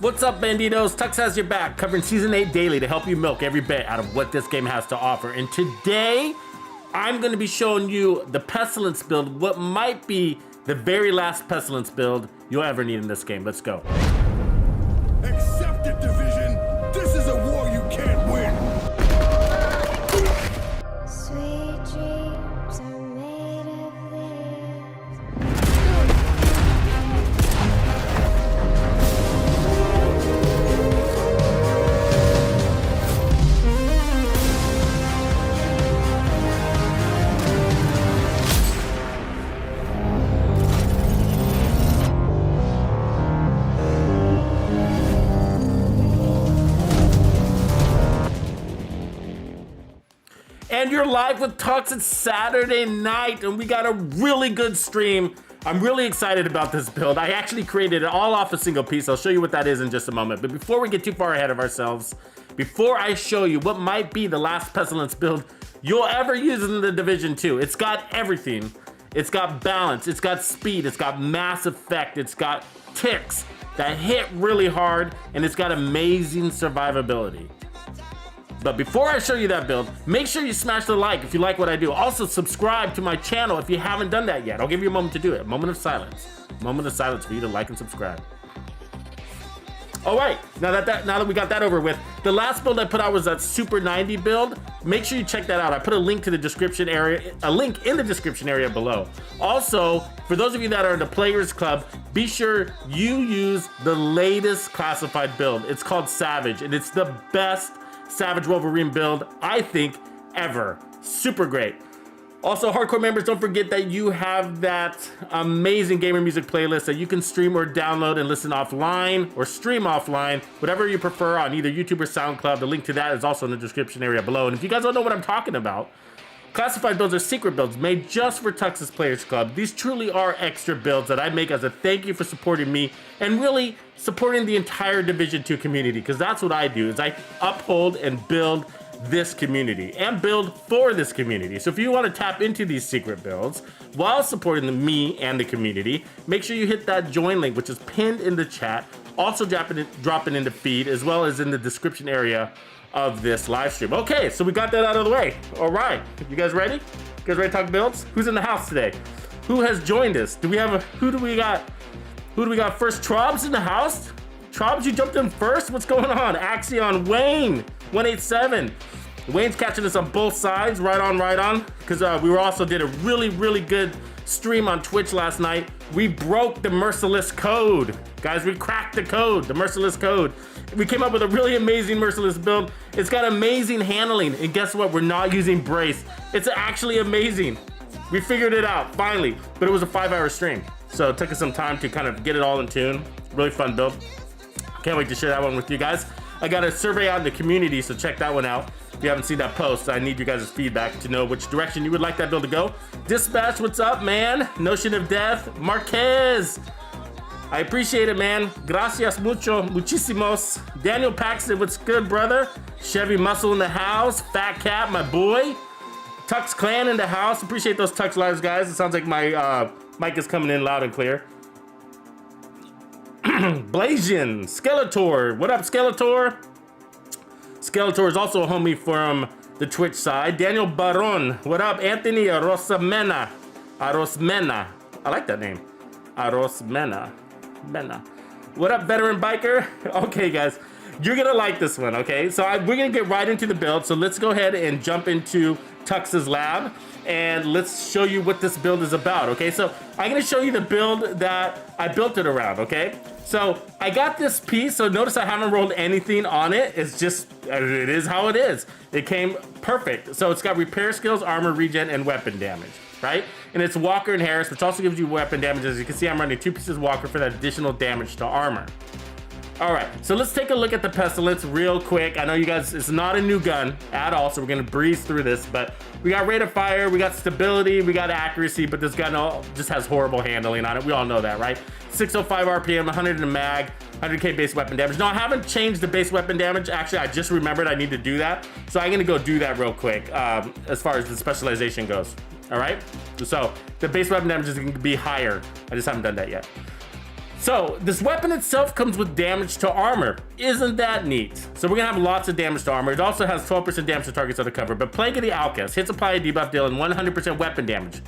What's up, Bandidos? Tux has your back, covering Season 8 daily to help you milk every bit out of what this game has to offer. And today, I'm going to be showing you the Pestilence build, what might be the very last Pestilence build you'll ever need in this game. Let's go. Accept it, Division. This is a war you can't win. Sweet dreams are made of this. And you're live with Tux. It's Saturday night, and we got a really good stream. I'm really excited about this build. I actually created it all off a single piece. I'll show you what that is in just a moment. But before we get too far ahead of ourselves, before I show you what might be the last Pestilence build you'll ever use in the Division 2, it's got everything. It's got balance, it's got speed, it's got mass effect, it's got ticks that hit really hard, and it's got amazing survivability. But before I show you that build, make sure you smash the like if you like what I do. Also, subscribe to my channel if you haven't done that yet. I'll give you a moment to do it. Moment of silence. Moment of silence for you to like and subscribe. All right, now that we got that over with, the last build I put out was that Super 90 build. Make sure you check that out. I put a link to the description area, a link in the description area below. Also, for those of you that are in the Players Club, be sure you use the latest classified build. It's called Savage, and it's the best Savage Wolverine build, I think, ever. Super great. Also, hardcore members, don't forget that you have that amazing gamer music playlist that you can stream or download and listen offline or stream offline, whatever you prefer, on either YouTube or SoundCloud. The link to that is also in the description area below. And if you guys don't know what I'm talking about, classified builds are secret builds made just for Tux's Players Club. These truly are extra builds that I make as a thank you for supporting me and really supporting the entire Division 2 community, because that's what I do, is I uphold and build this community and build for this community. So if you want to tap into these secret builds while supporting me and the community, make sure you hit that join link, which is pinned in the chat, also drop it in the feed, as well as in the description area of this live stream. Okay, so we got that out of the way. All right, you guys ready? You guys ready to talk builds? Who's in the house today? Who has joined us? Do we have who do we got? Who do we got first? Trobs in the house? Trobs, you jumped in first? What's going on? Axion, Wayne, 187. Wayne's catching us on both sides, right on, because we also did a really good stream on Twitch last night. We broke the merciless code. Guys, we cracked the code, the merciless code. We came up with a really amazing merciless build. It's got amazing handling, and guess what? We're not using brace. It's actually amazing. We figured it out, finally, but it was a 5-hour stream. So it took us some time to kind of get it all in tune. Really fun build. Can't wait to share that one with you guys. I got a survey out in the community, so check that one out. If you haven't seen that post, I need you guys' feedback to know which direction you would like that build to go. Dispatch, what's up, man? Notion of Death, Marquez. I appreciate it, man. Gracias mucho, muchísimos. Daniel Paxton, what's good, brother? Chevy Muscle in the house. Fat Cat, my boy. Tux Clan in the house. Appreciate those Tux lives, guys. It sounds like my mic is coming in loud and clear. Blasian, Skeletor. What up, Skeletor? Skeletor is also a homie from the Twitch side. Daniel Baron. What up, Anthony Arosmena? Arosmena. I like that name. Arosmena. Mena. What up, veteran biker? Okay, guys, you're gonna like this one, okay? So we're gonna get right into the build. So let's go ahead and jump into Tux's lab, and let's show you what this build is about, okay? So I'm gonna show you the build that I built it around, okay? So I got this piece, so notice I haven't rolled anything on it. It's just, it is how it is. It came perfect. So it's got repair skills, armor regen, and weapon damage, right? And it's Walker and Harris, which also gives you weapon damage. As you can see, I'm running 2 pieces of Walker for that additional damage to armor. All right, so let's take a look at the Pestilence real quick. I know you guys, it's not a new gun at all, so we're gonna breeze through this, but we got rate of fire, we got stability, we got accuracy, but this gun just has horrible handling on it. We all know that, right? 605 RPM, 100 in the mag, 100k base weapon damage. No, I haven't changed the base weapon damage. Actually, I just remembered I need to do that. So I'm gonna go do that real quick as far as the specialization goes. All right, so the base weapon damage is gonna be higher. I just haven't done that yet. So this weapon itself comes with damage to armor. Isn't that neat? So we're gonna have lots of damage to armor. It also has 12% damage to targets under cover, but Plague of the Outcast, hits apply a debuff dealing 100% weapon damage.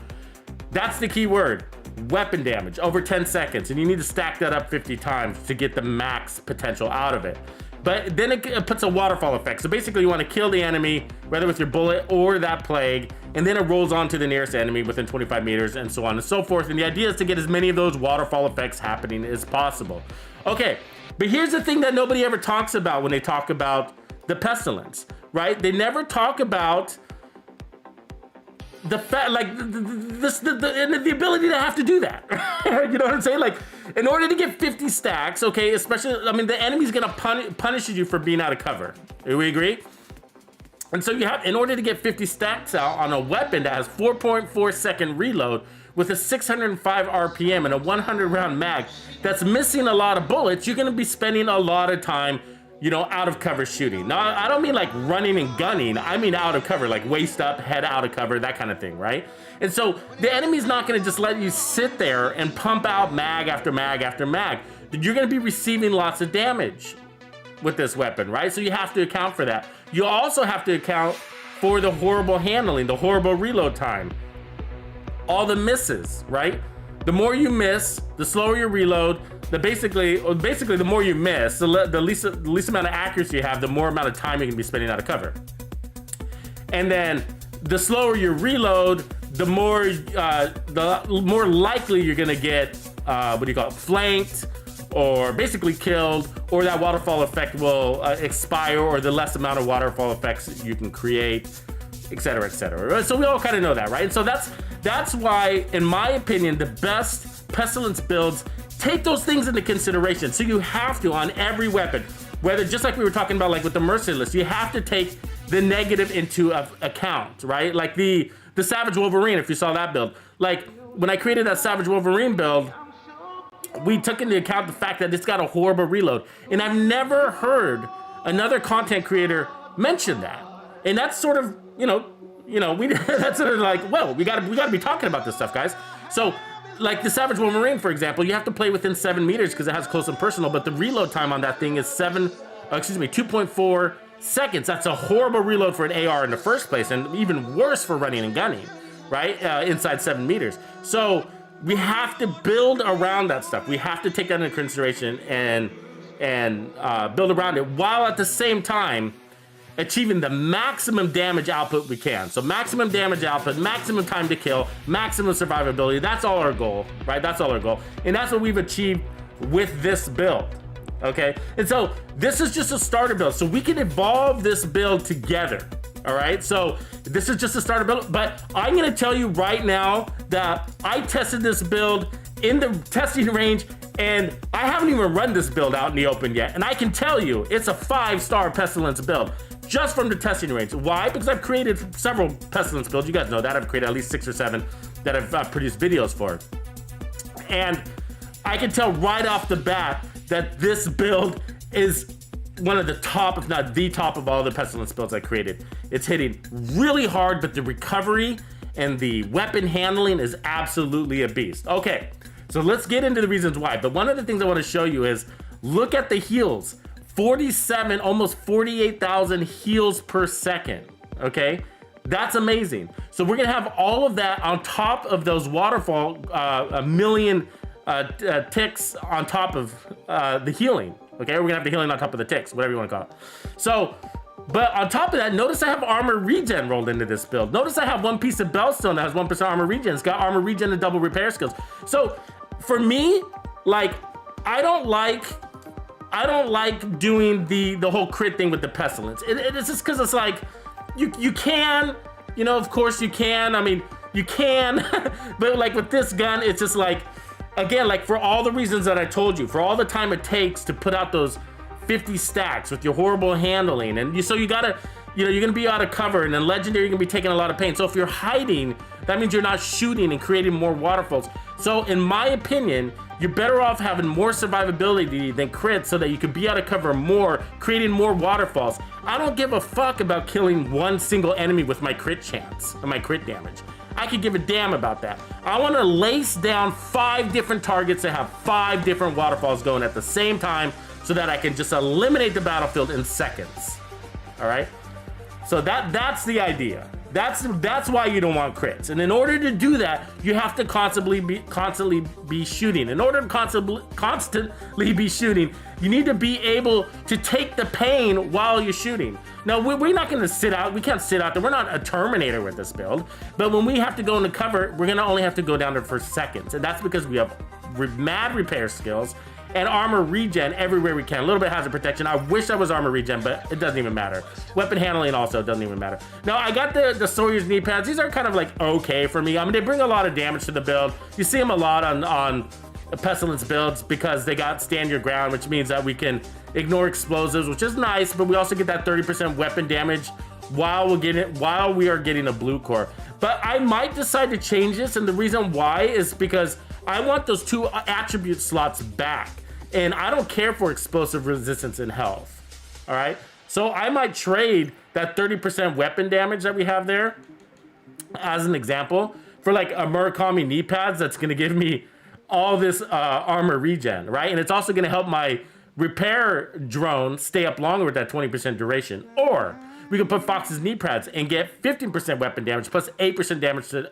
That's the key word, weapon damage, over 10 seconds. And you need to stack that up 50 times to get the max potential out of it. But then it puts a waterfall effect. So basically you wanna kill the enemy, whether with your bullet or that plague, and then it rolls on to the nearest enemy within 25 meters and so on and so forth. And the idea is to get as many of those waterfall effects happening as possible. Okay, but here's the thing that nobody ever talks about when they talk about the Pestilence, right? They never talk about the fact, like the ability to have to do that. You know what I'm saying? Like, in order to get 50 stacks, okay, especially, I mean, the enemy's gonna punish you for being out of cover. Do we agree? And so you have, in order to get 50 stacks out on a weapon that has 4.4 second reload with a 605 RPM and a 100 round mag that's missing a lot of bullets, you're gonna be spending a lot of time, you know, out of cover shooting. Now, I don't mean like running and gunning. I mean out of cover, like waist up, head out of cover, that kind of thing, right? And so the enemy's not gonna just let you sit there and pump out mag after mag after mag. You're gonna be receiving lots of damage with this weapon, right? So you have to account for that. You also have to account for the horrible handling, the horrible reload time, all the misses, right? The more you miss, the slower you reload, basically the more you miss, the least amount of accuracy you have, the more amount of time you're gonna be spending out of cover. And then the slower you reload, the more likely you're gonna get, flanked, or basically killed, or that waterfall effect will expire, or the less amount of waterfall effects you can create, etc., etc. So we all kind of know that, right? And so that's why, in my opinion, the best Pestilence builds take those things into consideration. So you have to, on every weapon, whether, just like we were talking about, like with the Merciless, you have to take the negative into account, right? Like the Savage Wolverine, if you saw that build. Like, when I created that Savage Wolverine build, we took into account the fact that it's got a horrible reload. And I've never heard another content creator mention that. And that's sort of, that's sort of like, well, we gotta be talking about this stuff, guys. So, like the Savage Wolverine, for example, you have to play within 7 meters because it has close and personal, but the reload time on that thing is 2.4 seconds. That's a horrible reload for an AR in the first place, and even worse for running and gunning, right? Inside 7 meters. So we have to build around that stuff. We have to take that into consideration and build around it, while at the same time achieving the maximum damage output we can. So maximum damage output, maximum time to kill, maximum survivability. That's all our goal, right? That's all our goal. And that's what we've achieved with this build, okay? And so this is just a starter build. So we can evolve this build together, all right? So this is just a starter build, but I'm gonna tell you right now that I tested this build in the testing range, and I haven't even run this build out in the open yet. And I can tell you, it's a 5-star Pestilence build, just from the testing range. Why? Because I've created several Pestilence builds. You guys know that. I've created at least 6 or 7 that I've produced videos for. And I can tell right off the bat that this build is one of the top, if not the top, of all the Pestilence builds I created. It's hitting really hard, but the recovery and the weapon handling is absolutely a beast. Okay, so let's get into the reasons why. But one of the things I want to show you is, look at the heals. 47, almost 48,000 heals per second, okay? That's amazing. So we're gonna have all of that on top of those waterfall, a million ticks on top of the healing, okay? We're gonna have the healing on top of the ticks, whatever you wanna call it. So, but on top of that, notice I have armor regen rolled into this build. Notice I have one piece of Bellstone that has 1% armor regen. It's got armor regen and double repair skills. So for me, like, I don't like doing the whole crit thing with the Pestilence. It's just because it's like, you can, of course you can. I mean, you can, but like with this gun, it's just like, again, like for all the reasons that I told you, for all the time it takes to put out those 50 stacks with your horrible handling, and so you gotta, you're gonna be out of cover, and then legendary, you're gonna be taking a lot of pain. So if you're hiding, that means you're not shooting and creating more waterfalls. So in my opinion, you're better off having more survivability than crit, so that you can be out of cover more, creating more waterfalls. I don't give a fuck about killing one single enemy with my crit chance and my crit damage. I could give a damn about that. I want to lace down 5 different targets that have 5 different waterfalls going at the same time so that I can just eliminate the battlefield in seconds. All right? So that's the idea. That's why you don't want crits. And in order to do that, you have to constantly be shooting. In order to constantly be shooting, you need to be able to take the pain while you're shooting. Now, we're not going to sit out. We can't sit out there. We're not a Terminator with this build. But when we have to go into cover, we're going to only have to go down there for seconds. And that's because we have mad repair skills and armor regen everywhere we can. A little bit hazard protection. I wish I was armor regen, but it doesn't even matter. Weapon handling also doesn't even matter. Now, I got the Sawyer's knee pads. These are kind of like okay for me. I mean, they bring a lot of damage to the build. You see them a lot on Pestilence builds because they got stand your ground, which means that we can ignore explosives, which is nice, but we also get that 30% weapon damage while we are getting a blue core. But I might decide to change this, and the reason why is because I want those 2 attribute slots back. And I don't care for explosive resistance and health. All right. So I might trade that 30% weapon damage that we have there as an example for like a Murakami knee pads that's going to give me all this armor regen, right? And it's also going to help my repair drone stay up longer with that 20% duration. Or we can put Fox's knee pads and get 15% weapon damage plus 8% damage to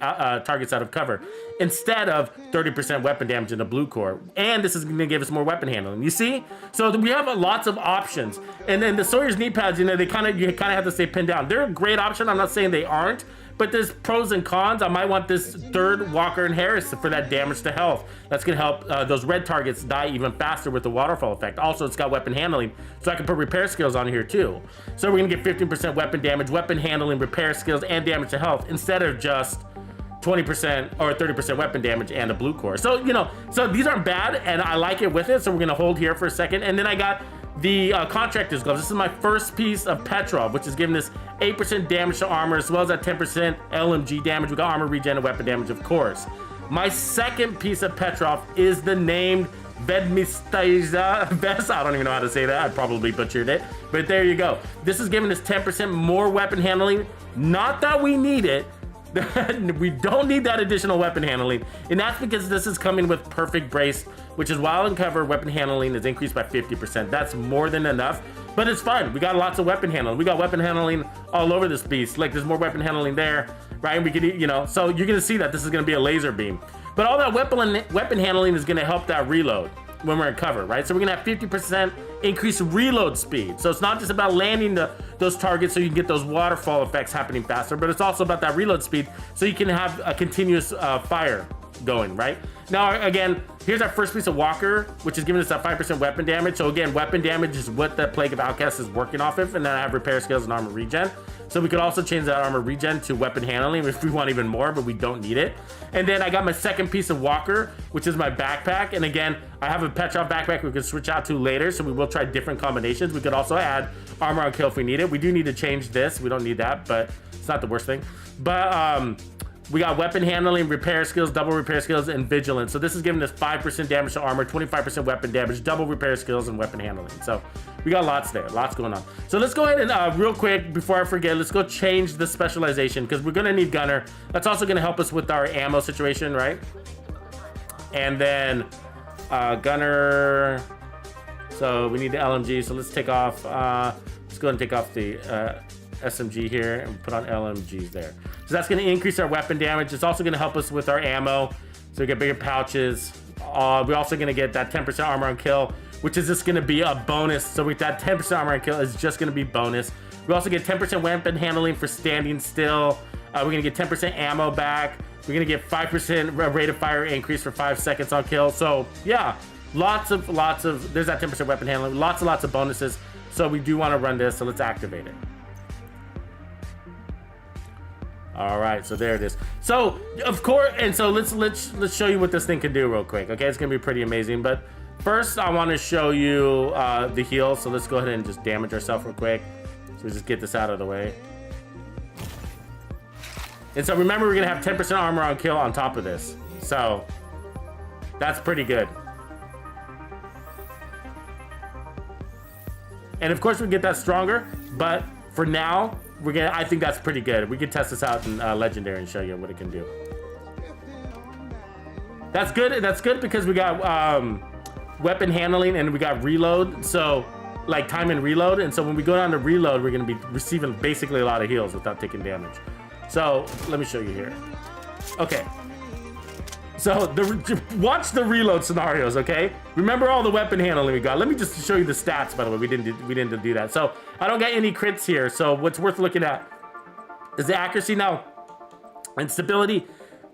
targets out of cover instead of 30% weapon damage in the blue core. And this is going to give us more weapon handling. You see? So we have lots of options. And then the Sawyer's knee pads, you kind of have to stay pinned down. They're a great option. I'm not saying they aren't, but there's pros and cons. I might want this 3rd Walker and Harris for that damage to health. That's going to help those red targets die even faster with the waterfall effect. Also, it's got weapon handling, so I can put repair skills on here too. So we're going to get 15% weapon damage, weapon handling, repair skills, and damage to health instead of just 20% or 30% weapon damage and a blue core. So, so these aren't bad, and I like it with it, so we're going to hold here for a second. And then I got the Contractor's Gloves. This is my first piece of Petrov, which is giving us 8% damage to armor, as well as that 10% LMG damage. We got armor regen and weapon damage, of course. My second piece of Petrov is the named Vedmistaiza vest. I don't even know how to say that. I probably butchered it, but there you go. This is giving us 10% more weapon handling. Not that we need it. We don't need that additional weapon handling, and that's because this is coming with perfect brace, which is while in cover, weapon handling is increased by 50%. That's more than enough, but it's fun. We got lots of weapon handling. We got weapon handling all over this beast. Like, there's more weapon handling there, right? We could, so you're gonna see that this is gonna be a laser beam, but all that weapon handling is gonna help that reload when we're in cover, right? So we're gonna have 50% increased reload speed. So it's not just about landing those targets so you can get those waterfall effects happening faster, but it's also about that reload speed so you can have a continuous fire going, right? Now, again, here's our first piece of Walker, which is giving us that 5% weapon damage. So again, weapon damage is what the Plague of Outcasts is working off of, and then I have repair skills and armor regen. So we could also change that armor regen to weapon handling if we want even more, but we don't need it. And then I got my second piece of Walker, which is my backpack. And again, I have a Petrov backpack we can switch out to later, so we will try different combinations. We could also add armor on kill if we need it. We do need to change this. We don't need that, but it's not the worst thing. But we got weapon handling, repair skills, double repair skills, and vigilance. So this is giving us 5% damage to armor, 25% weapon damage, double repair skills, and weapon handling. So we got lots there, lots going on. So let's go ahead and real quick, before I forget, let's go change the specialization because we're gonna need gunner. That's also gonna help us with our ammo situation, right? And then gunner, so we need the LMG. So let's take off, let's go ahead and take off the SMG here and put on LMGs there. So that's going to increase our weapon damage. It's also going to help us with our ammo. So we get bigger pouches. We're also going to get that 10% armor on kill, which is just going to be a bonus. So with that 10% armor on kill is just going to be bonus. We also get 10% weapon handling for standing still. We're going to get 10% ammo back. We're going to get 5% rate of fire increase for 5 seconds on kill. So yeah, lots of, there's that 10% weapon handling, lots and lots of bonuses. So we do want to run this. So let's activate it. All right, so there it is. So of course, and so let's show you what this thing can do real quick. Okay, it's gonna be pretty amazing. But first, I want to show you the heal. So let's go ahead and just damage ourselves real quick. So we just get this out of the way. And so remember, we're gonna have 10% armor on kill on top of this. So that's pretty good. And of course, we get that stronger. But for now, I think that's pretty good. We can test this out in Legendary and show you what it can do. That's good. That's good because we got weapon handling and we got reload. So like time and reload. And so when we go down to reload, we're going to be receiving basically a lot of heals without taking damage. So let me show you here. Okay. So watch the reload scenarios, okay? Remember all the weapon handling we got. Let me just show you the stats, by the way. We didn't do that. So I don't got any crits here. So what's worth looking at is the accuracy now and stability.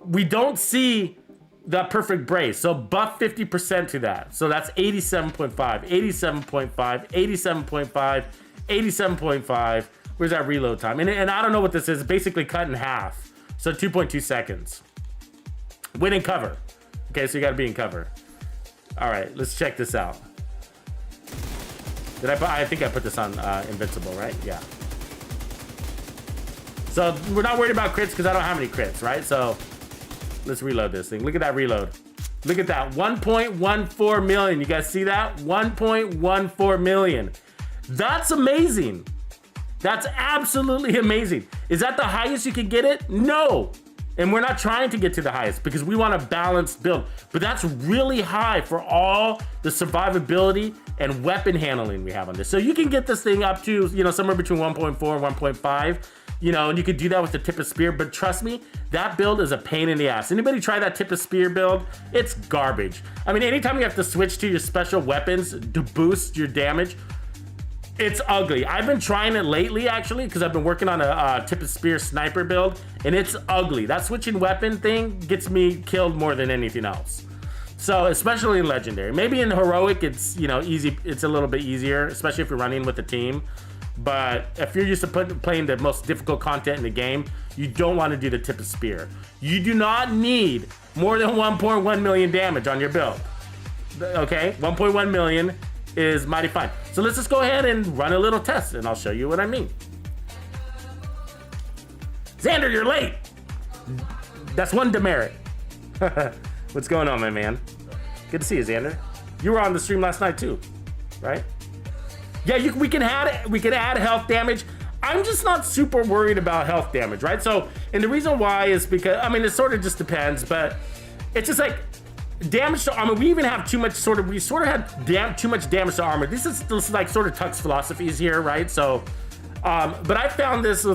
We don't see the perfect brace. So buff 50% to that. So that's 87.5, 87.5, 87.5, 87.5. Where's that reload time? And I don't know what this is. It's basically cut in half. So 2.2 seconds. Win in cover. Okay, so you gotta be in cover. All right, let's check this out. I think I put this on invincible, right? Yeah. So we're not worried about crits because I don't have any crits, right? So let's reload this thing. Look at that reload. Look at that, 1.14 million. You guys see that? 1.14 million. That's amazing. That's absolutely amazing. Is that the highest you can get it? No. And we're not trying to get to the highest because we want a balanced build. But that's really high for all the survivability and weapon handling we have on this. So you can get this thing up to, you know, somewhere between 1.4 and 1.5, you know, and you could do that with the tip of spear. But trust me, that build is a pain in the ass. Anybody try that tip of spear build? It's garbage. I mean, anytime you have to switch to your special weapons to boost your damage, it's ugly. I've been trying it lately, actually, because I've been working on a tip of spear sniper build, and it's ugly. That switching weapon thing gets me killed more than anything else. So, especially in Legendary. Maybe in Heroic, it's, you know, easy. It's a little bit easier, especially if you're running with a team. But if you're used to playing the most difficult content in the game, you don't want to do the tip of spear. You do not need more than 1.1 million damage on your build. Okay, 1.1 million is mighty fine. So let's just go ahead and run a little test and I'll show you what I mean. Xander, you're late. That's one demerit. What's going on, my man? Good to see you, Xander. You were on the stream last night too, right? Yeah, we can add health damage. I'm just not super worried about health damage, right? So, and the reason why is because, I mean, it sort of just depends, but it's just like, damage to armor, we even have too much we sort of had too much damage to armor. This is like sort of Tux philosophies here, right? So, but I found this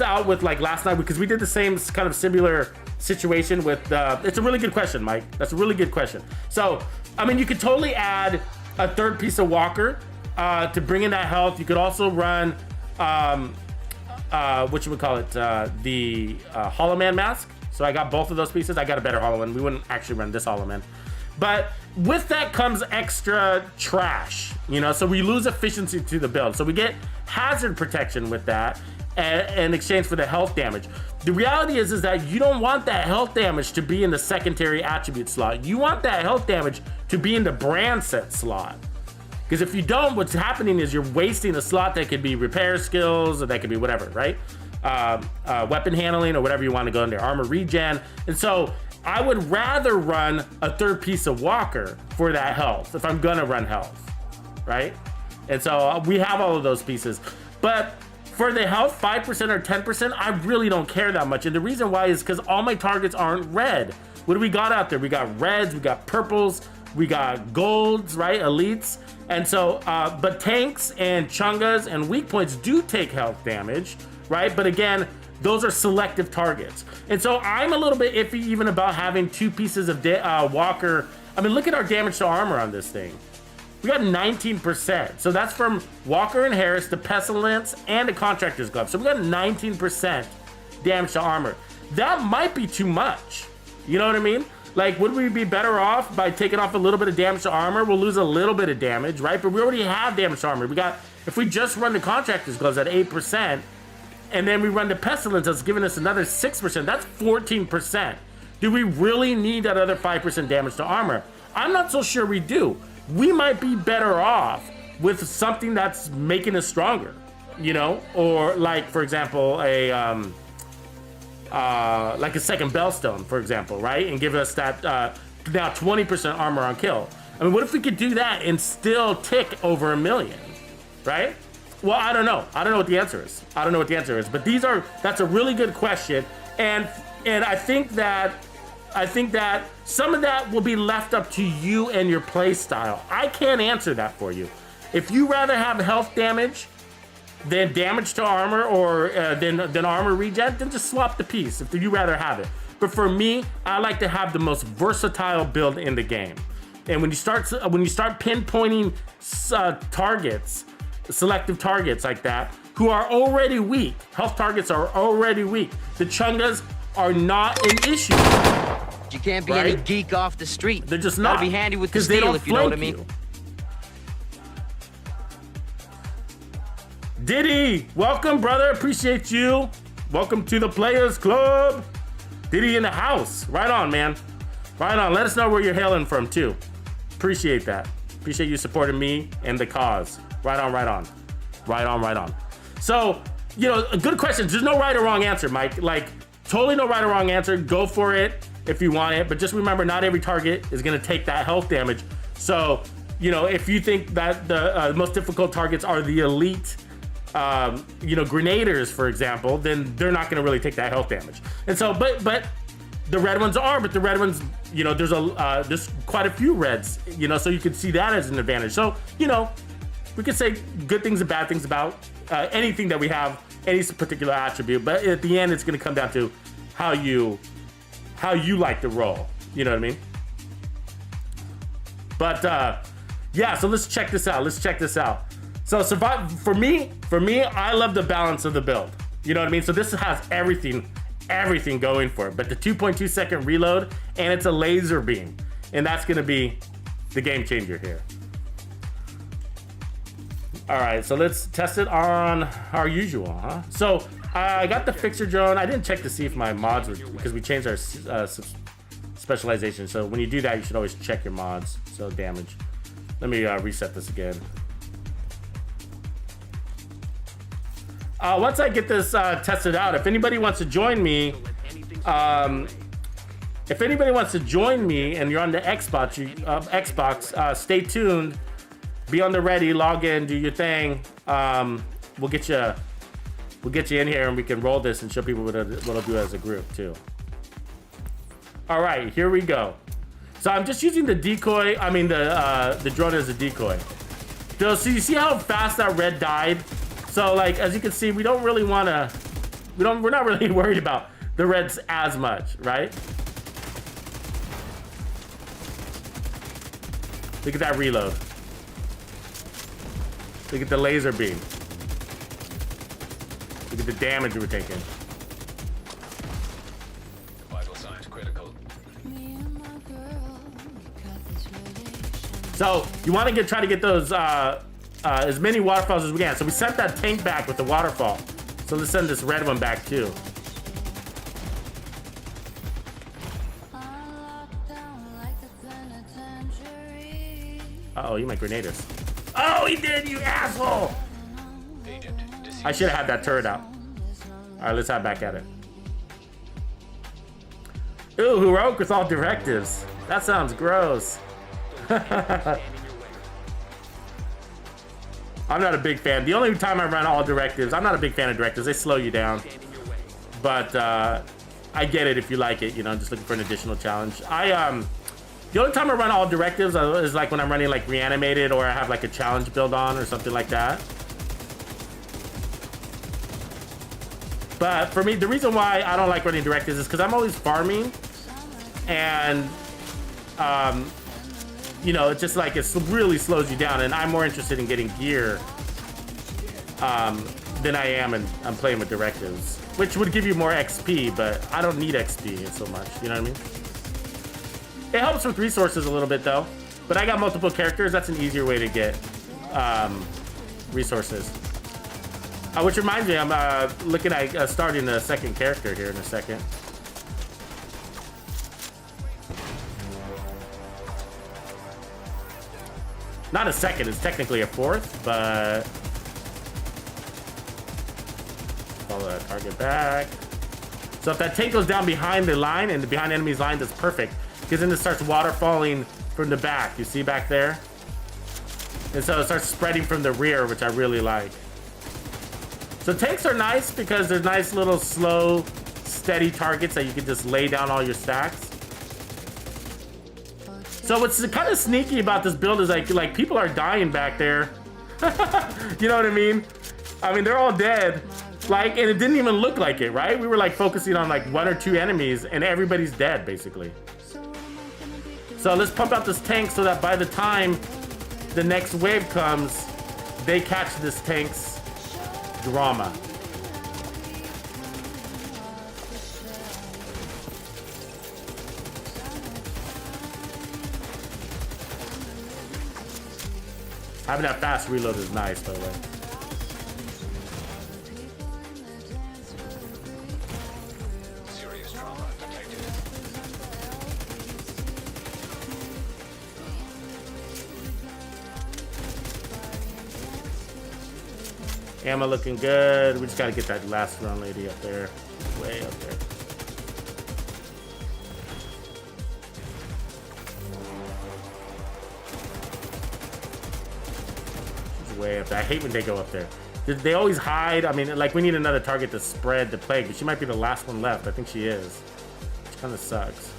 out with like last night because we did the same kind of similar situation with, it's a really good question, Mike. That's a really good question. So, I mean, you could totally add a third piece of walker to bring in that health. You could also run, the Hollow Man mask. So I got both of those pieces. I got a better Hollow Man. We wouldn't actually run this Hollow Man. But with that comes extra trash, you know, so we lose efficiency to the build. So we get hazard protection with that in exchange for the health damage. The reality is that you don't want that health damage to be in the secondary attribute slot. You want that health damage to be in the brand set slot. Because if you don't, what's happening is you're wasting a slot that could be repair skills, or that could be whatever, right? Weapon handling or whatever you want to go in there, armor regen. And so I would rather run a third piece of walker for that health if I'm gonna run health, right? And so we have all of those pieces. But for the health, 5% or 10%, I really don't care that much. And the reason why is because all my targets aren't red. What do we got out there? We got reds, we got purples, we got golds, right? Elites. And so, but tanks and chungas and weak points do take health damage, right? But again, those are selective targets. And so I'm a little bit iffy even about having two pieces of walker. I mean, look at our damage to armor on this thing. We got 19%. So that's from Walker and Harris, the Pestilence, and the Contractor's Glove. So we got 19% damage to armor. That might be too much. You know what I mean? Like, would we be better off by taking off a little bit of damage to armor? We'll lose a little bit of damage, right? But we already have damage to armor. If we just run the Contractor's Gloves at 8%, and then we run the Pestilence that's giving us another 6%, that's 14%. Do we really need that other 5% damage to armor? I'm not so sure we do. We might be better off with something that's making us stronger, you know? Or like, for example, like a second Bellstone, for example, right? And give us that now 20% armor on kill. I mean, what if we could do that and still tick over 1 million, right? Well, I don't know. I don't know what the answer is. I don't know what the answer is. But that's a really good question. And I think that some of that will be left up to you and your play style. I can't answer that for you. If you rather have health damage than damage to armor or than armor regen, then just swap the piece if you rather have it. But for me, I like to have the most versatile build in the game. And when you start pinpointing targets, selective targets like that, who are already weak, health targets are already weak. The Chungas are not an issue. You can't be any geek off the street. They're just not. Gotta be handy with the they steel, don't if you know what I flank mean. you. Diddy, welcome, brother. Appreciate you. Welcome to the Players Club. Diddy in the house. Right on, man. Right on. Let us know where you're hailing from, too. Appreciate that. Appreciate you supporting me and the cause. Right on, right on. Right on, right on. So, a good question. There's no right or wrong answer, Mike. Like, totally no right or wrong answer. Go for it if you want it. But just remember, not every target is going to take that health damage. So, if you think that the most difficult targets are the elite, grenaders, for example, then they're not going to really take that health damage. And so, but the red ones are, but the red ones, there's quite a few reds, so you can see that as an advantage. So, we could say good things and bad things about anything that we have, any particular attribute, but at the end, it's going to come down to how you like to roll. You know what I mean? But yeah, so let's check this out. So for me, I love the balance of the build. You know what I mean? So this has everything going for it. But the 2.2 second reload, and it's a laser beam, and that's going to be the game changer here. All right, so let's test it on our usual, huh? So I got the fixer drone. I didn't check to see if my mods were, because we changed our specialization. So when you do that, you should always check your mods. So damage. Let me reset this again. Once I get this tested out, if anybody wants to join me, and you're on the Xbox, stay tuned. Be on the ready, log in, do your thing. We'll get you in here, and we can roll this and show people what it'll do as a group too. All right, here we go. So I'm just using the decoy. I mean the drone as a decoy. So you see how fast that red died? So like as you can see, we're not really worried about the reds as much, right? Look at that reload. Look at the laser beam. Look at the damage we're taking. Vital signs critical. So you want to try to get those as many waterfalls as we can. So we sent that tank back with the waterfall. So let's send this red one back too. Uh-oh, you might grenade us. Oh, he did, you asshole! I should have had that turret out. All right, let's have back at it. Ooh, heroic with all directives. That sounds gross. I'm not a big fan. The only time I run all directives, I'm not a big fan of directives. They slow you down. But I get it if you like it. I'm just looking for an additional challenge. The only time I run all directives is like when I'm running like reanimated, or I have like a challenge build on or something like that. But for me, the reason why I don't like running directives is because I'm always farming, and it's just like it really slows you down, and I'm more interested in getting gear than I am in playing with directives, which would give you more XP, but I don't need XP so much. You know what I mean? It helps with resources a little bit though, but I got multiple characters. That's an easier way to get resources. Which reminds me, I'm looking at starting a second character here in a second. Not a second, it's technically a fourth, but follow that target back. So if that tank goes down behind the line and behind enemy's line, that's perfect. Because then it starts waterfalling from the back. You see back there? And so it starts spreading from the rear, which I really like. So tanks are nice because they're nice little slow, steady targets that you can just lay down all your stacks. So what's kind of sneaky about this build is like people are dying back there. You know what I mean? I mean, they're all dead. Like, and it didn't even look like it, right? We were like focusing on like 1 or 2 enemies and everybody's dead basically. So let's pump out this tank so that by the time the next wave comes, they catch this tank's drama. Having that fast reload is nice, by the way. Serious trauma detected. Ammo looking good. We just gotta get that last drone lady up there. Way up there. She's way up there. I hate when they go up there. They always hide. I mean, like, we need another target to spread the plague, but she might be the last one left. I think she is. Which kind of sucks.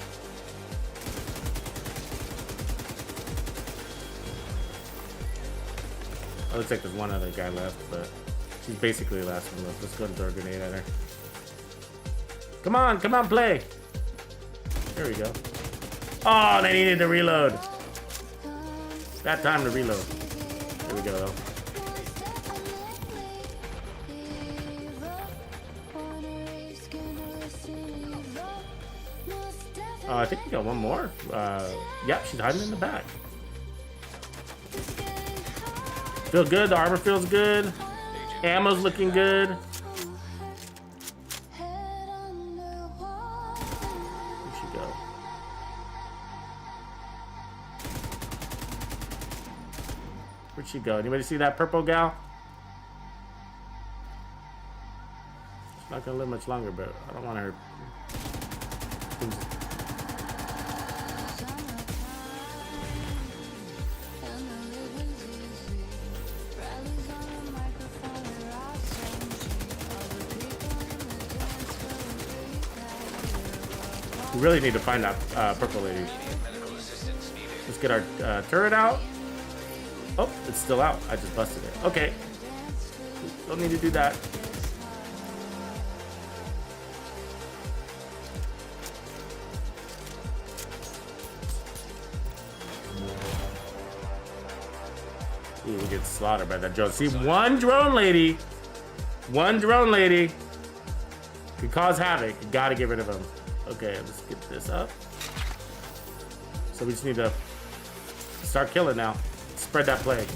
Oh, looks like there's one other guy left, but she's basically the last one left. Let's go and throw a grenade at her. Come on, play. There we go. Oh, they needed to reload. That time to reload. There we go, though. I think we got one more. Yep, she's hiding in the back. Feel good. The armor feels good. Ammo's looking good. Where'd she go? Where'd she go? Anybody see that purple gal? She's not gonna live much longer, but I don't want her. We really need to find that purple lady. Let's get our turret out. Oh, it's still out. I just busted it. Okay. Don't need to do that. Ooh, we get slaughtered by that drone. See, one drone lady could cause havoc. You gotta get rid of him. Okay, let's get this up. So we just need to start killing now. Spread that plague.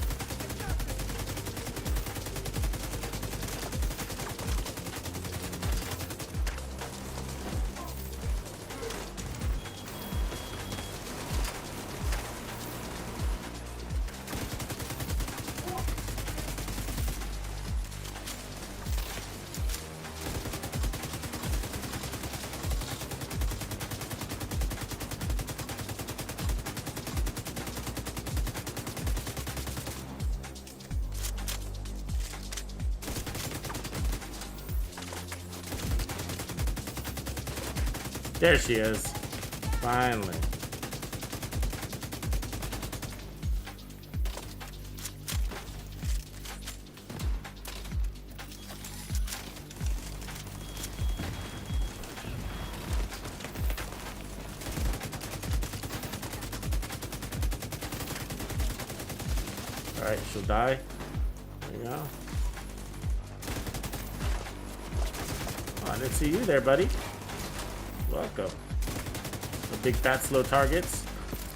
There she is. Finally. All right, she'll die. There you go. Oh, I didn't see you there, buddy. Welcome. The big fat slow targets.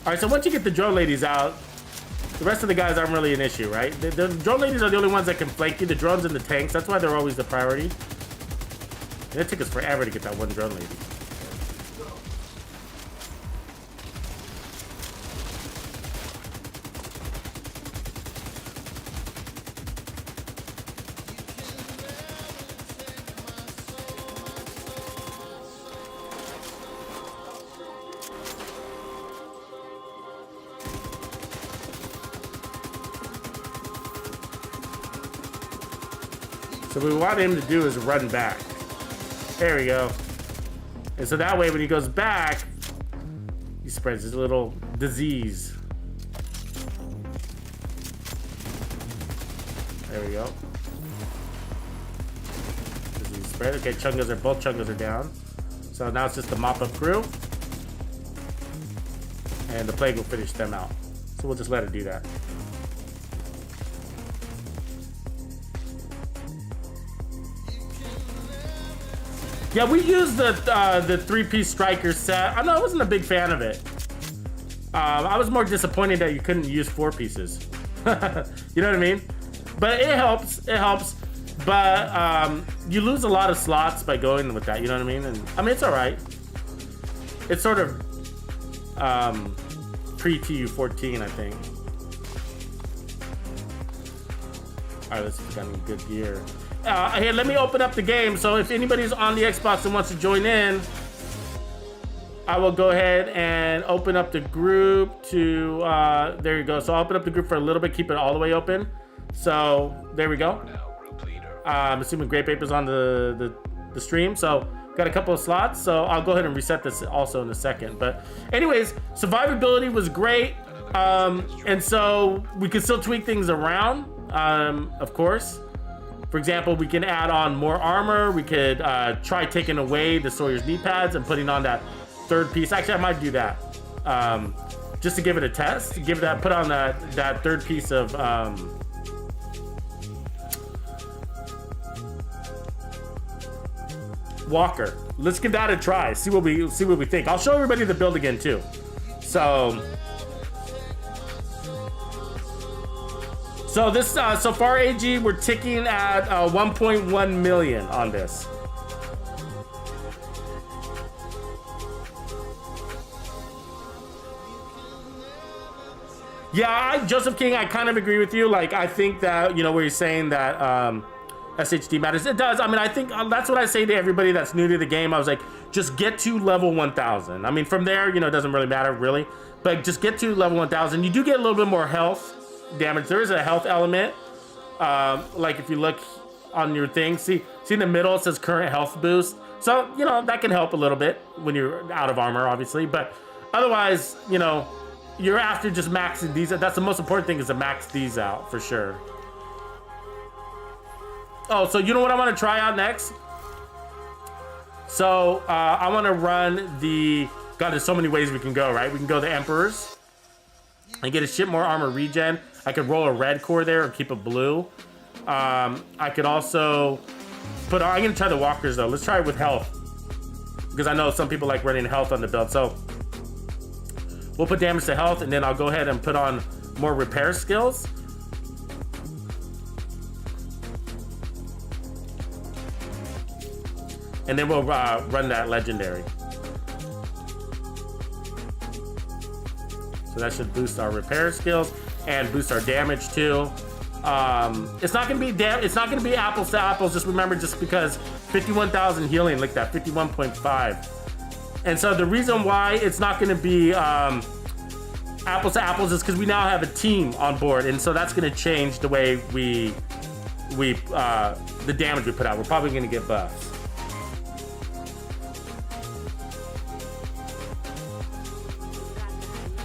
All right, so once you get the drone ladies out, the rest of the guys aren't really an issue, right? The drone ladies are the only ones that can flank you. The drones and the tanks, that's why they're always the priority. And it took us forever to get that one drone lady. So what we want him to do is run back. There we go. And so that way when he goes back, he spreads his little disease. There we go. Disease spread. Okay, both chungas are down. So now it's just the mop up crew. And the plague will finish them out. So we'll just let it do that. Yeah, we used the 3-piece striker set. I wasn't a big fan of it. I was more disappointed that you couldn't use 4 pieces. You know what I mean? But it helps. It helps. But you lose a lot of slots by going with that. You know what I mean? And I mean, it's all right. It's sort of pre-TU14, I think. All right, let's get in good gear. Here, let me open up the game. So if anybody's on the Xbox and wants to join in, I will go ahead and open up the group to, there you go. So I'll open up the group for a little bit, keep it all the way open. So there we go. I'm assuming Grape Ape is on the stream. So got a couple of slots. So I'll go ahead and reset this also in a second. But anyways, survivability was great. And so we can still tweak things around, of course. For example, we can add on more armor. We could try taking away the Sawyer's knee pads and putting on that 3rd piece. Actually, I might do that just to give it a test. Put on that 3rd piece of Walker. Let's give that a try. See what we think. I'll show everybody the build again too. So this, so far AG, we're ticking at 1.1 million on this. Yeah, Joseph King, I kind of agree with you. Like, I think that, where you're saying that SHD matters. It does. I mean, I think that's what I say to everybody that's new to the game. I was like, just get to level 1000. I mean, from there, it doesn't really matter, really. But just get to level 1000. You do get a little bit more health damage. There is a health element. Like if you look on your thing, see in the middle, it says current health boost. So, that can help a little bit when you're out of armor, obviously. But otherwise, you're after just maxing these. That's the most important thing, is to max these out for sure. Oh, so you know what I want to try out next? So I want to run God, there's so many ways we can go, right? We can go the Emperors and get a shit more armor regen. I could roll a red core there or keep a blue. I could also I'm going to try the Walkers though. Let's try it with health, because I know some people like running health on the build. So we'll put damage to health, and then I'll go ahead and put on more repair skills. And then we'll run that legendary. So that should boost our repair skills and boost our damage too. It's not gonna be apples to apples. Just remember, just because 51,000 healing, like that, 51.5. And so the reason why it's not gonna be apples to apples is because we now have a team on board, and so that's gonna change the way the damage we put out. We're probably gonna get buffs.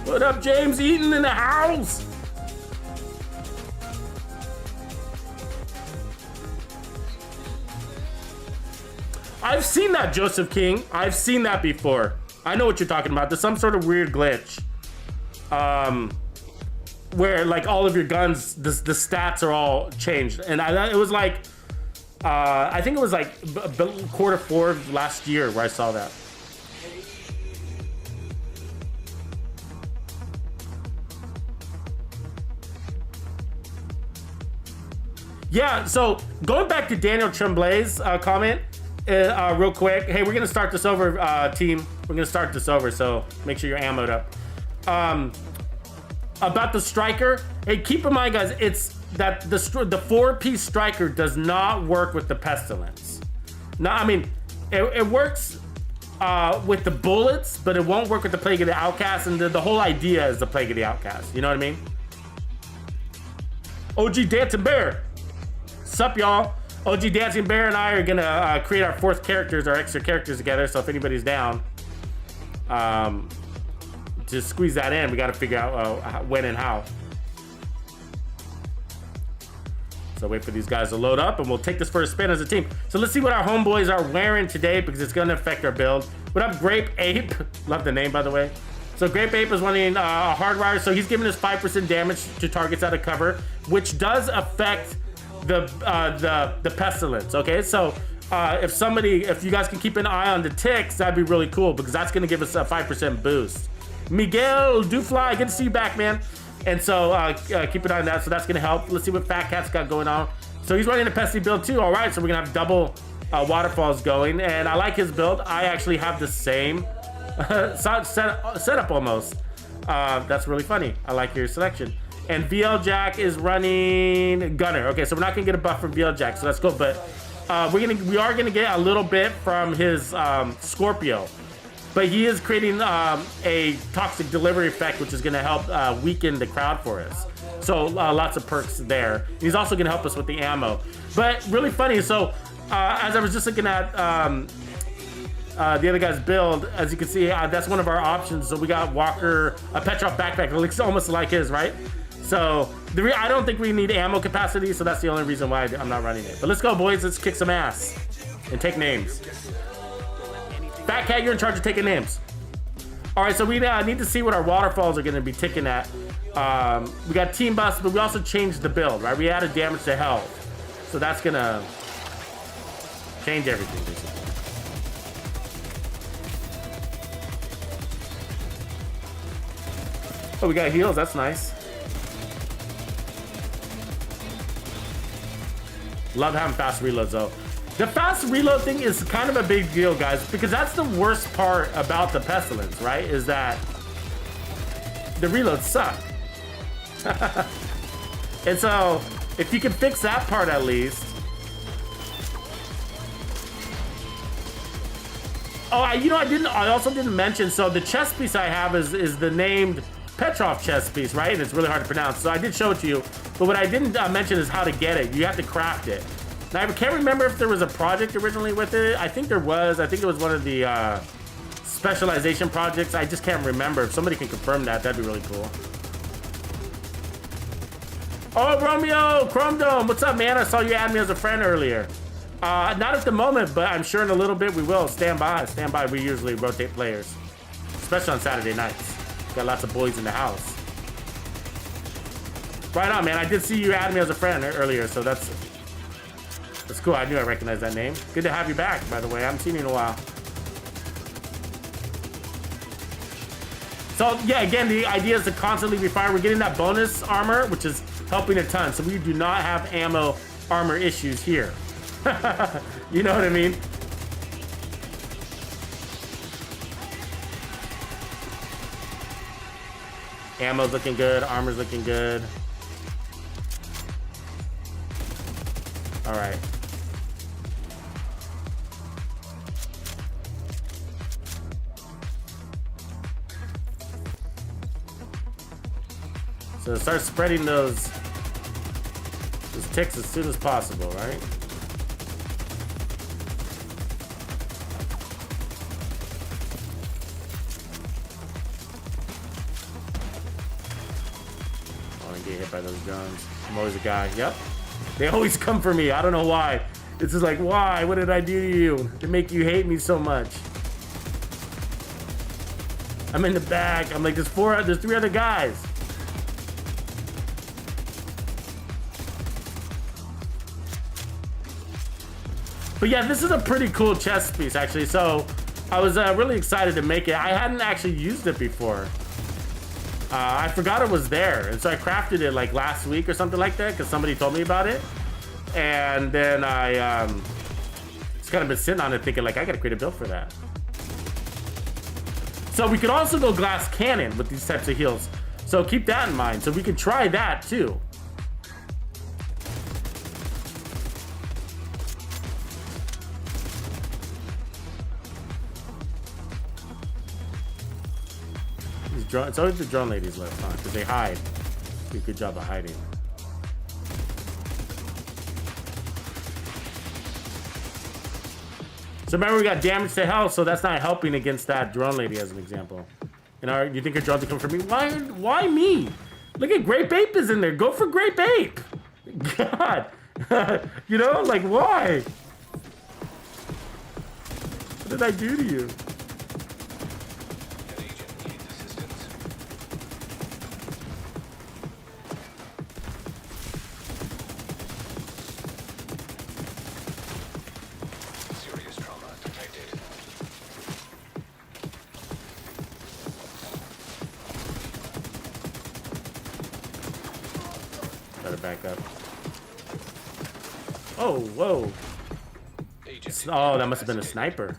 What up, James Eaton in the house? I've seen that, Joseph King. I've seen that before. I know what you're talking about. There's some sort of weird glitch. Where like all of your guns, the stats are all changed. And it was like, I think it was like Q4 of last year where I saw that. Yeah, so going back to Daniel Tremblay's comment real quick. Hey, we're going to start this over, team. We're going to start this over, so make sure you're ammoed up. About the striker, hey, keep in mind, guys, it's that the 4-piece striker does not work with the Pestilence. No, I mean, it works with the bullets, but it won't work with the Plague of the Outcast, and the whole idea is the Plague of the Outcast. You know what I mean? OG Dancing Bear. Sup, y'all? OG Dancing Bear and I are gonna create our fourth characters, our extra characters together. So if anybody's down, just squeeze that in. We got to figure out when and how. So wait for these guys to load up, and we'll take this for a spin as a team. So let's see what our homeboys are wearing today, because it's gonna affect our build. What up, Grape Ape? Love the name, by the way. So Grape Ape is running Hardwire, so he's giving us 5% damage to targets out of cover, which does affect the Pestilence. Okay, so if you guys can keep an eye on the ticks, that'd be really cool, because that's gonna give us a 5% boost. Miguel Dufly, good to see you back, man. And so keep an eye on that. So that's gonna help. Let's see what Fat Cat's got going on. So he's running a Pesty build too. All right, so we're gonna have double waterfalls going, and I like his build. I actually have the same setup almost. That's really funny. I like your selection. And VL Jack is running Gunner. Okay, so we're not gonna get a buff from VL Jack, so that's cool. But we are gonna get a little bit from his Scorpio. But he is creating a toxic delivery effect, which is going to help weaken the crowd for us. So lots of perks there. He's also going to help us with the ammo. But really funny. So as I was just looking at the other guy's build, as you can see, that's one of our options. So we got Walker, a Petrov backpack. It looks almost like his, right? So I don't think we need ammo capacity. So that's the only reason why I'm not running it. But let's go, boys. Let's kick some ass and take names. Fat Cat, you're in charge of taking names. All right, so we need to see what our waterfalls are going to be ticking at. We got Team Bust, but we also changed the build, right? We added damage to health. So that's going to change everything, basically. Oh, we got heals. That's nice. Love having fast reloads, though. The fast reload thing is kind of a big deal, guys, because that's the worst part about the Pestilence, right? Is that the reloads suck. And so if you can fix that part at least. Oh, I also didn't mention, so the chest piece I have is the named Petrov chest piece, right? And it's really hard to pronounce. So I did show it to you, but what I didn't mention is how to get it. You have to craft it. Now, I can't remember if there was a project originally with it. I think there was. I think it was one of the specialization projects. I just can't remember. If somebody can confirm that, that'd be really cool. Oh, Romeo, Chrome Dome, what's up, man? I saw you add me as a friend earlier. Not at the moment, but I'm sure in a little bit we will. Stand by. Stand by. We usually rotate players, especially on Saturday nights. Got lots of boys in the house. Right on, man. I did see you add me as a friend earlier, so that's cool. I knew I recognized that name. Good to have you back, by the way. I haven't seen you in a while. So, yeah, again, the idea is to constantly refire. We're getting that bonus armor, which is helping a ton. So we do not have ammo armor issues here. You know what I mean? Ammo's looking good. Armor's looking good. All right. So start spreading those ticks as soon as possible, right? I want to get hit by those drones. I'm always a guy. Yep. They always come for me. I don't know why. It's just like, why? What did I do to you to make you hate me so much? I'm in the back. I'm like, there's 3 other guys. But yeah, this is a pretty cool chest piece, actually. So I was really excited to make it. I hadn't actually used it before. I forgot it was there. And so I crafted it like last week or something like that because somebody told me about it. And then I just kind of been sitting on it thinking like, I got to create a build for that. So we could also go glass cannon with these types of heals. So keep that in mind. So we could try that too. It's always the drone ladies left, huh? Because they hide. Do a good job of hiding. So remember, we got damage to health, so that's not helping against that drone lady as an example. You know, you think your drone's coming for me? Why me? Look at Grape Ape is in there. Go for Grape Ape. God. You know, like, why? What did I do to you? An agent needs assistance. Serious trauma detected. Better back up. Oh, whoa. Agent Oh, that must have been a sniper.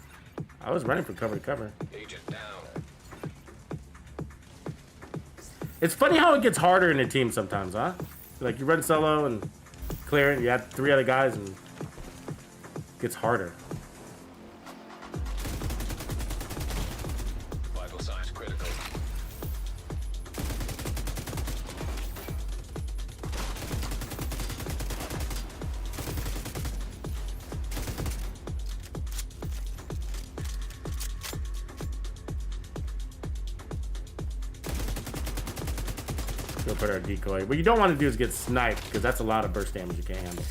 I was running from cover to cover. Agent down. It's funny how it gets harder in a team sometimes, huh? Like you run solo and clear it, you have 3 other guys and it gets harder. Vital signs critical. Go put our decoy. What you don't want to do is get sniped because that's a lot of burst damage you can't handle.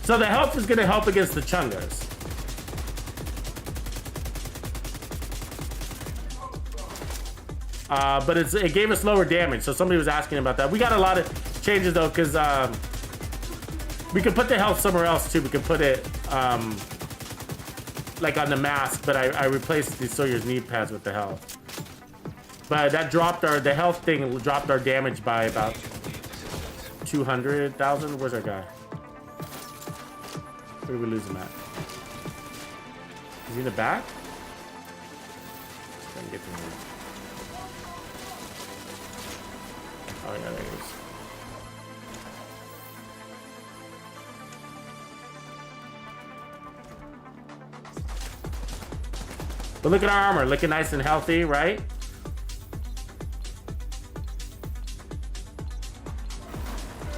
So the health is going to help against the chungas. But it gave us lower damage, so somebody was asking about that. We got a lot of changes though, because we could put the health somewhere else too. We could put it like on the mask, but I replaced the Sawyer's knee pads with the health. But that dropped the health thing dropped our damage by about 200,000. Where's our guy? Where did we lose him at? Is he in the back? Try and get to him. Oh yeah, there he is. But look at our armor, looking nice and healthy, right?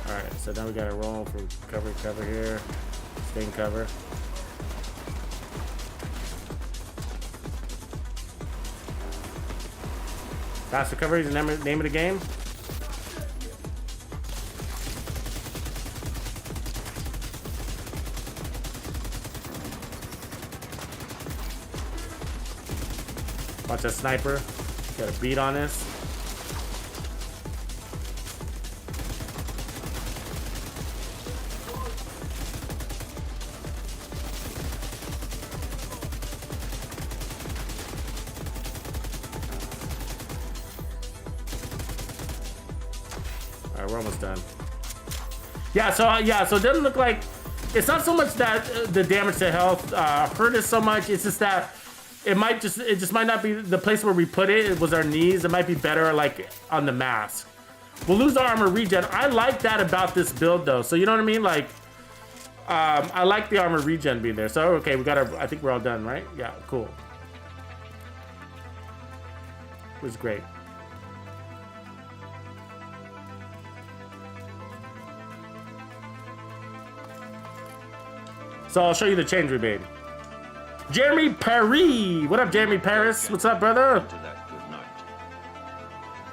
Alright, so now we gotta roll for cover here. Stay in cover. Faster cover is the name of the game. Watch that sniper. Got a beat on this. Alright, we're almost done. Yeah, so it doesn't look like it's not so much that the damage to health hurt us so much. It's just that it just might not be the place where we put it. It was our knees. It might be better like on the mask. We'll lose our armor regen. I like that about this build though. So you know what I mean? Like, I like the armor regen being there. So okay, we got our. I think we're all done, right? Yeah, cool. It was great. So I'll show you the change we made. Jeremy Perry. What up, Jeremy Paris? What's up, brother? To that good night.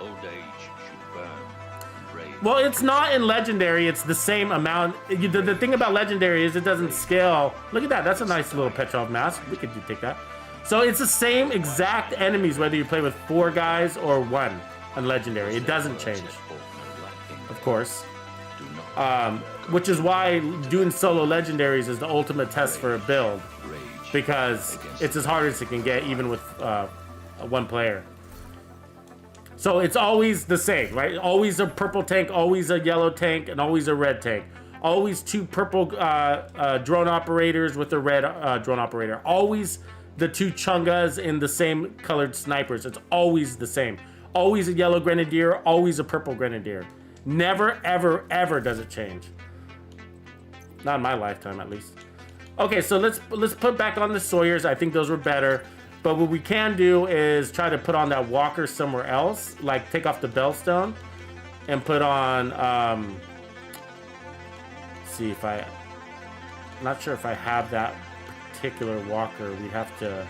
Old age should burn and rage. Well, it's not in Legendary. It's the same amount. The thing about Legendary is it doesn't scale. Look at that. That's a nice little Petrov mask. We could take that. So it's the same exact enemies whether you play with 4 guys or 1 on Legendary. It doesn't change, of course. Which is why doing solo Legendaries is the ultimate test for a build. Because it's as hard as it can get, even with 1 player. So it's always the same, right? Always a purple tank, always a yellow tank, and always a red tank. Always 2 purple drone operators with a red drone operator. Always the 2 chungas in the same colored snipers. It's always the same. Always a yellow grenadier, always a purple grenadier. Never, ever, ever does it change. Not in my lifetime, at least. Okay, so let's put back on the Sawyers. I think those were better. But what we can do is try to put on that Walker somewhere else, like take off the Bellstone and put on. See if I'm not sure if I have that particular Walker. We have to.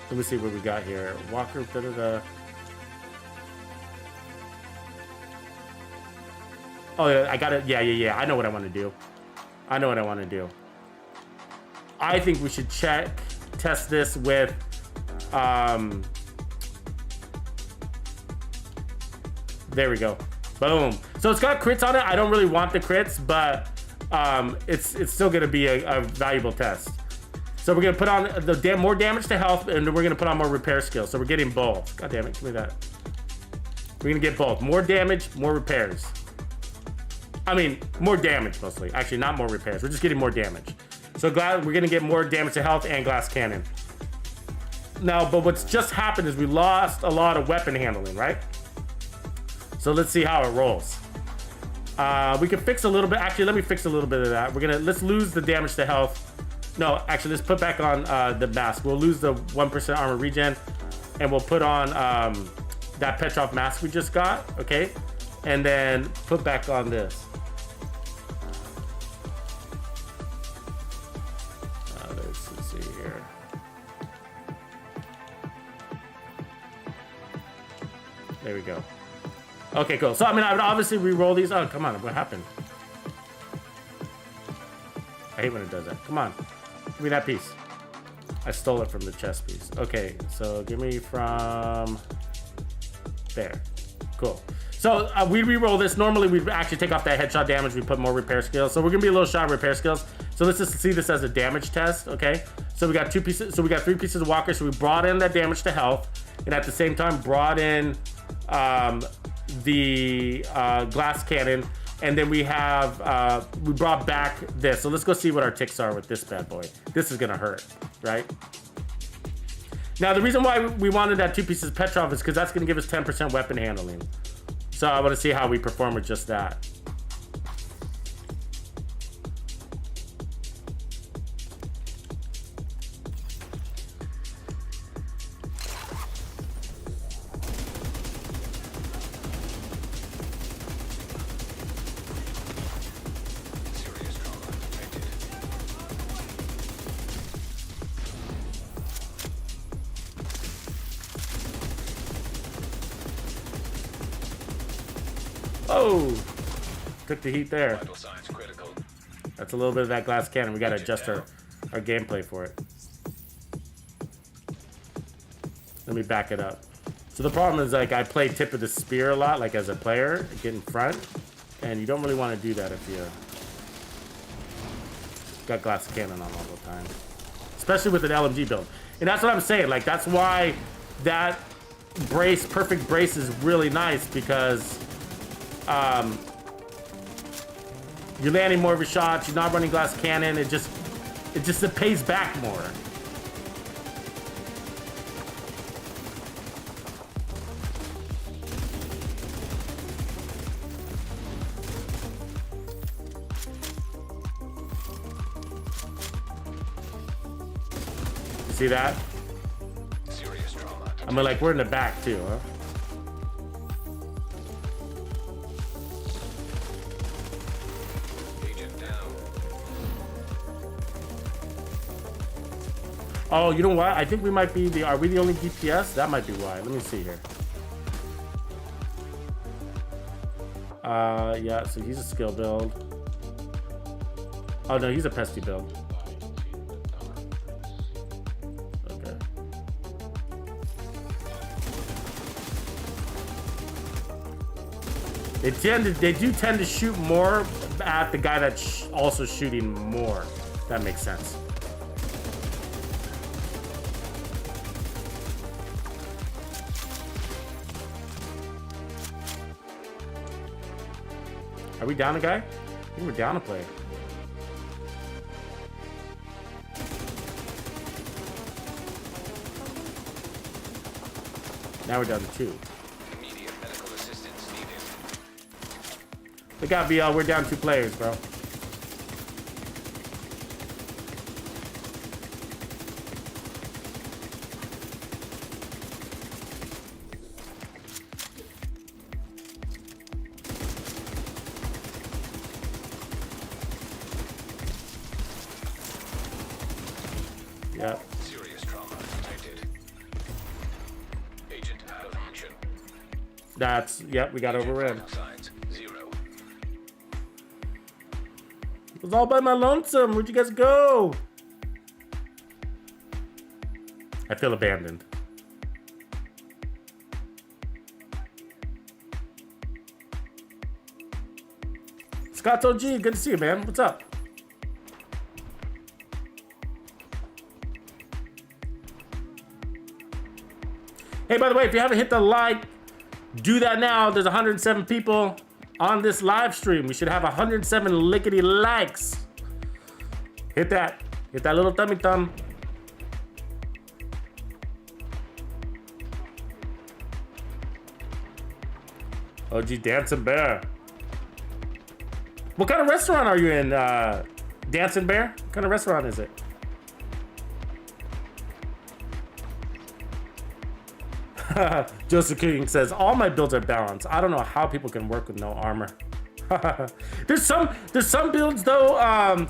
Let me see what we got here. Walker. Da da da. Oh yeah, I got it. Yeah. I know what I want to do. I think we should test this with, there we go. Boom. So it's got crits on it. I don't really want the crits, but it's still gonna be a valuable test. So we're gonna put on the more damage to health, and then we're gonna put on more repair skills. So we're getting both. God damn it, give me that. We're gonna get both. More damage, more repairs. I mean, more damage mostly. Actually, not more repairs. We're just getting more damage. So we're gonna get more damage to health and glass cannon. Now, but what's just happened is we lost a lot of weapon handling, right? So let's see how it rolls. We can fix a little bit. Actually, let me fix a little bit of that. Let's lose the damage to health. No, actually, let's put back on the mask. We'll lose the 1% armor regen, and we'll put on that Petrov mask we just got, okay? And then put back on this. Let's see here. There we go. Okay, cool. So, I mean, I would obviously re-roll these. Oh, come on. What happened? I hate when it does that. Come on. Give me that piece. I stole it from the chest piece. Okay, so give me from there. Cool. So we re-roll this. Normally, we actually take off that headshot damage. We put more repair skills. So we're going to be a little shy of repair skills. So let's just see this as a damage test, okay? So we got 2 pieces. So we got 3 pieces of Walker. So we brought in that damage to health. And at the same time, brought in the glass cannon. And then we have, we brought back this. So let's go see what our ticks are with this bad boy. This is going to hurt, right? Now, the reason why we wanted that 2 pieces of Petrov is because that's going to give us 10% weapon handling. So I want to see how we perform with just that. Serious trauma detected. Oh, took the heat there. Vital signs critical. That's a little bit of that glass cannon. We got to adjust our gameplay for it. Let me back it up. So the problem is, like, I play tip of the spear a lot, like as a player, get in front, and you don't really want to do that if you got glass cannon on all the time, especially with an LMG build. And that's what I'm saying. Like, that's why that brace, perfect brace, is really nice, because you're landing more of your shots. You're not running glass cannon. It pays back more. See that? Serious trauma. I mean, like, we're in the back too, huh? Agent down. Oh, you know what? I think we might be are we the only DPS? That might be why. Let me see here. Yeah, so he's a skill build. Oh no, he's a pesty build. Okay. They do tend to shoot more at the guy that's also shooting more. That makes sense. Are we down a guy? I think we're down a player. Now we're down to 2. Immediate medical assistance needed. We gotta be, we're down 2 players, bro. Yep. Serious trauma detected. Agent out of action. That's, yep, we got overran. Vital signs 0. It was all by my lonesome. Where'd you guys go? I feel abandoned. Scott's OG, good to see you, man. What's up? Hey, by the way, if you haven't hit the like, do that now. There's 107 people on this live stream. We should have 107 lickety likes. Hit that. Hit that little tummy thumb. OG Dancing Bear. What kind of restaurant are you in, Dancing Bear? What kind of restaurant is it? Joseph King says, all my builds are balanced. I don't know how people can work with no armor. there's some builds though.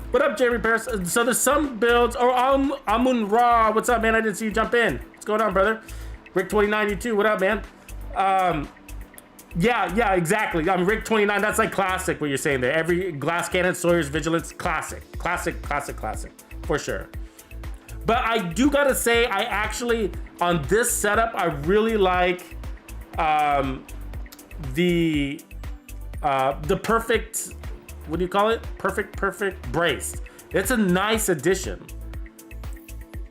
What up, Jerry Paris? So there's some builds. Oh, Amun Ra, what's up, man? I didn't see you jump in. What's going on, brother? Rick 2092, what up, man? Yeah, exactly. I'm Rick 29. That's like classic. What you're saying there. Every Glass Cannon, Sawyer's Vigilance, classic, for sure. But I do gotta say, I actually, on this setup, I really like the perfect, what do you call it? Perfect braced. It's a nice addition.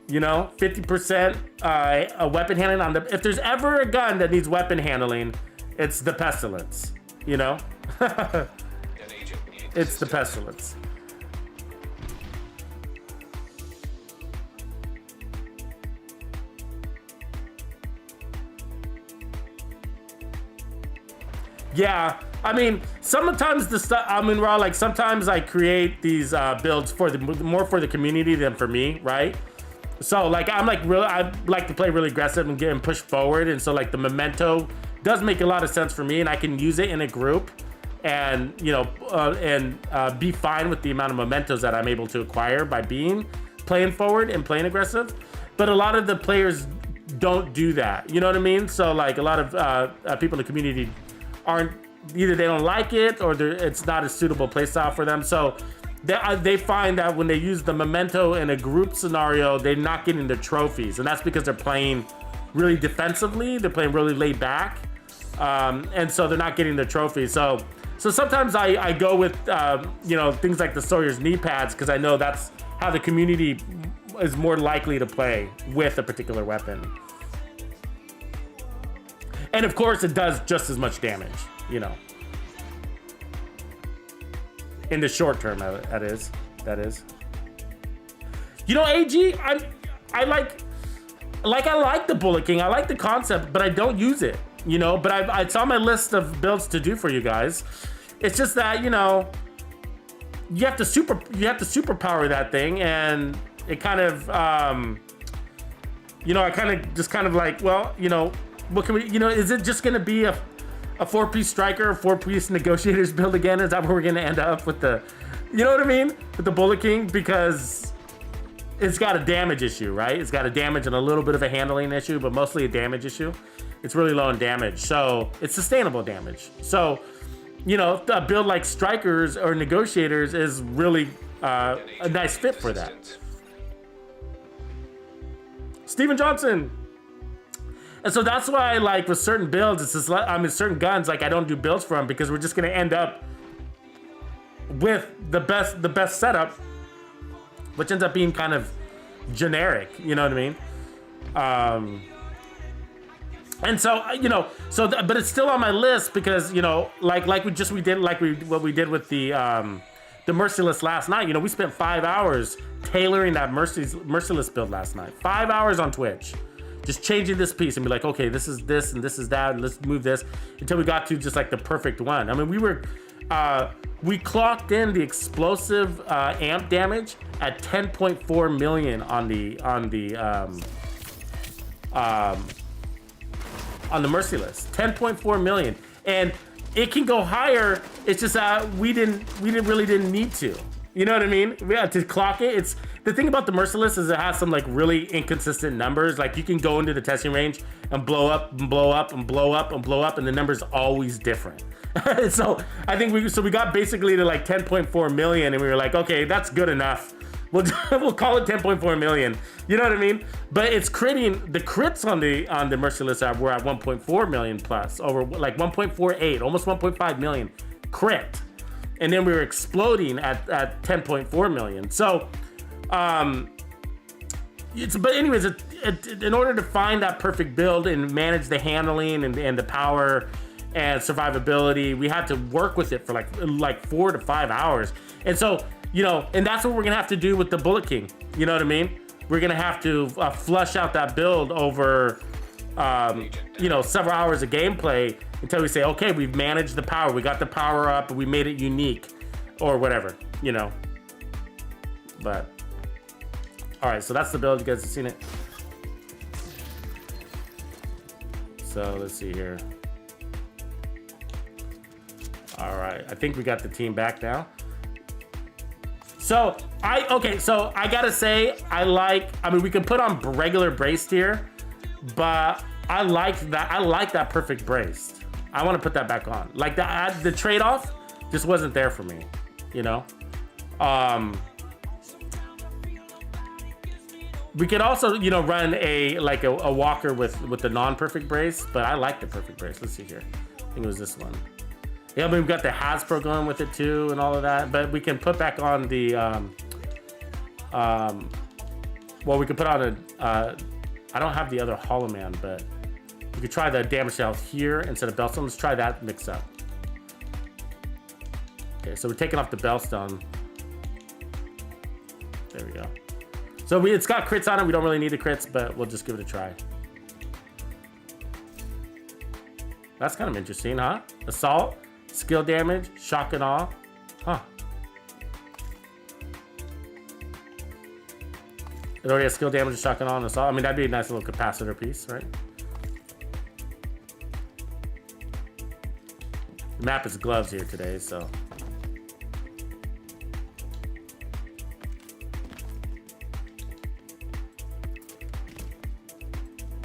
You know, 50% a weapon handling on the, if there's ever a gun that needs weapon handling, it's the Pestilence, you know? An agent needs It's the assistance. Pestilence. Yeah, I mean, sometimes the stuff, I mean, Raw, like sometimes I create these builds for the more for the community than for me, right? So like I'm like real, I like to play really aggressive and get and push forward, and so like the memento does make a lot of sense for me, and I can use it in a group, and you know, be fine with the amount of mementos that I'm able to acquire by playing forward and playing aggressive. But a lot of the players don't do that, you know what I mean? So like a lot of people in the community aren't, either they don't like it or it's not a suitable playstyle for them. So they find that when they use the memento in a group scenario, they're not getting the trophies, and that's because they're playing really defensively. They're playing really laid back, and so they're not getting the trophies. So sometimes I go with you know, things like the Sawyer's knee pads, because I know that's how the community is more likely to play with a particular weapon. And of course, it does just as much damage, you know. In the short term, that is. You know, AG, I like the Bullet King. I like the concept, but I don't use it, you know. But it's on my list of builds to do for you guys. It's just that, you know, you have to superpower that thing, and it kind of, you know, I kind of like, well, you know, what can we, you know, is it just gonna be a 4-piece striker, a 4-piece negotiators build again? Is that where we're gonna end up with the, you know what I mean? With the Bullet King, because it's got a damage issue, right? It's got a damage and a little bit of a handling issue, but mostly a damage issue. It's really low in damage, so it's sustainable damage. So, you know, a build like strikers or negotiators is really a nice fit for that. Steven Johnson. And so that's why, like, with certain builds, it's just like, I mean, certain guns, like, I don't do builds for them, because we're just gonna end up with the best setup, which ends up being kind of generic, you know what I mean? And so, you know, but it's still on my list because, you know, like what we did with the Merciless last night. You know, we spent 5 hours tailoring that Merciless build last night. 5 hours on Twitch. Just changing this piece and be like, okay, this is this and this is that, and let's move this until we got to just like the perfect one. I mean, we were we clocked in the explosive amp damage at 10.4 million on the merciless. 10.4 million, and it can go higher. It's just we really didn't need to. You know what I mean? We had to clock it. It's the thing about the merciless is it has some like really inconsistent numbers. Like you can go into the testing range and blow up and blow up and blow up and blow up, and the number's always different. So I think we got basically to like 10.4 million, and we were like, okay, that's good enough. We'll call it 10.4 million. You know what I mean? But it's critting. The crits on the merciless app were at 1.4 million plus, over like 1.48, almost 1.5 million crit. And then we were exploding at 10.4 million. So, but anyways, in order to find that perfect build and manage the handling and the power and survivability, we had to work with it for like 4 to 5 hours. And so, you know, and that's what we're gonna have to do with the Bullet King. You know what I mean? We're gonna have to flush out that build over, you know, several hours of gameplay until we say, okay, we've managed the power. We got the power up, we made it unique or whatever, you know. But, all right, so that's the build. You guys have seen it. So let's see here. All right, I think we got the team back now. So I gotta say, I mean, we can put on regular braced here, but I like that perfect braced. I want to put that back on. Like the trade-off just wasn't there for me, you know. We could also, you know, run a walker with the non-perfect brace, but I like the perfect brace. Let's see here. I think it was this one. Yeah, but we've got the Hasbro going with it too and all of that. But we can put back on the well, we could put on a I don't have the other Hollow Man, but we could try the damage to health here instead of Bellstone. Let's try that mix up. Okay, so we're taking off the Bellstone. There we go. So it's got crits on it. We don't really need the crits, but we'll just give it a try. That's kind of interesting, huh? Assault, skill damage, shock and awe. Huh. It already has skill damage, shock and awe, and assault. I mean, that'd be a nice little capacitor piece, right? The map is gloves here today, so.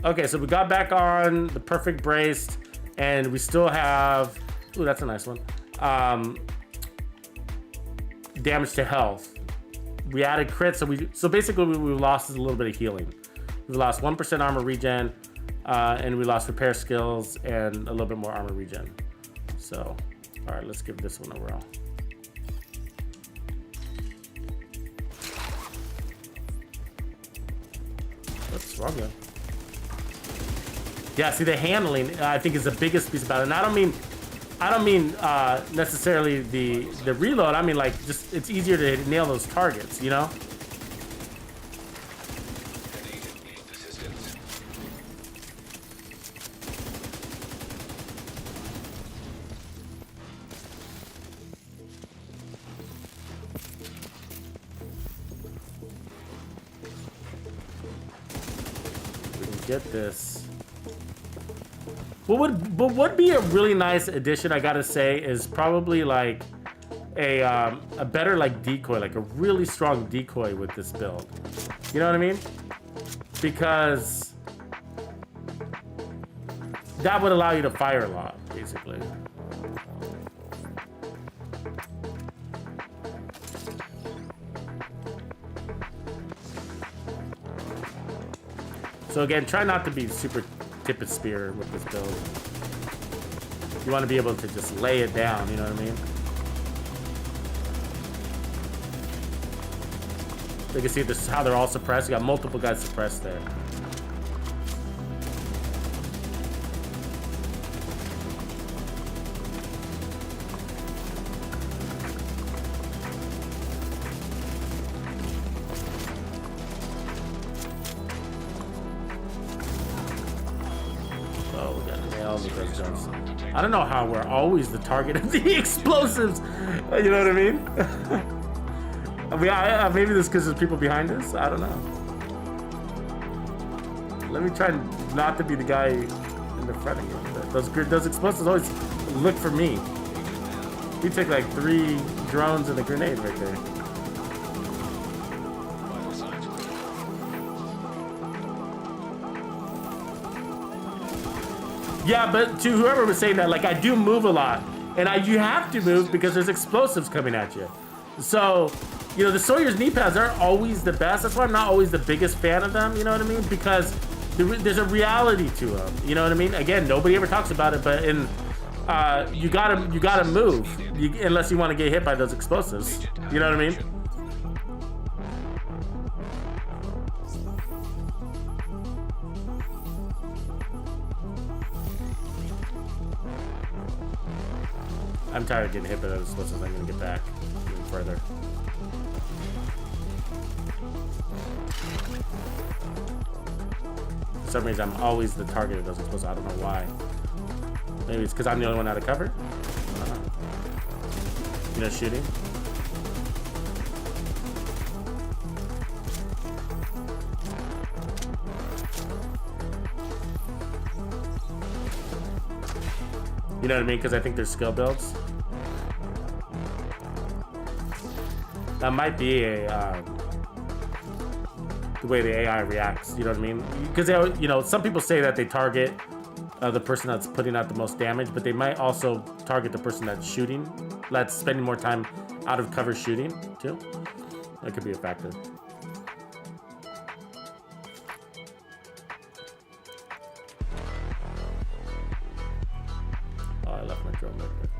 Okay, so we got back on the perfect braced, and we still have, ooh, that's a nice one. Damage to health. We added crits, so basically we lost a little bit of healing. We lost 1% armor regen, and we lost repair skills and a little bit more armor regen. So, all right, let's give this one a whirl. What's wrong there? Yeah, see, the handling I think is the biggest piece about it. And I don't mean necessarily the reload. I mean, like, just it's easier to nail those targets, you know? We can get this. What would be a really nice addition, I gotta say, is probably like a better like decoy, like a really strong decoy with this build. You know what I mean? Because that would allow you to fire a lot, basically. So again, try not to be super tip of spear with this build. You want to be able to just lay it down, you know what I mean? You can see this is how they're all suppressed. You got multiple guys suppressed there. hell with those drones. I don't know how we're always the target of the explosives. You know what I mean? I mean, maybe this because there's people behind us. I don't know. Let me try not to be the guy in the front of you. Those explosives always look for me. We take like 3 drones and a grenade right there. Vital signs critical. Yeah, but to whoever was saying that, like, I do move a lot, and you have to move because there's explosives coming at you. So, you know, the Sawyer's knee pads aren't always the best. That's why I'm not always the biggest fan of them. You know what I mean? Because there's a reality to them. You know what I mean? Again, nobody ever talks about it, but you gotta move unless you want to get hit by those explosives. You know what I mean? I'm tired of getting hit by those explosives. I'm gonna get back even further. For some reason, I'm always the target of those explosives. I don't know why. Maybe it's because I'm the only one out of cover. I don't know. You know, shooting. You know what I mean? Because I think there's skill builds. That might be a the way the AI reacts. You know what I mean? Because you know, some people say that they target the person that's putting out the most damage, but they might also target the person that's shooting, that's spending more time out of cover shooting too. That could be a factor. Oh, I left my drone right there.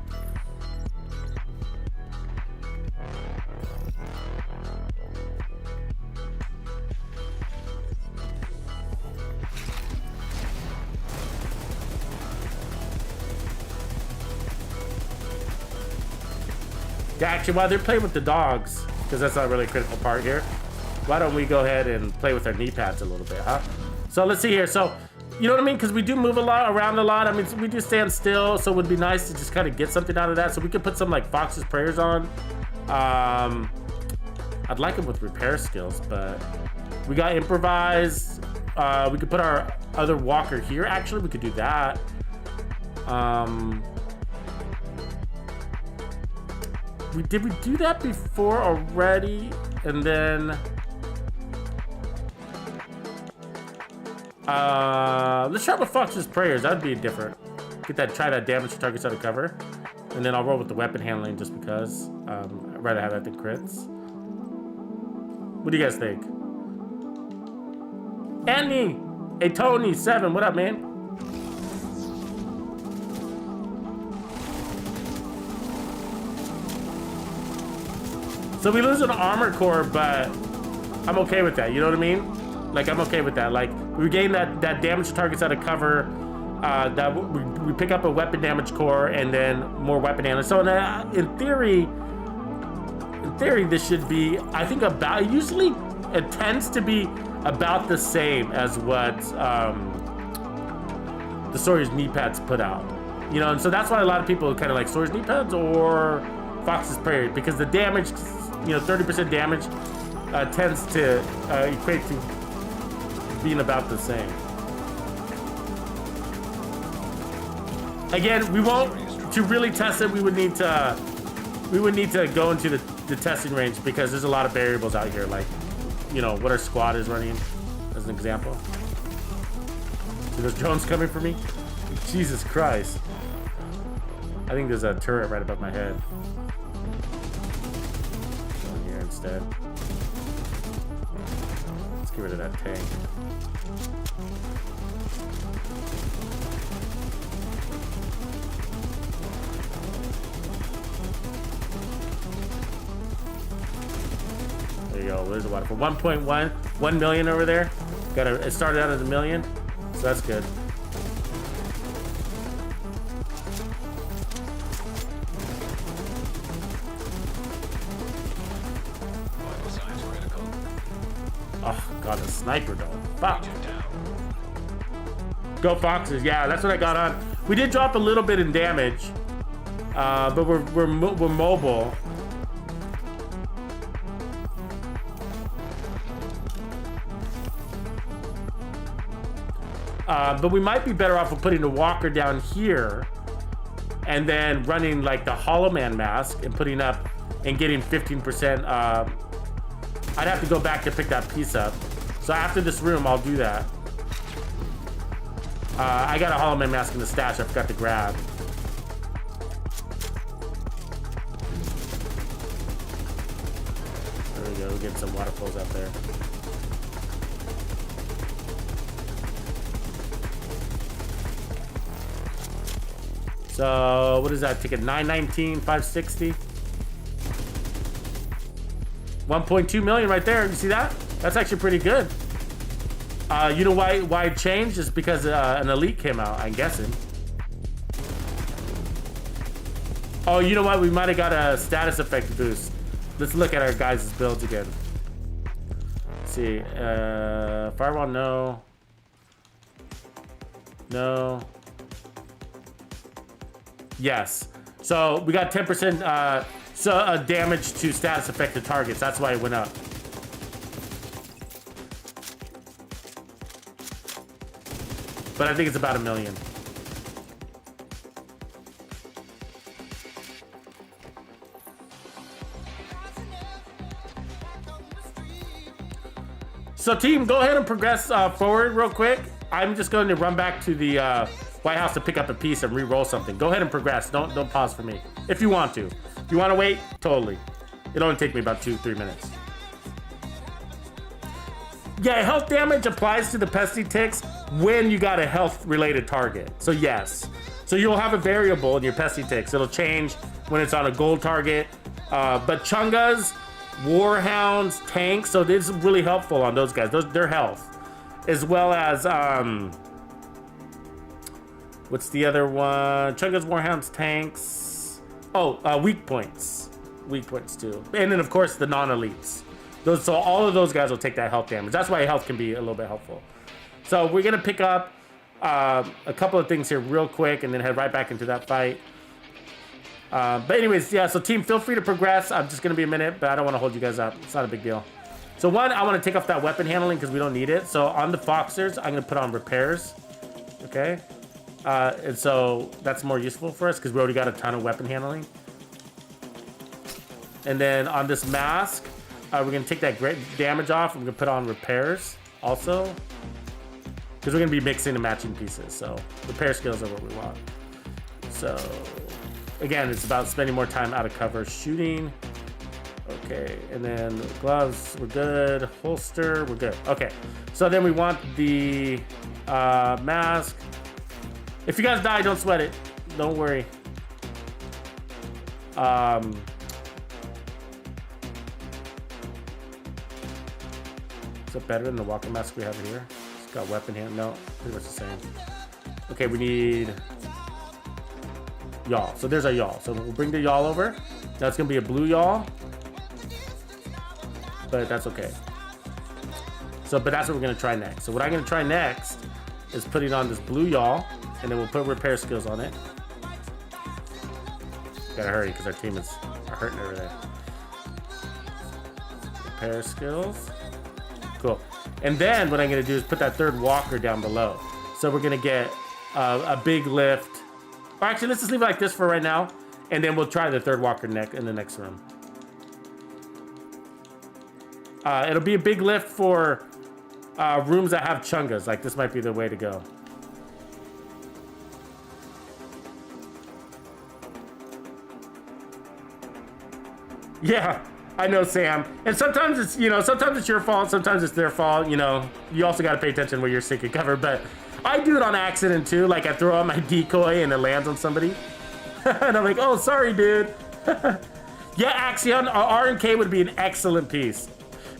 Yeah, actually, while they're playing with the dogs, because that's not really a critical part here, why don't we go ahead and play with our knee pads a little bit, huh? So let's see here. So, you know what I mean? Because we do move around a lot. I mean, we do stand still, so it would be nice to just kind of get something out of that. So we could put some like Fox's prayers on. I'd like them with repair skills, but we got improvise. We could put our other walker here. Actually, we could do that. Did we do that before already? And then let's try with Fox's prayers. That'd be different. Try that damage to targets out of cover. And then I'll roll with the weapon handling just because. I'd rather have that than crits. What do you guys think? Annie! Hey Tony, 7, what up, man? So we lose an armor core, but I'm okay with that. You know what I mean? Like, I'm okay with that. Like, we gain that damage to targets out of cover. That we pick up a weapon damage core and then more weapon damage. So in theory, this should be, I think, about, usually it tends to be about the same as what the Sawyer's knee pads put out. You know, and so that's why a lot of people kind of like Sawyer's knee pads or Fox's prayer, because the damage, you know, 30% damage tends to equate to being about the same. Again, we won't, to really test it, we would need to go into the testing range because there's a lot of variables out here, like, you know, what our squad is running, as an example. See those drones coming for me? Jesus Christ. I think there's a turret right above my head. Go here instead. Let's get rid of that tank. There you go. There's the water for 1 million over there. It started out at 1 million, so that's good. Vital signs critical. Oh, got a sniper though. Fuck. Agent down. Go Foxes. Yeah, that's what I got on. We did drop a little bit in damage, but we're mobile. But we might be better off with putting the walker down here and then running like the Hollow Man mask and putting up and getting 15%. I'd have to go back to pick that piece up. So after this room, I'll do that. I got a Hollow Man mask in the stash I forgot to grab. There we go, we're getting some waterfalls out there. So what is that ticket? 919, 560. 1.2 million right there. You see that? That's actually pretty good. You know why it changed? Just because an elite came out, I'm guessing. Oh, you know what? We might have got a status effect boost. Let's look at our guys' builds again. Let's see. Firewall, no. No. Yes. So we got 10% damage to status affected targets. That's why it went up. But I think it's about 1 million. So team, go ahead and progress forward real quick. I'm just going to run back to the White House to pick up a piece and re-roll something. Go ahead and progress. Don't pause for me. If you want to. If you want to wait, totally. It'll only take me about 2-3 minutes. Yeah, health damage applies to the pesty ticks when you got a health related target. So yes. So you'll have a variable in your pesty ticks. It'll change when it's on a gold target. But chungas, warhounds, tanks, so this is really helpful on those guys. Their health. As well as what's the other one? Chungas, warhounds, tanks. Oh, weak points. Weak points too. And then of course the non-elites. So all of those guys will take that health damage. That's why health can be a little bit helpful. So we're gonna pick up a couple of things here real quick and then head right back into that fight. But anyways, yeah, so team, feel free to progress. I'm just gonna be a minute, but I don't wanna hold you guys up. It's not a big deal. So one, I wanna take off that weapon handling because we don't need it. So on the Foxers, I'm gonna put on repairs, okay? And so that's more useful for us because we already got a ton of weapon handling. And then on this mask, we're gonna take that great damage off. We're gonna put on repairs also, because we're gonna be mixing and matching pieces. So repair skills are what we want. So again, it's about spending more time out of cover shooting. Okay, and then gloves, we're good. Holster, we're good. Okay, so then we want the mask. If you guys die, don't sweat it. Don't worry. Is it better than the walker mask we have here? It's got weapon hand. No, pretty much the same. Okay, we need yaw. So there's our yaw. So we'll bring the yaw over. That's gonna be a blue yaw, but that's okay. So, but that's what we're gonna try next. So what I'm gonna try next is putting on this blue yaw, and then we'll put repair skills on it. Gotta hurry because our team are hurting over there. Repair skills. Cool. And then what I'm gonna do is put that third walker down below. So we're gonna get a big lift. Or actually, let's just leave it like this for right now, and then we'll try the third walker in the next room. It'll be a big lift for rooms that have chungas. Like this might be the way to go. Yeah. I know, Sam. And sometimes it's, sometimes it's your fault, sometimes it's their fault, You also got to pay attention where you're seeking cover, but I do it on accident too. Like I throw out my decoy and it lands on somebody. And I'm like, oh, sorry, dude. Yeah, Axion, R&K would be an excellent piece.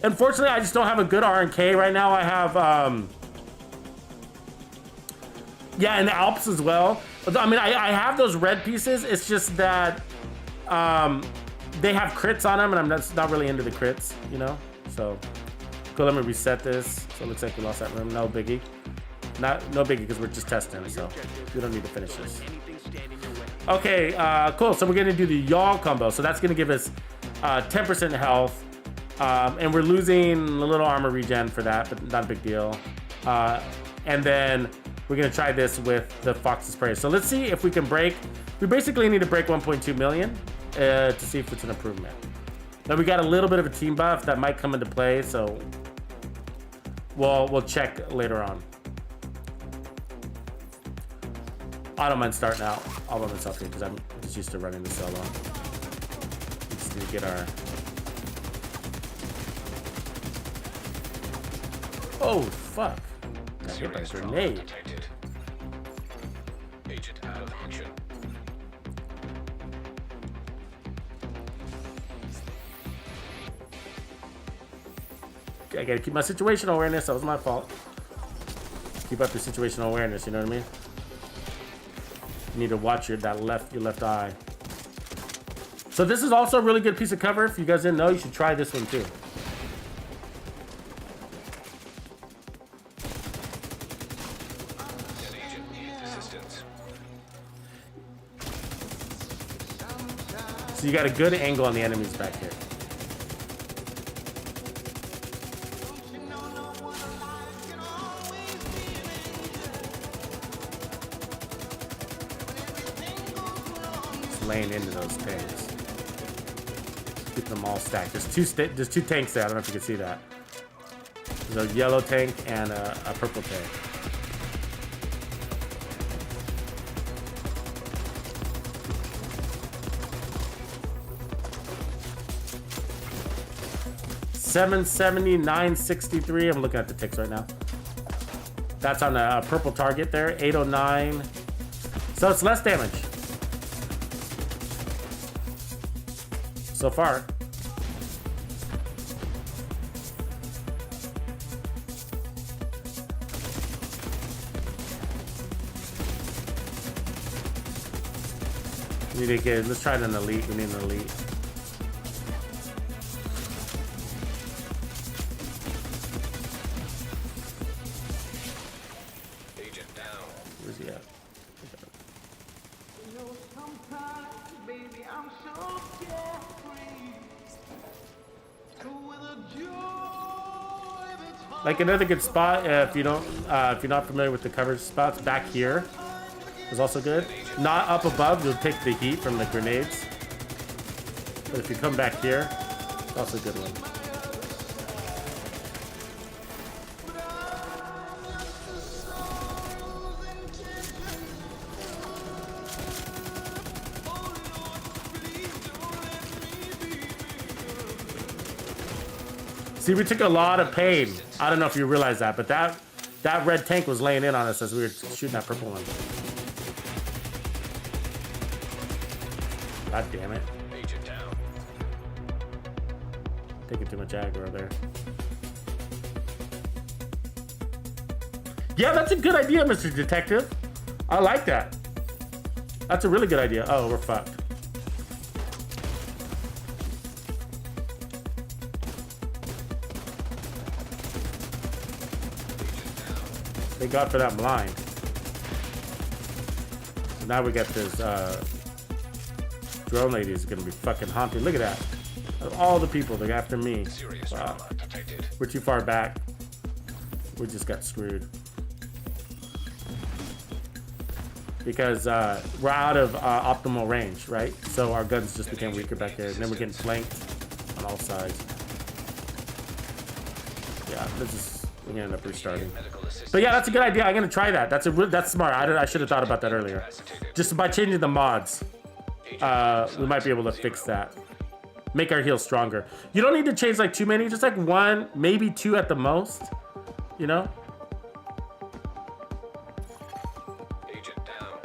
Unfortunately, I just don't have a good R&K right now. I have, yeah, and the Alps as well. I mean, I have those red pieces. It's just that, they have crits on them, and I'm not really into the crits, So, cool, let me reset this. So it looks like we lost that room, no biggie. No biggie because we're just testing, so we don't need to finish this. Okay, cool. So we're gonna do the yaw combo. So that's gonna give us 10% health, and we're losing a little armor regen for that, but not a big deal. And then we're gonna try this with the Fox's Prey. So let's see if we can break. We basically need to break 1.2 million to see if it's an improvement. Now we got a little bit of a team buff that might come into play, so we'll check later on. I don't mind starting out all by myself here because I'm just used to running the solo. We just need to get our... Oh, fuck. Got hit by a grenade. Agent out of action. I gotta keep my situational awareness. That was my fault. Keep up your situational awareness, you know what I mean? You need to watch your left eye. So this is also a really good piece of cover. If you guys didn't know, you should try this one too. An agent needs assistance. So you got a good angle on the enemies back here. Laying into those tanks. Keep them all stacked. There's two tanks there. I don't know if you can see that. There's a yellow tank and a purple tank. $770, $963. I'm looking at the ticks right now. That's on a purple target there. 809. So it's less damage. So far. We need to get, let's try an elite. We need an elite. Agent down. Where's he at? Like another good spot, if you're not familiar with the coverage spots, back here is also good. Not up above, you'll take the heat from the grenades. But if you come back here, it's also a good one. See, we took a lot of pain. I don't know if you realize that, but that red tank was laying in on us as we were shooting that purple one. God damn it. Agent down. Taking too much aggro there. Yeah, that's a good idea, Mr. Detective. I like that. That's a really good idea. Oh, we're fucked. Thank God for that blind. So now we got this drone lady is gonna be fucking haunted. Look at that. Of all the people, they're after me. Serious Wow. trauma detected. We're too far back. We just got screwed. Because we're out of optimal range, right? So our guns just became weaker back there. And then we're getting flanked on all sides. Yeah, we're gonna end up restarting. Medical assistance. But yeah, that's a good idea. I'm gonna try that. That's smart. I should have thought about that earlier. Just by changing the mods, we might be able to fix that. Make our heals stronger. You don't need to change like too many. Just like one, maybe two at the most. You know. Agent down.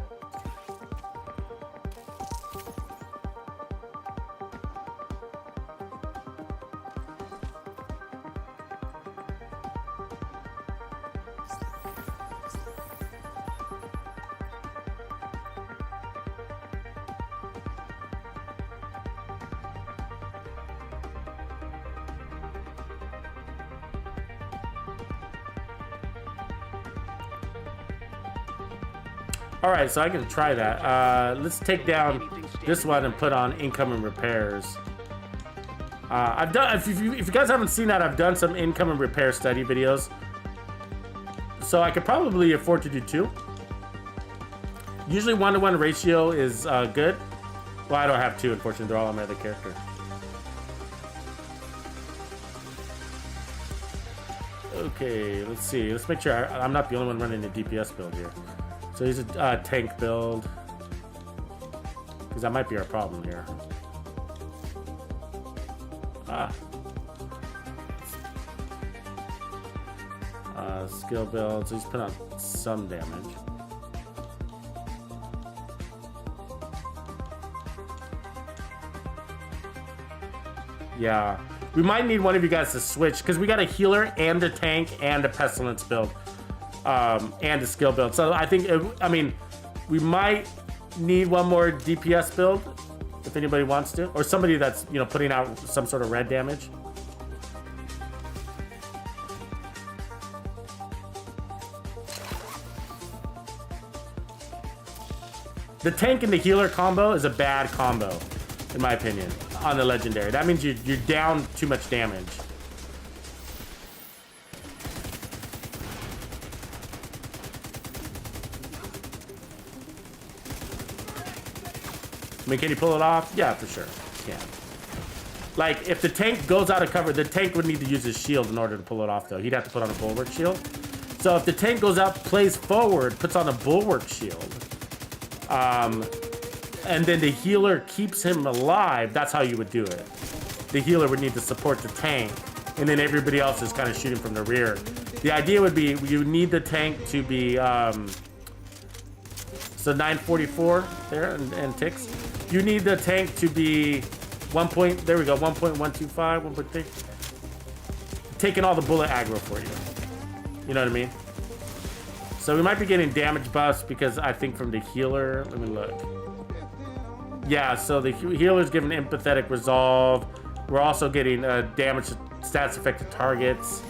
All right, so I can try that. Let's take down this one and put on incoming repairs. I've done, if you guys haven't seen that, I've done some incoming repair study videos. So I could probably afford to do 2. Usually 1-to-1 ratio is good. Well, I don't have 2, unfortunately. They're all on my other character. Okay, let's see. Let's make sure I'm not the only one running a DPS build here. So he's a tank build. Because that might be our problem here. Skill build. So he's put on some damage. Yeah. We might need one of you guys to switch because we got a healer and a tank and a pestilence build. And a skill build. So I think, I mean, we might need one more DPS build if anybody wants to, or somebody that's, you know, putting out some sort of red damage. The tank and the healer combo is a bad combo, in my opinion, on the legendary. That means you're down too much damage. I mean, can you pull it off? Yeah, for sure. Yeah. Like, if the tank goes out of cover, the tank would need to use his shield in order to pull it off, though. He'd have to put on a bulwark shield. So if the tank goes out, plays forward, puts on a bulwark shield, and then the healer keeps him alive, that's how you would do it. The healer would need to support the tank, and then everybody else is kind of shooting from the rear. The idea would be you need the tank to be, so 944 there and ticks. You need the tank to be 1.125, 1.3. Taking all the bullet aggro for you. You know what I mean? So we might be getting damage buffs because I think from the healer, let me look. Yeah, so the healer's giving empathetic resolve. We're also getting damage stats affected targets.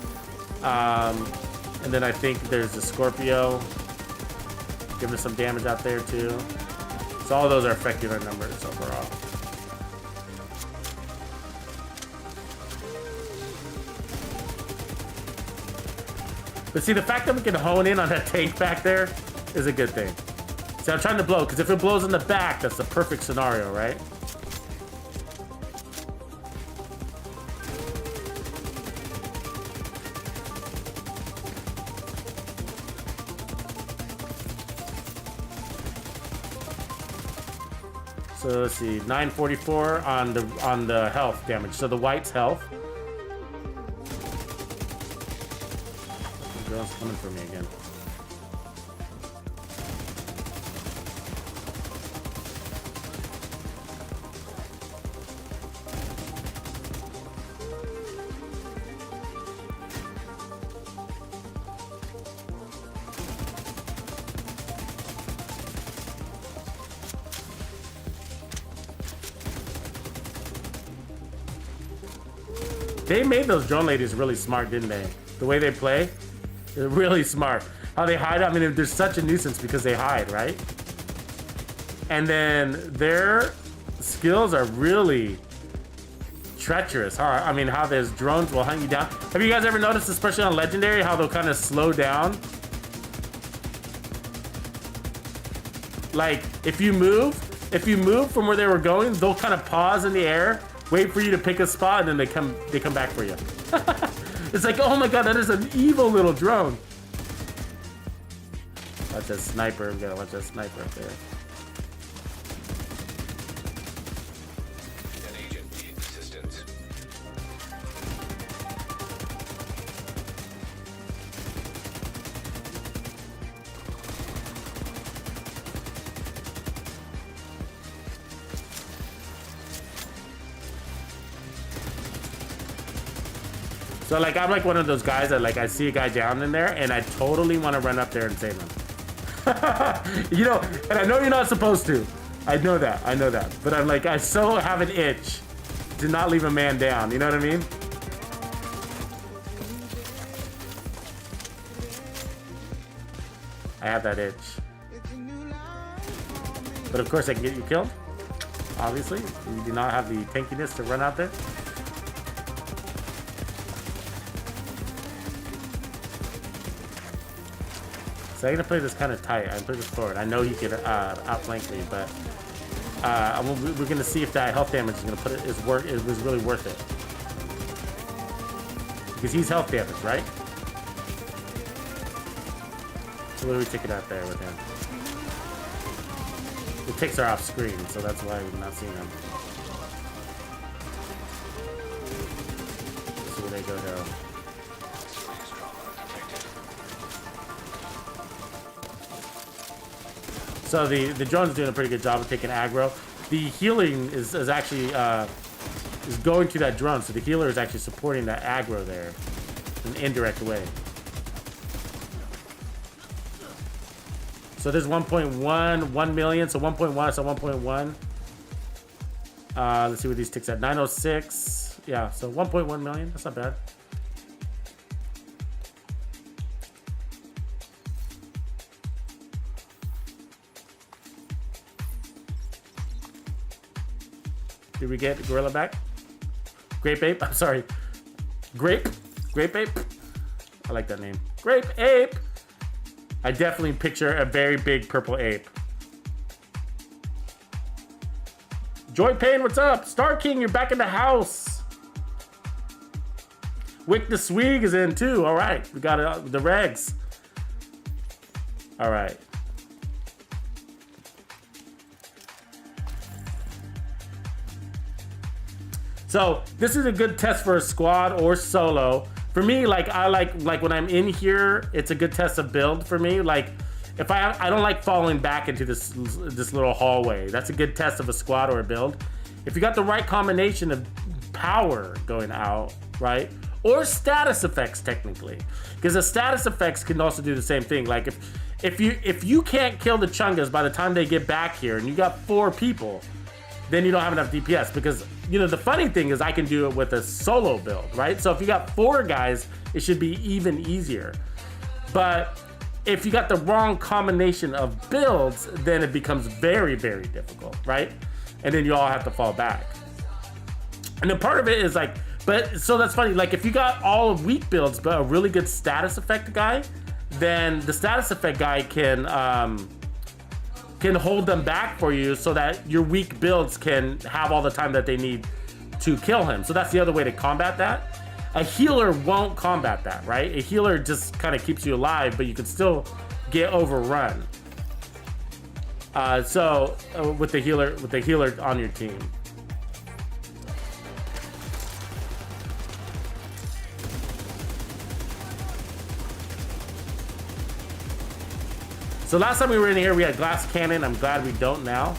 And then I think there's the Scorpio giving us some damage out there too. So all of those are affecting our numbers overall. But see, the fact that we can hone in on that tank back there is a good thing. See, I'm trying to blow, because if it blows in the back, that's the perfect scenario, right? So let's see, 944 on the health damage. So the white's health. The girl's coming for me again. They made those drone ladies really smart, didn't they? The way they play, they're really smart. How they hide, I mean, they're such a nuisance because they hide, right? And then their skills are really treacherous, huh? I mean, how those drones will hunt you down. Have you guys ever noticed, especially on Legendary, how they'll kind of slow down? Like, if you move from where they were going, they'll kind of pause in the air, wait for you to pick a spot, and then they come back for you. It's like, oh my god, that is an evil little drone. Watch that sniper. We gotta watch that sniper up there. An agent needs assistance. So like, I'm like one of those guys that like, I see a guy down in there and I totally want to run up there and save him. You know, and I know you're not supposed to. I know that. But I'm like, I so have an itch to not leave a man down. You know what I mean? I have that itch. But of course I can get you killed. Obviously, you do not have the tankiness to run out there. So I'm gonna play this kind of tight. I'm play this forward. I know he could outflank me, but we're gonna see if that health damage is gonna put it is really worth it. Because he's health damage, right? So what do we take it out there with him? The ticks are off screen, so that's why we're not seeing them. Let's see where they go here. So the drone's doing a pretty good job of taking aggro. The healing is actually is going to that drone, so the healer is actually supporting that aggro there in an indirect way. So there's 1 million, so 1.1, so 1.1. Let's see what these ticks at. 906. Yeah, so 1.1 million. That's not bad. Did we get Gorilla back? Grape Ape? I'm sorry. Grape Ape? I like that name. Grape Ape! I definitely picture a very big purple ape. Joy Payne, what's up? Star King, you're back in the house. Wick the Swig is in too. All right, we got the regs. All right. So this is a good test for a squad or solo. For me, like I like when I'm in here, it's a good test of build for me. Like if I don't like falling back into this little hallway. That's a good test of a squad or a build. If you got the right combination of power going out, right? Or status effects technically. Because the status effects can also do the same thing. Like if you can't kill the Chungas by the time they get back here and you got 4 people, then you don't have enough DPS. Because you know the funny thing is I can do it with a solo build, right? So if you got 4 guys, it should be even easier. But if you got the wrong combination of builds, then it becomes very, very difficult, right? And then you all have to fall back. And then part of it is like, but so that's funny. Like if you got all weak builds, but a really good status effect guy, then the status effect guy can hold them back for you so that your weak builds can have all the time that they need to kill him. So that's the other way to combat that. A healer won't combat that, right? A healer just kind of keeps you alive, but you can still get overrun. With the healer on your team. So last time we were in here, we had glass cannon. I'm glad we don't now.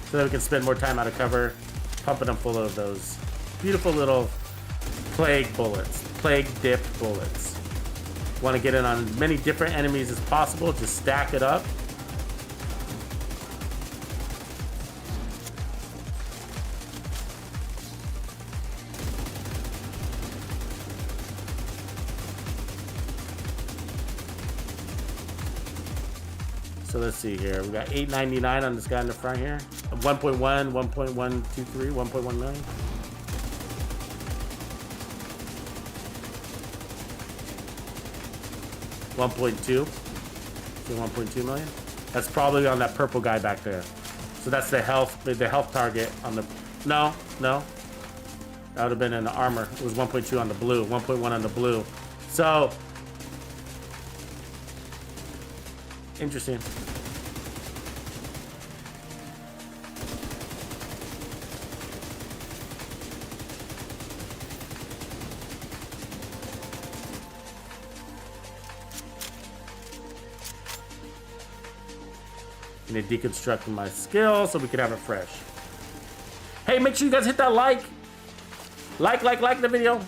So that we can spend more time out of cover, pumping them full of those beautiful little plague bullets, plague dip bullets. Want to get in on many different enemies as possible. Just stack it up. So let's see here. We got $8.99 on this guy in the front here. 1.1, 1.123, 1.1 million. $1.2. So 1.2 million. That's probably on that purple guy back there. So that's the health target on the. No. That would have been in the armor. It was 1.2 on the blue, 1.1 on the blue. So interesting. I'm gonna deconstruct my skill so we can have it fresh. Hey, make sure you guys hit that like the video.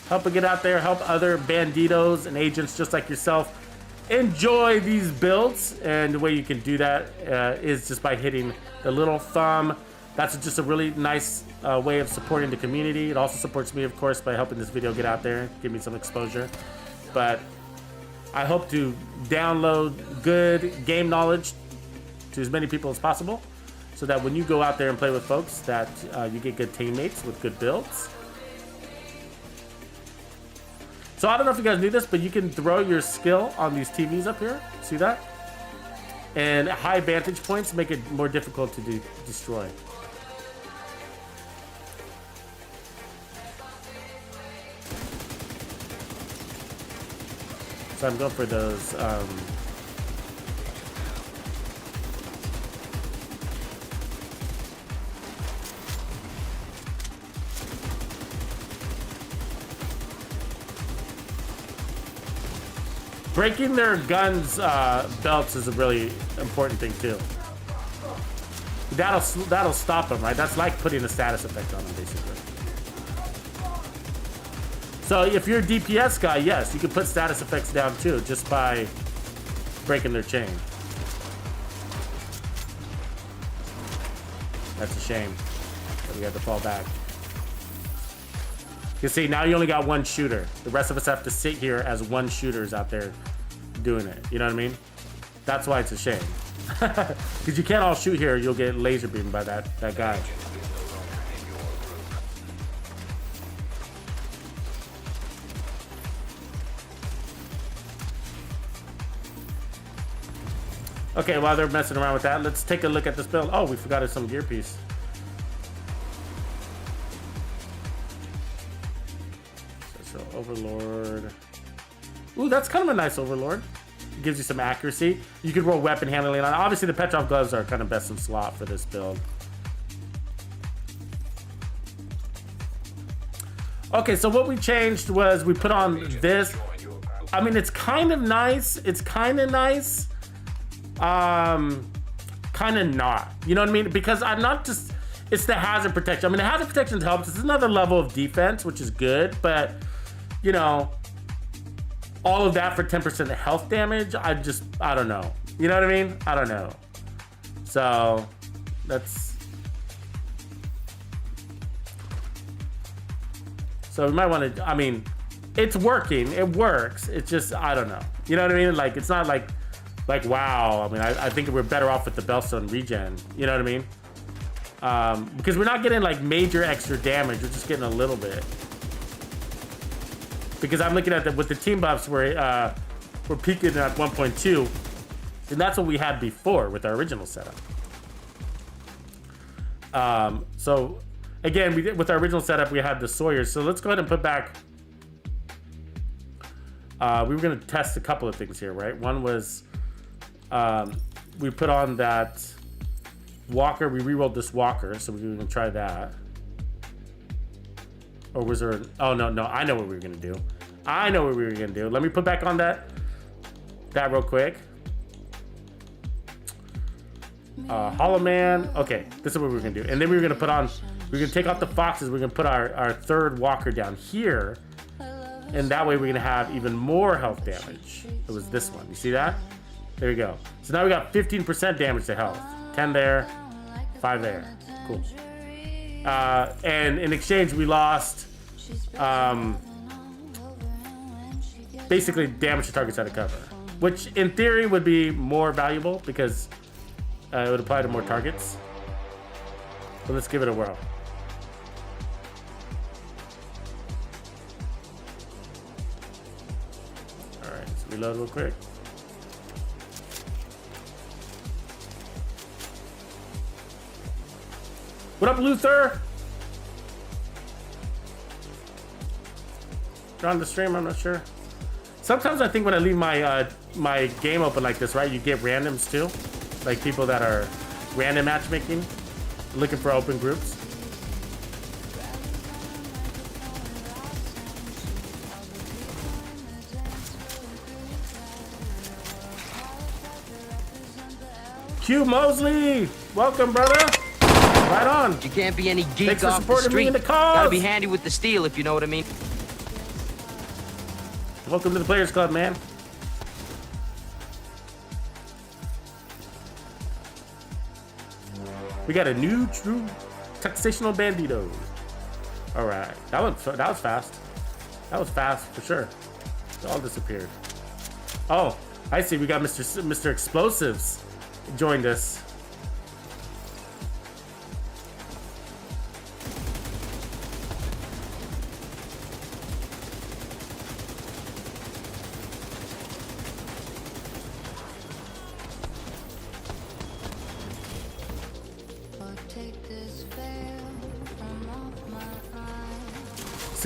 Help it get out there. Help other banditos and agents just like yourself enjoy these builds. And the way you can do that is just by hitting the little thumb. That's just a really nice way of supporting the community. It also supports me, of course, by helping this video get out there, give me some exposure. But I hope to download good game knowledge to as many people as possible, so that when you go out there and play with folks, that you get good teammates with good builds. So I don't know if you guys knew this, but you can throw your skill on these TVs up here. See that? And high vantage points make it more difficult to destroy. So I'm going for those. Breaking their guns belts is a really important thing too. That'll stop them, right? That's like putting a status effect on them, basically. So if you're a DPS guy, yes, you can put status effects down too, just by breaking their chain. That's a shame that we had to fall back. You see, now you only got one shooter. The rest of us have to sit here as one shooters out there doing it. You know what I mean? That's why it's a shame. Because you can't all shoot here. You'll get laser beamed by that guy. Okay, while they're messing around with that, let's take a look at this build. Oh, we forgot some gear piece. So Overlord. Ooh, that's kind of a nice Overlord. It gives you some accuracy. You could roll weapon handling on. Obviously, the Petrov gloves are kind of best in slot for this build. Okay, so what we changed was we put on this. I mean, it's kind of nice. It's kind of nice. Kind of not. You know what I mean? Because I'm not just... It's the hazard protection. I mean, the hazard protection helps. It's another level of defense, which is good. But, you know, all of that for 10% health damage, I don't know. You know what I mean? I don't know. So, that's... So we might want to... I mean, it's working. It works. It's just, I don't know. You know what I mean? Like, it's not like wow. I mean, I think we're better off with the Bellstone regen. You know what I mean? Because we're not getting like major extra damage. We're just getting a little bit. Because I'm looking at with the team buffs, we're peaking at 1.2, and that's what we had before with our original setup. So again, with our original setup, we had the Sawyers. So let's go ahead and put back. We were going to test a couple of things here, right? One was we put on that Walker. We re-rolled this Walker, so we're going to try that. Or was there... Oh, no. I know what we were going to do. Let me put back on that real quick. Hollow Man. Okay, this is what we're going to do. And then we're going to put on... We're going to take off the Foxes. We're going to put our third Walker down here. And that way we're going to have even more health damage. It was this one. You see that? There you go. So now we got 15% damage to health. 10 there, 5 there. Cool. And in exchange, we lost basically damage to targets out of cover, which in theory would be more valuable because it would apply to more targets. But let's give it a whirl. All right, let's reload real quick. What up, Luther? You're on the stream, I'm not sure. Sometimes I think when I leave my my game open like this, right, you get randoms too. Like people that are random matchmaking, looking for open groups. Q Mosley, welcome, brother. Right on. You can't be any geek Thanks for off the supporting me street. in the cause. Gotta be handy with the steel, if you know what I mean. Welcome to the Players Club, man. We got a new true TuxedoBandido. All right, that was fast. That was fast for sure. It all disappeared. Oh, I see. We got Mr. Explosives joined us.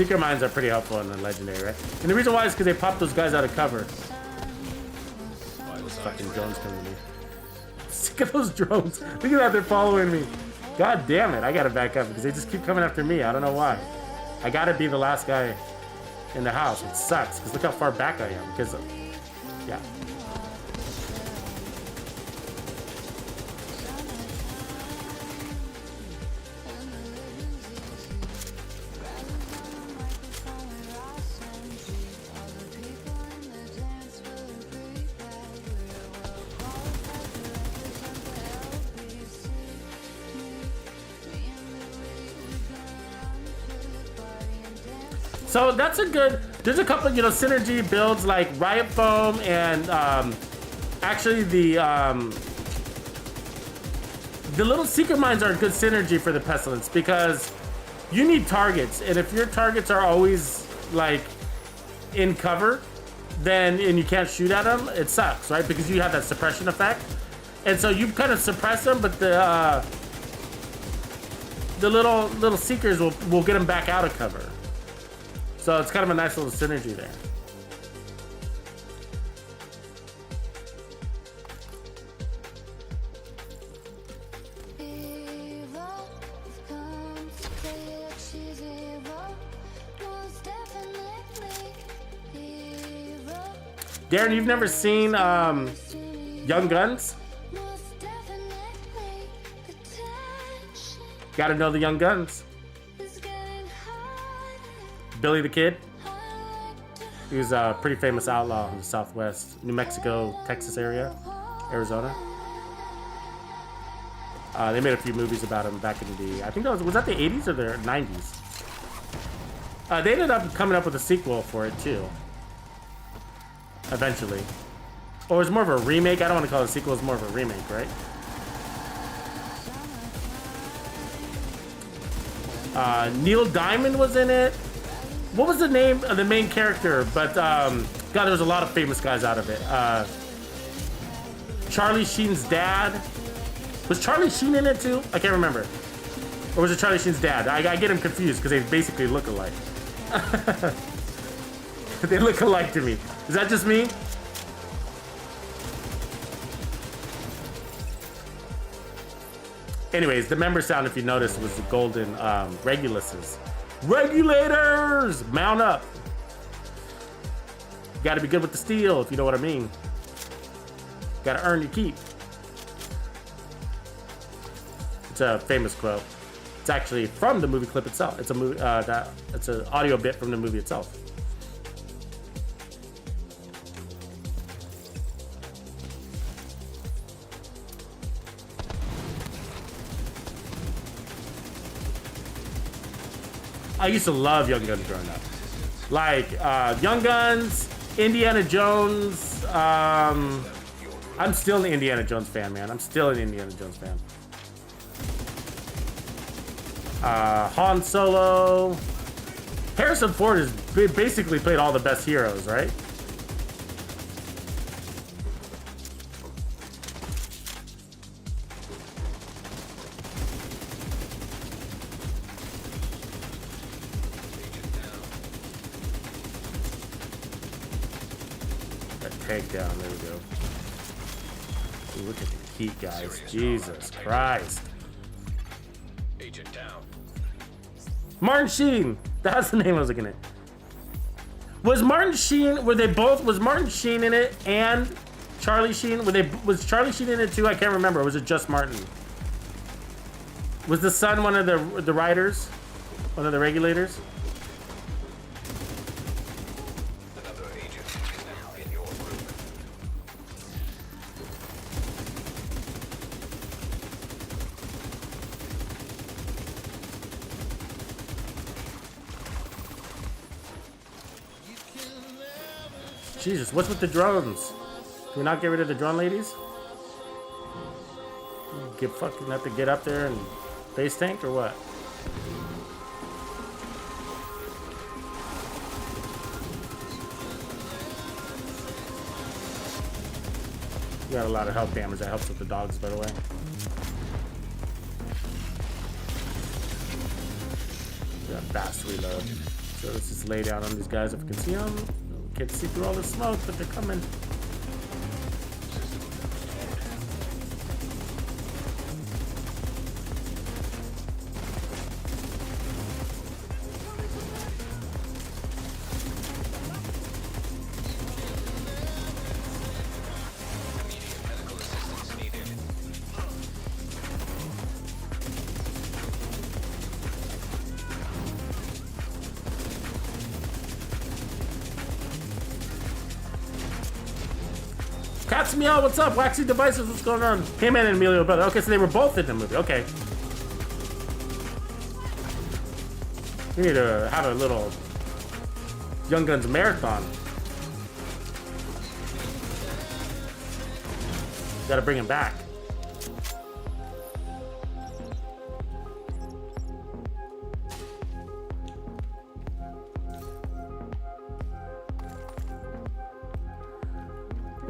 Secret mines are pretty helpful in the legendary, right? And the reason why is because they pop those guys out of cover. Those fucking drones coming to me. Sick of those drones. Look at that, they're following me. God damn it, I gotta back up because they just keep coming after me. I don't know why. I gotta be the last guy in the house. It sucks because look how far back I am. Because, yeah. So that's a good, there's a couple, you know, synergy builds like Riot Foam and actually the little secret mines are a good synergy for the Pestilence because you need targets. And if your targets are always like in cover, then, and you can't shoot at them, it sucks, right? Because you have that suppression effect. And so you kind of suppress them, but the little seekers will get them back out of cover. So it's kind of a nice little synergy there. Darren, you've never seen Young Guns? Gotta know the Young Guns. Billy the Kid. He was a pretty famous outlaw in the Southwest, New Mexico, Texas area, Arizona. They made a few movies about him back in the, I think that was that the 80s or the 90s? They ended up coming up with a sequel for it too. Eventually. Or it was more of a remake. I don't want to call it a sequel, it's more of a remake, right? Neil Diamond was in it. What was the name of the main character? But, God, there was a lot of famous guys out of it. Charlie Sheen's dad. Was Charlie Sheen in it too? I can't remember. Or was it Charlie Sheen's dad? I get him confused because they basically look alike. They look alike to me. Is that just me? Anyways, the member sound, if you noticed, was the golden Reguluses. Regulators! Mount up. You gotta be good with the steel, if you know what I mean. Gotta earn your keep. It's a famous quote. It's actually from the movie clip itself. It's a movie. It's an audio bit from the movie itself. I used to love Young Guns growing up. Like, Young Guns, Indiana Jones. I'm still an Indiana Jones fan, man. I'm still an Indiana Jones fan. Han Solo. Harrison Ford has basically played all the best heroes, right? Takedown, there we go. Ooh, look at the heat, guys. Jesus Christ. Agent down. Martin Sheen. That's the name I was looking at. Was Martin Sheen, was Martin Sheen in it and Charlie Sheen? Was Charlie Sheen in it too? I can't remember. Or was it just Martin? Was the son one of the writers? One of the regulators? Jesus, what's with the drones? Can we not get rid of the drone ladies? Have to get up there and base tank or what? We got a lot of health damage. That helps with the dogs, by the way. We got fast reload. So let's just lay down on these guys if we can see them. We can't see through all the smoke, but they're coming. Cats Meow, what's up? Waxy Devices, what's going on? K-Man and Emilio brother. Okay, so they were both in the movie. Okay. We need to have a little Young Guns marathon. Gotta bring him back.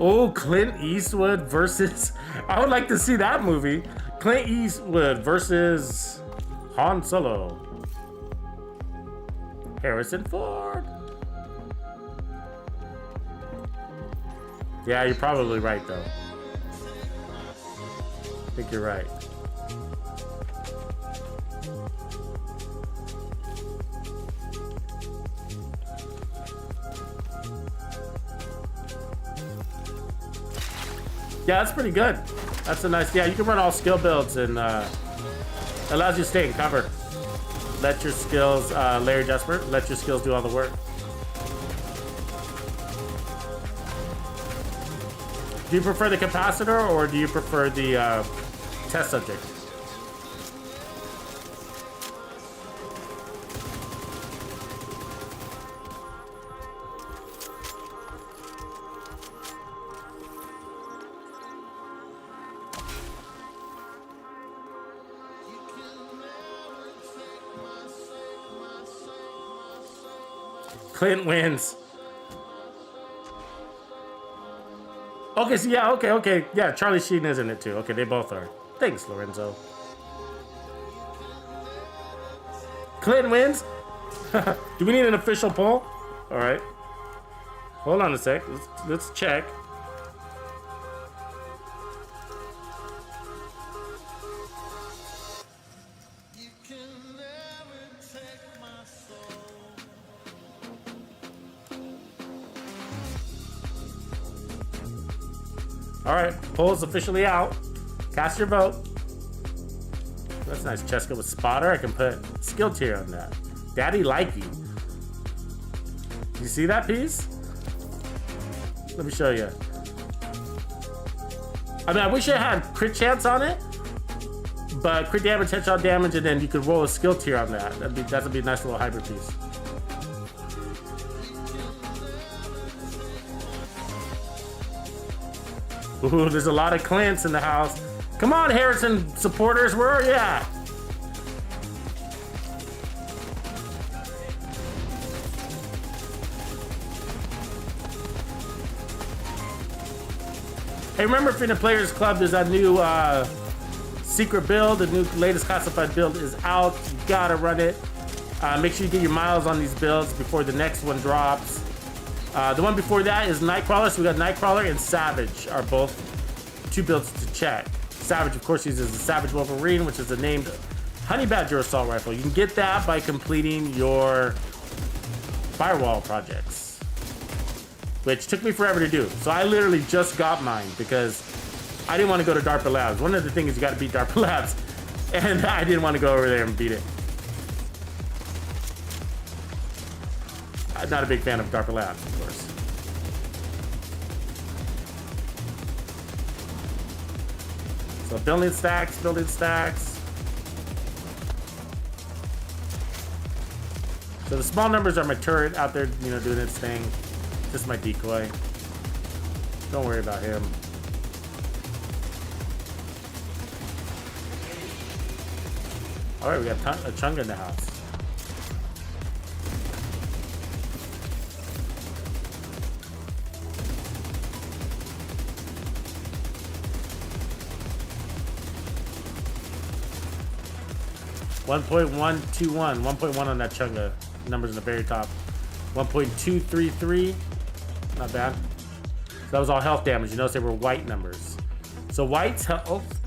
Oh, Clint Eastwood versus... I would like to see that movie. Clint Eastwood versus Han Solo. Harrison Ford. Yeah, you're probably right, though. I think you're right. Yeah, that's pretty good. That's a nice... Yeah, you can run all skill builds and allows you to stay in cover. Let your skills layer desperate. Let your skills do all the work. Do you prefer the capacitor or do you prefer the test subject? Clint wins. Okay, so yeah, okay. Yeah, Charlie Sheen is in it too. Okay, they both are. Thanks, Lorenzo. Clint wins? Do we need an official poll? All right. Hold on a sec. Let's check. All right, poll is officially out. Cast your vote. That's nice. Cheska with spotter. I can put skill tier on that. Daddy likey. You see that piece? Let me show you. I mean, I wish I had crit chance on it, but crit damage, headshot damage, and then you could roll a skill tier on that. That'd be a nice little hybrid piece. Ooh, there's a lot of Clints in the house. Come on, Harrison supporters, where are you at? Hey, remember if in the Players Club, there's that new secret build, the new latest classified build is out. You gotta run it. Make sure you get your miles on these builds before the next one drops. The one before that is Nightcrawler, so we got Nightcrawler and Savage are both two builds to check. Savage, of course, uses the Savage Wolverine, which is a named Honey Badger assault rifle. You can get that by completing your firewall projects, which took me forever to do. So I literally just got mine because I didn't want to go to DARPA Labs. One of the things is you got to beat DARPA Labs, and I didn't want to go over there and beat it. I'm not a big fan of DARPA Labs, of course. So building stacks. So the small numbers are my turret out there, you know, doing its thing. Just my decoy. Don't worry about him. All right, we got a Chunga in the house. $1.121, 1.1 on that Chunga. numbers in the very top. 1.233, not bad. So that was all health damage. You notice they were white numbers. So white's health,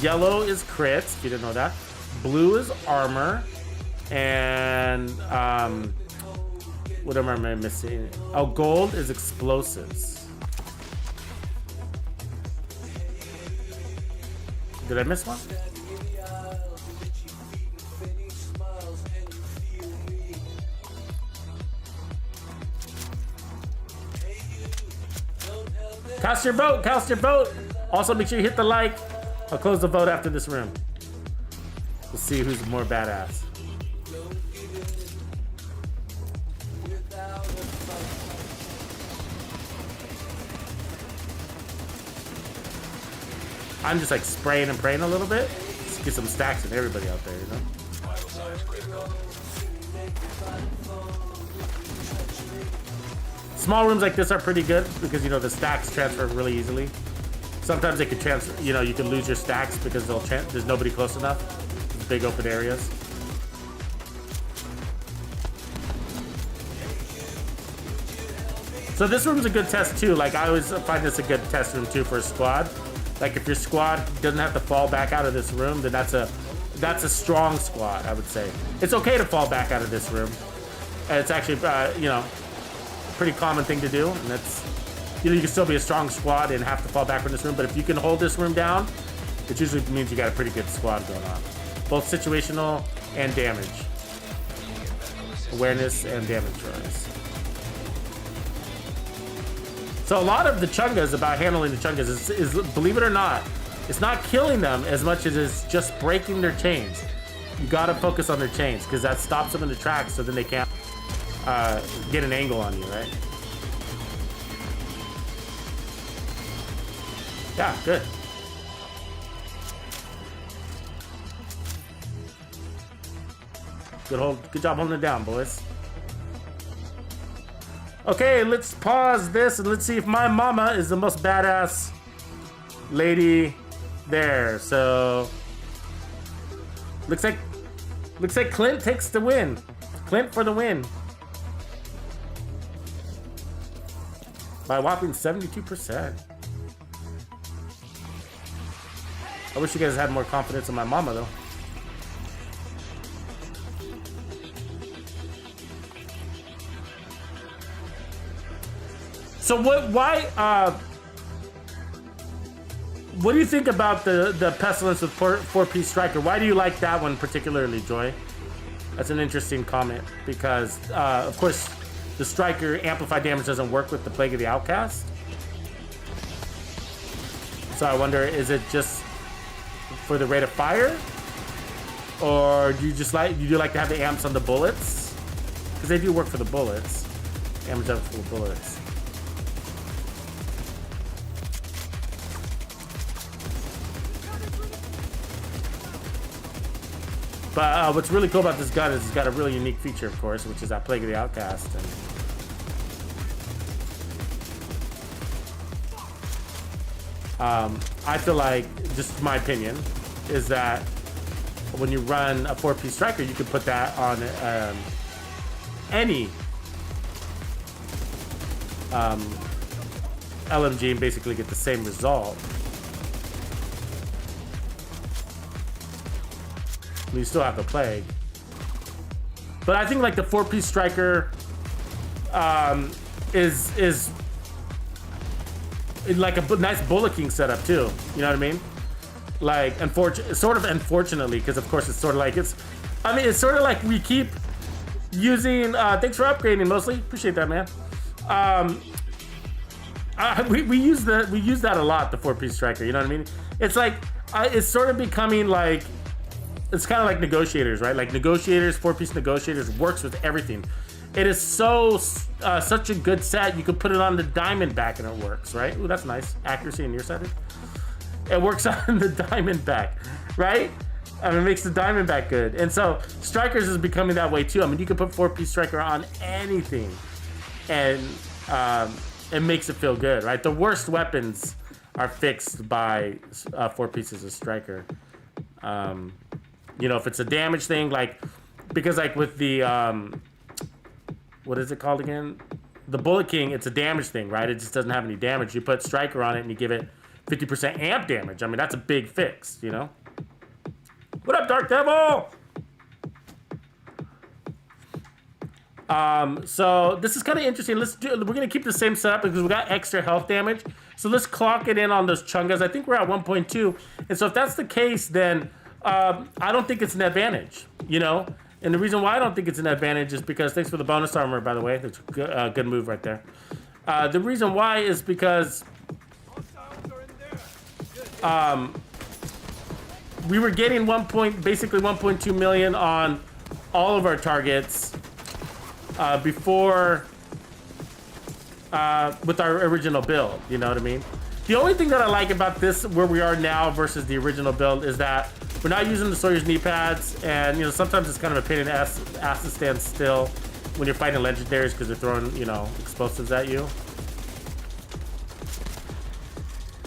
yellow is crits, if you didn't know that. Blue is armor, and what am I missing? Oh, gold is explosives. Did I miss one? Cast your vote, cast your vote. Also, make sure you hit the like. I'll close the vote after this room. We'll see who's more badass. I'm just like spraying and praying a little bit. Just get some stacks in everybody out there, you know? Vital signs critical. Small rooms like this are pretty good because, you know, the stacks transfer really easily. Sometimes they could transfer, you know, you can lose your stacks because there's nobody close enough. Big open areas. So this room's a good test too. Like, I always find this a good test room too for a squad. Like, if your squad doesn't have to fall back out of this room, then that's a strong squad, I would say. It's okay to fall back out of this room. And it's actually, you know, a pretty common thing to do. And that's, you know, you can still be a strong squad and have to fall back from this room. But if you can hold this room down, it usually means you got a pretty good squad going on. Both situational and damage. Awareness and damage rise. So a lot of the chungas about handling the chungas is, believe it or not, it's not killing them as much as it's just breaking their chains. You gotta focus on their chains because that stops them in the tracks so then they can't get an angle on you, right? Yeah, good. Good job holding it down, boys. Okay, let's pause this and let's see if my mama is the most badass lady there. So looks like Clint takes the win. Clint for the win. By a whopping 72%. I wish you guys had more confidence in my mama though. So what do you think about the Pestilence with four-piece striker? Why do you like that one particularly, Joy? That's an interesting comment because, of course, the striker amplified damage doesn't work with the Plague of the Outcast. So I wonder, is it just for the rate of fire? Or do you like to have the amps on the bullets? Because they do work for the bullets. Damage up for the bullets. But what's really cool about this gun is it's got a really unique feature, of course, which is that Plague of the Outcast. And I feel like, just my opinion, is that when you run a four-piece striker, you can put that on any LMG and basically get the same result. You still have the Plague. But I think like the four-piece striker is like a nice bullocking setup too. You know what I mean? Like, unfortunately, because of course it's sort of like it's sort of like we keep using. Thanks for upgrading, mostly. Appreciate that, man. We use that a lot. The four-piece striker. You know what I mean? It's like it's sort of becoming like. It's kind of like negotiators, right? Like negotiators, four-piece negotiators works with everything. It is such a good set. You can put it on the Diamondback and it works, right? Ooh, that's nice. Accuracy and nearsighted. It works on the Diamondback, right? I mean, it makes the Diamondback good. And so Strikers is becoming that way too. I mean, you can put four-piece Striker on anything and it makes it feel good, right? The worst weapons are fixed by four pieces of Striker. You know, if it's a damage thing, like because like with the what is it called again? The Bullet King, it's a damage thing, right? It just doesn't have any damage. You put Striker on it and you give it 50% amp damage. I mean, that's a big fix, you know? What up, Dark Devil? So this is kind of interesting. We're gonna keep the same setup because we got extra health damage. So let's clock it in on those chungas. I think we're at 1.2. And so if that's the case, then I don't think it's an advantage, you know? And the reason why I don't think it's an advantage is because, thanks for the bonus armor, by the way. That's a good move right there. The reason why is because we were getting basically 1.2 million on all of our targets before with our original build, you know what I mean? The only thing that I like about this, where we are now versus the original build, is that we're not using the Sawyer's knee pads, and you know, sometimes it's kind of a pain in the ass to stand still when you're fighting legendaries because they're throwing, you know, explosives at you.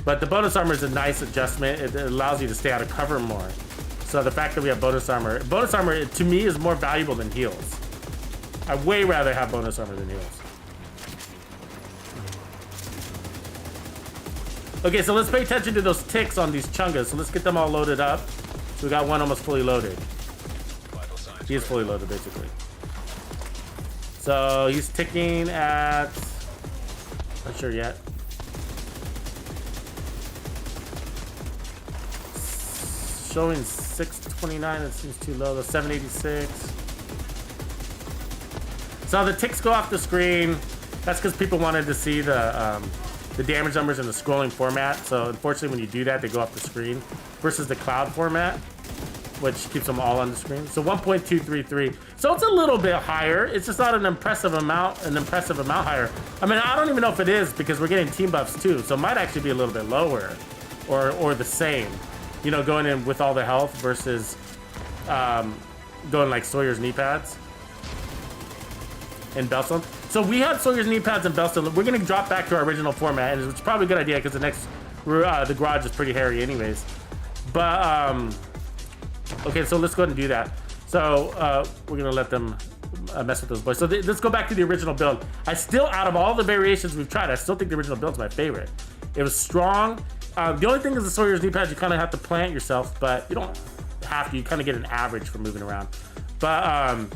But the bonus armor is a nice adjustment. It allows you to stay out of cover more. So the fact that we have bonus armor to me is more valuable than heals. I'd way rather have bonus armor than heals. Okay, so let's pay attention to those ticks on these chungas. So let's get them all loaded up. So we got one almost fully loaded. He is fully loaded, basically. So he's ticking at... Not sure yet. Showing 629, it seems too low. The 786. So the ticks go off the screen. That's because people wanted to see the damage numbers in the scrolling format. So unfortunately, when you do that, they go off the screen versus the cloud format, which keeps them all on the screen. So 1.233. So it's a little bit higher. It's just not an impressive amount higher. I mean, I don't even know if it is because we're getting team buffs too. So it might actually be a little bit lower or the same. You know, going in with all the health versus going like Sawyer's knee pads and Bellstone. So we had Sawyer's knee pads and Bellstone. We're gonna drop back to our original format, and it's probably a good idea because the garage is pretty hairy anyways. But okay, so let's go ahead and do that. So we're gonna let them mess with those boys. So let's go back to the original build. I still, out of all the variations we've tried, I still think the original build's my favorite. It was strong. The only thing is the Sawyer's knee pads, you kind of have to plant yourself, but you don't have to. You kind of get an average for moving around. But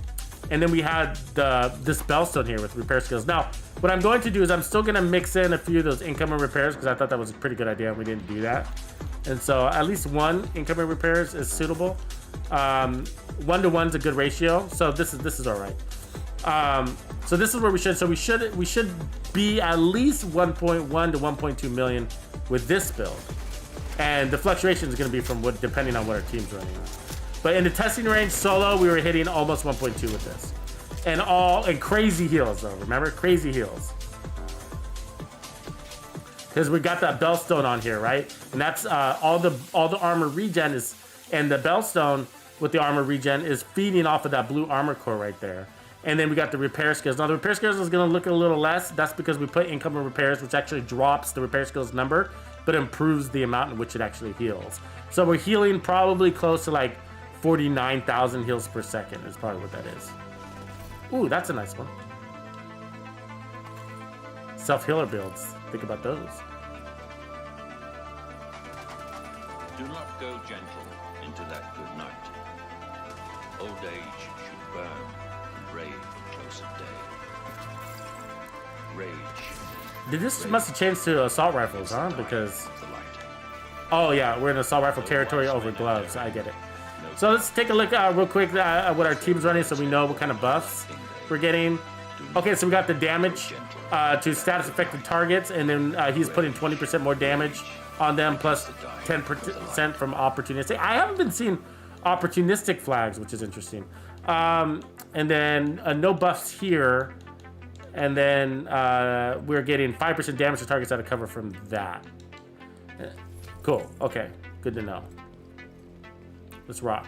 and then we had this Bellstone here with repair skills. Now, what I'm going to do is I'm still going to mix in a few of those incoming repairs because I thought that was a pretty good idea and we didn't do that. And so at least one incoming repairs is suitable. 1-to-1's a good ratio, so this is all right. So this is where we should. So we should be at least 1.1 to 1.2 million with this build, and the fluctuation is going to be from depending on what our team's running on. But in the testing range solo, we were hitting almost 1.2 with this, and crazy heals though. Remember, crazy heals, because we got that Bellstone on here, right? And that's all the armor regen is, and the Bellstone with the armor regen is feeding off of that blue armor core right there. And then we got the repair skills. Now the repair skills is going to look a little less. That's because we put incoming repairs, which actually drops the repair skills number, but improves the amount in which it actually heals. So we're healing probably close to like 49,000 heals per second is probably what that is. Ooh, that's a nice one. Self-healer builds. Think about those. Do not go gentle into that good night. Old age should burn and rage close at day. Rage. This must have changed to assault rifles, huh? Because... The light. Oh yeah, we're in assault rifle territory over gloves. I get it. So let's take a look real quick at what our team's running so we know what kind of buffs we're getting. Okay, so we got the damage to status affected targets, and then he's putting 20% more damage on them, plus 10% from opportunistic. I haven't been seeing opportunistic flags, which is interesting. And then no buffs here, and then we're getting 5% damage to targets out of cover from that. Cool. Okay, good to know. Let's rock.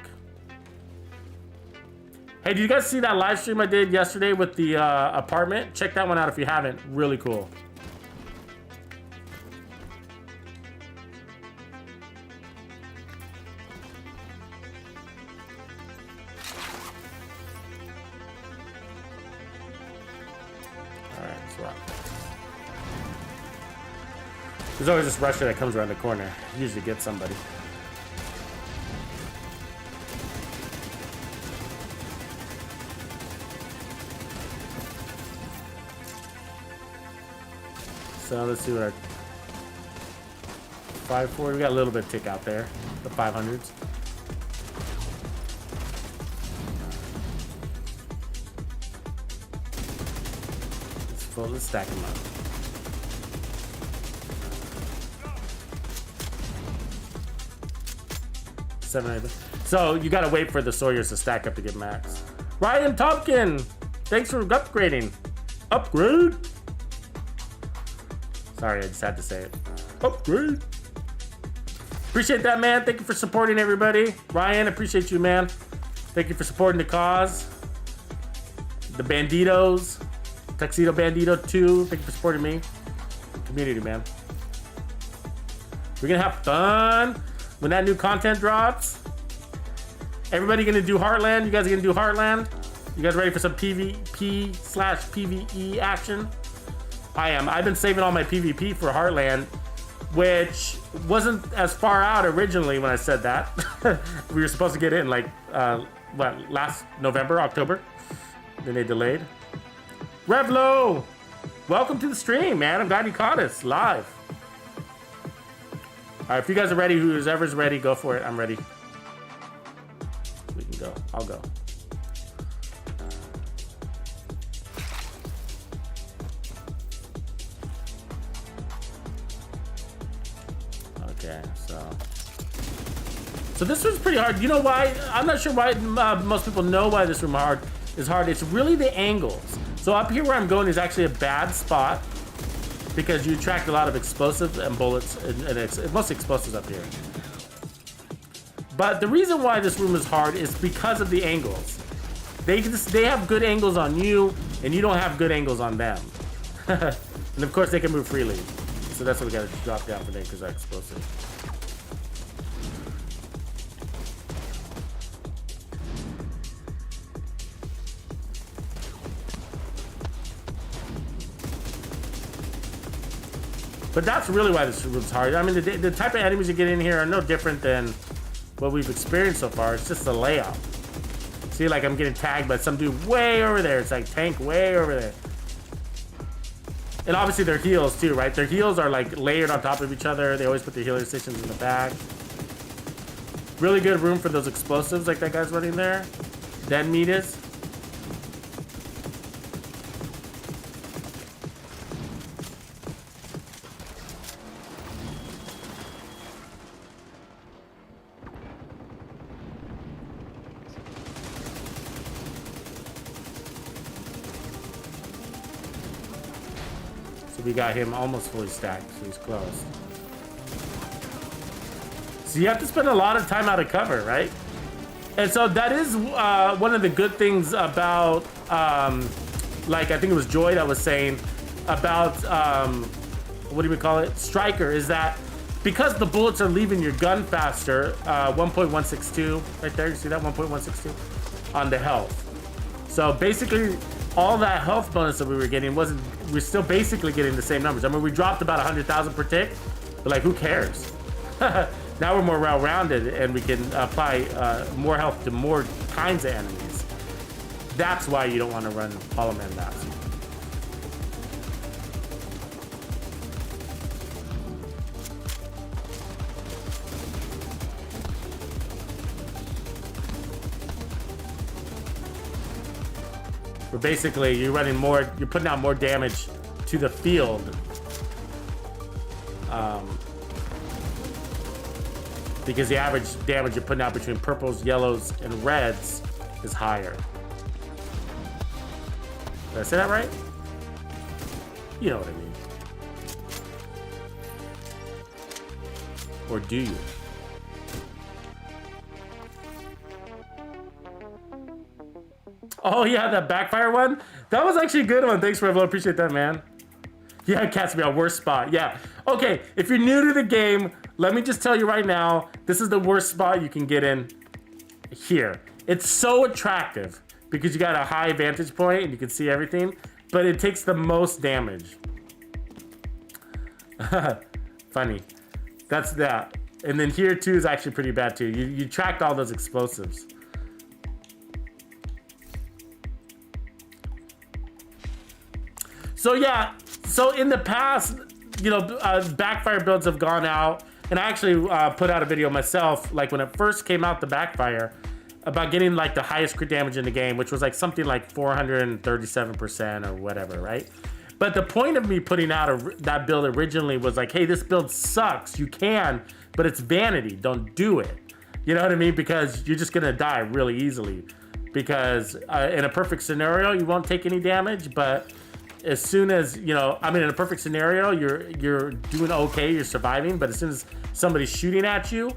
Hey, did you guys see that live stream I did yesterday with the apartment? Check that one out if you haven't. Really cool. There's always this rusher that comes around the corner. Usually gets somebody. So let's see what our 540. We got a little bit of tick out there. The 500s. Let's stack them up. So you gotta wait for the Sawyers to stack up to get max. Ryan Tompkin, thanks for upgrading. Upgrade. Sorry, I just had to say it. Upgrade. Appreciate that, man. Thank you for supporting everybody. Ryan, appreciate you, man. Thank you for supporting the cause. The Bandidos. TuxedoBandido 2. Thank you for supporting me. Community, man. We're gonna have fun when that new content drops. Everybody gonna do Heartland? You guys are gonna do Heartland? You guys ready for some PvP/PvE action? I am. I've been saving all my PvP for Heartland, which wasn't as far out originally when I said that. We were supposed to get it in like, last November, October. Then they delayed. Revlo! Welcome to the stream, man. I'm glad you caught us live. All right, if you guys are ready, whoever's ready, go for it. I'm ready. We can go. I'll go. Okay, so this one's pretty hard. You know why? I'm not sure why most people know why this room is hard. It's really the angles. So up here where I'm going is actually a bad spot because you attract a lot of explosives and bullets, and mostly explosives up here. But the reason why this room is hard is because of the angles. They have good angles on you, and you don't have good angles on them. And of course, they can move freely. So that's what we gotta drop down for them because they're explosive. But that's really why this room's hard. I mean, the type of enemies you get in here are no different than what we've experienced so far. It's just the layout. See, like I'm getting tagged by some dude way over there. It's like tank way over there. And obviously their heals too, right? Their heals are like layered on top of each other. They always put the healing stations in the back. Really good room for those explosives like that guy's running there. Dead meat is. We got him almost fully stacked, so he's close. So you have to spend a lot of time out of cover, right? And so that is one of the good things about, like I think it was Joy that was saying about, what do we call it? Striker, is that because the bullets are leaving your gun faster, 1.162, right there, you see that 1.162 on the health. So basically, all that health bonus that we were getting we're still basically getting the same numbers. I mean, we dropped about 100,000 per tick, but like, who cares? Now we're more well-rounded and we can apply more health to more kinds of enemies. That's why you don't want to run Hollow Man Mask. But basically, you're putting out more damage to the field. Because the average damage you're putting out between purples, yellows, and reds is higher. Did I say that right? You know what I mean. Or do you? Oh yeah, that backfire one? That was actually a good one. Thanks, Revlo. Appreciate that, man. Yeah, it cats me a worst spot. Yeah. Okay, if you're new to the game, let me just tell you right now, this is the worst spot you can get in here. It's so attractive because you got a high vantage point and you can see everything, but it takes the most damage. Funny. That's that. And then here too is actually pretty bad too. You tracked all those explosives. So yeah, so in the past, you know, backfire builds have gone out, and I actually put out a video myself, like when it first came out, the backfire, about getting like the highest crit damage in the game, which was like something like 437% or whatever, right? But the point of me putting out that build originally was like, hey, this build sucks. You can, but it's vanity. Don't do it. You know what I mean? Because you're just gonna die really easily. Because in a perfect scenario, you won't take any damage, but as soon as, you know, I mean, in a perfect scenario, you're doing okay, you're surviving, but as soon as somebody's shooting at you,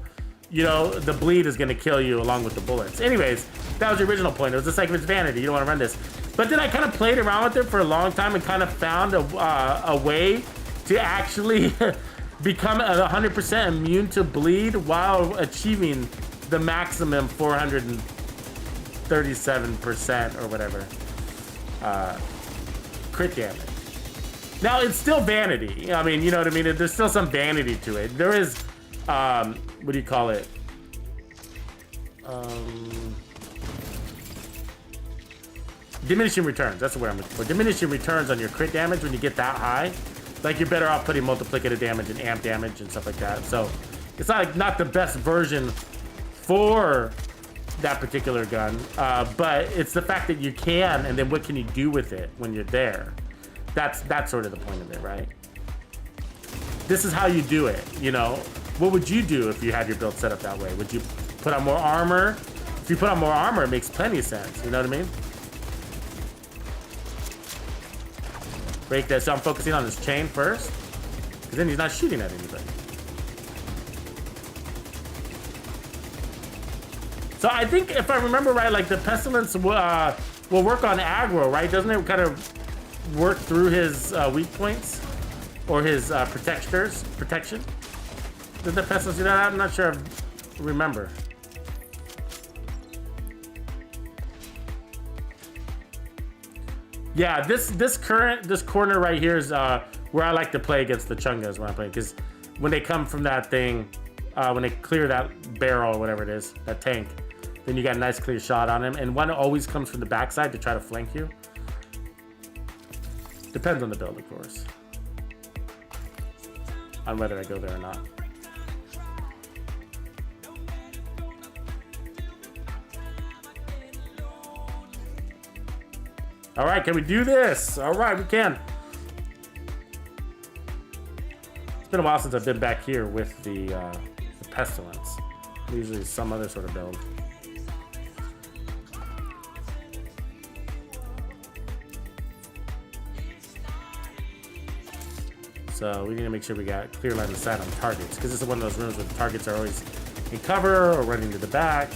you know, the bleed is gonna kill you along with the bullets. Anyways, that was the original point. It was just like, if it's vanity, you don't wanna run this. But then I kind of played around with it for a long time and kind of found a way to actually become 100% immune to bleed while achieving the maximum 437% or whatever crit damage. Now, it's still vanity. I mean, you know what I mean? There's still some vanity to it. There is, what do you call it? Diminishing returns. That's the word I'm looking for. Diminishing returns on your crit damage when you get that high. Like, you're better off putting multiplicative damage and amp damage and stuff like that. So, it's not the best version for that particular gun, but it's the fact that you can, and then what can you do with it when you're there? That's sort of the point of it, right? This is how you do it, you know? What would you do if you had your build set up that way? Would you put on more armor? If you put on more armor, it makes plenty of sense, you know what I mean? Break that, so I'm focusing on this chain first, because then he's not shooting at anybody. So I think, if I remember right, like the Pestilence will work on aggro, right? Doesn't it kind of work through his weak points or his protection? Did the Pestilence do that? I'm not sure I remember. Yeah, this corner right here is where I like to play against the Chungas when I play, because when they come from that thing, when they clear that barrel or whatever it is, that tank, then you got a nice clear shot on him. And one always comes from the backside to try to flank you. Depends on the build, of course, on whether I go there or not. All right, can we do this? All right, we can. It's been a while since I've been back here with the Pestilence. Usually some other sort of build. So we need to make sure we got clear line of sight on targets, because this is one of those rooms where the targets are always in cover or running to the back.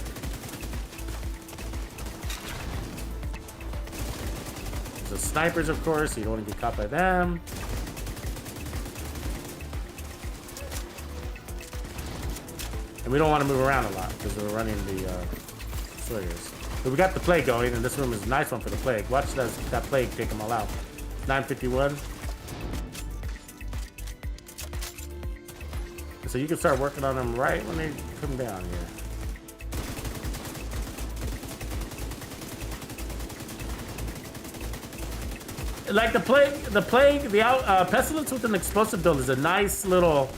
So snipers, of course, so you don't want to get caught by them. And we don't want to move around a lot because we're running the Slayers. But we got the plague going, and this room is a nice one for the plague. Watch that plague take them all out. 951. So you can start working on them right when they come down here. Like the Pestilence with an explosive build is a nice little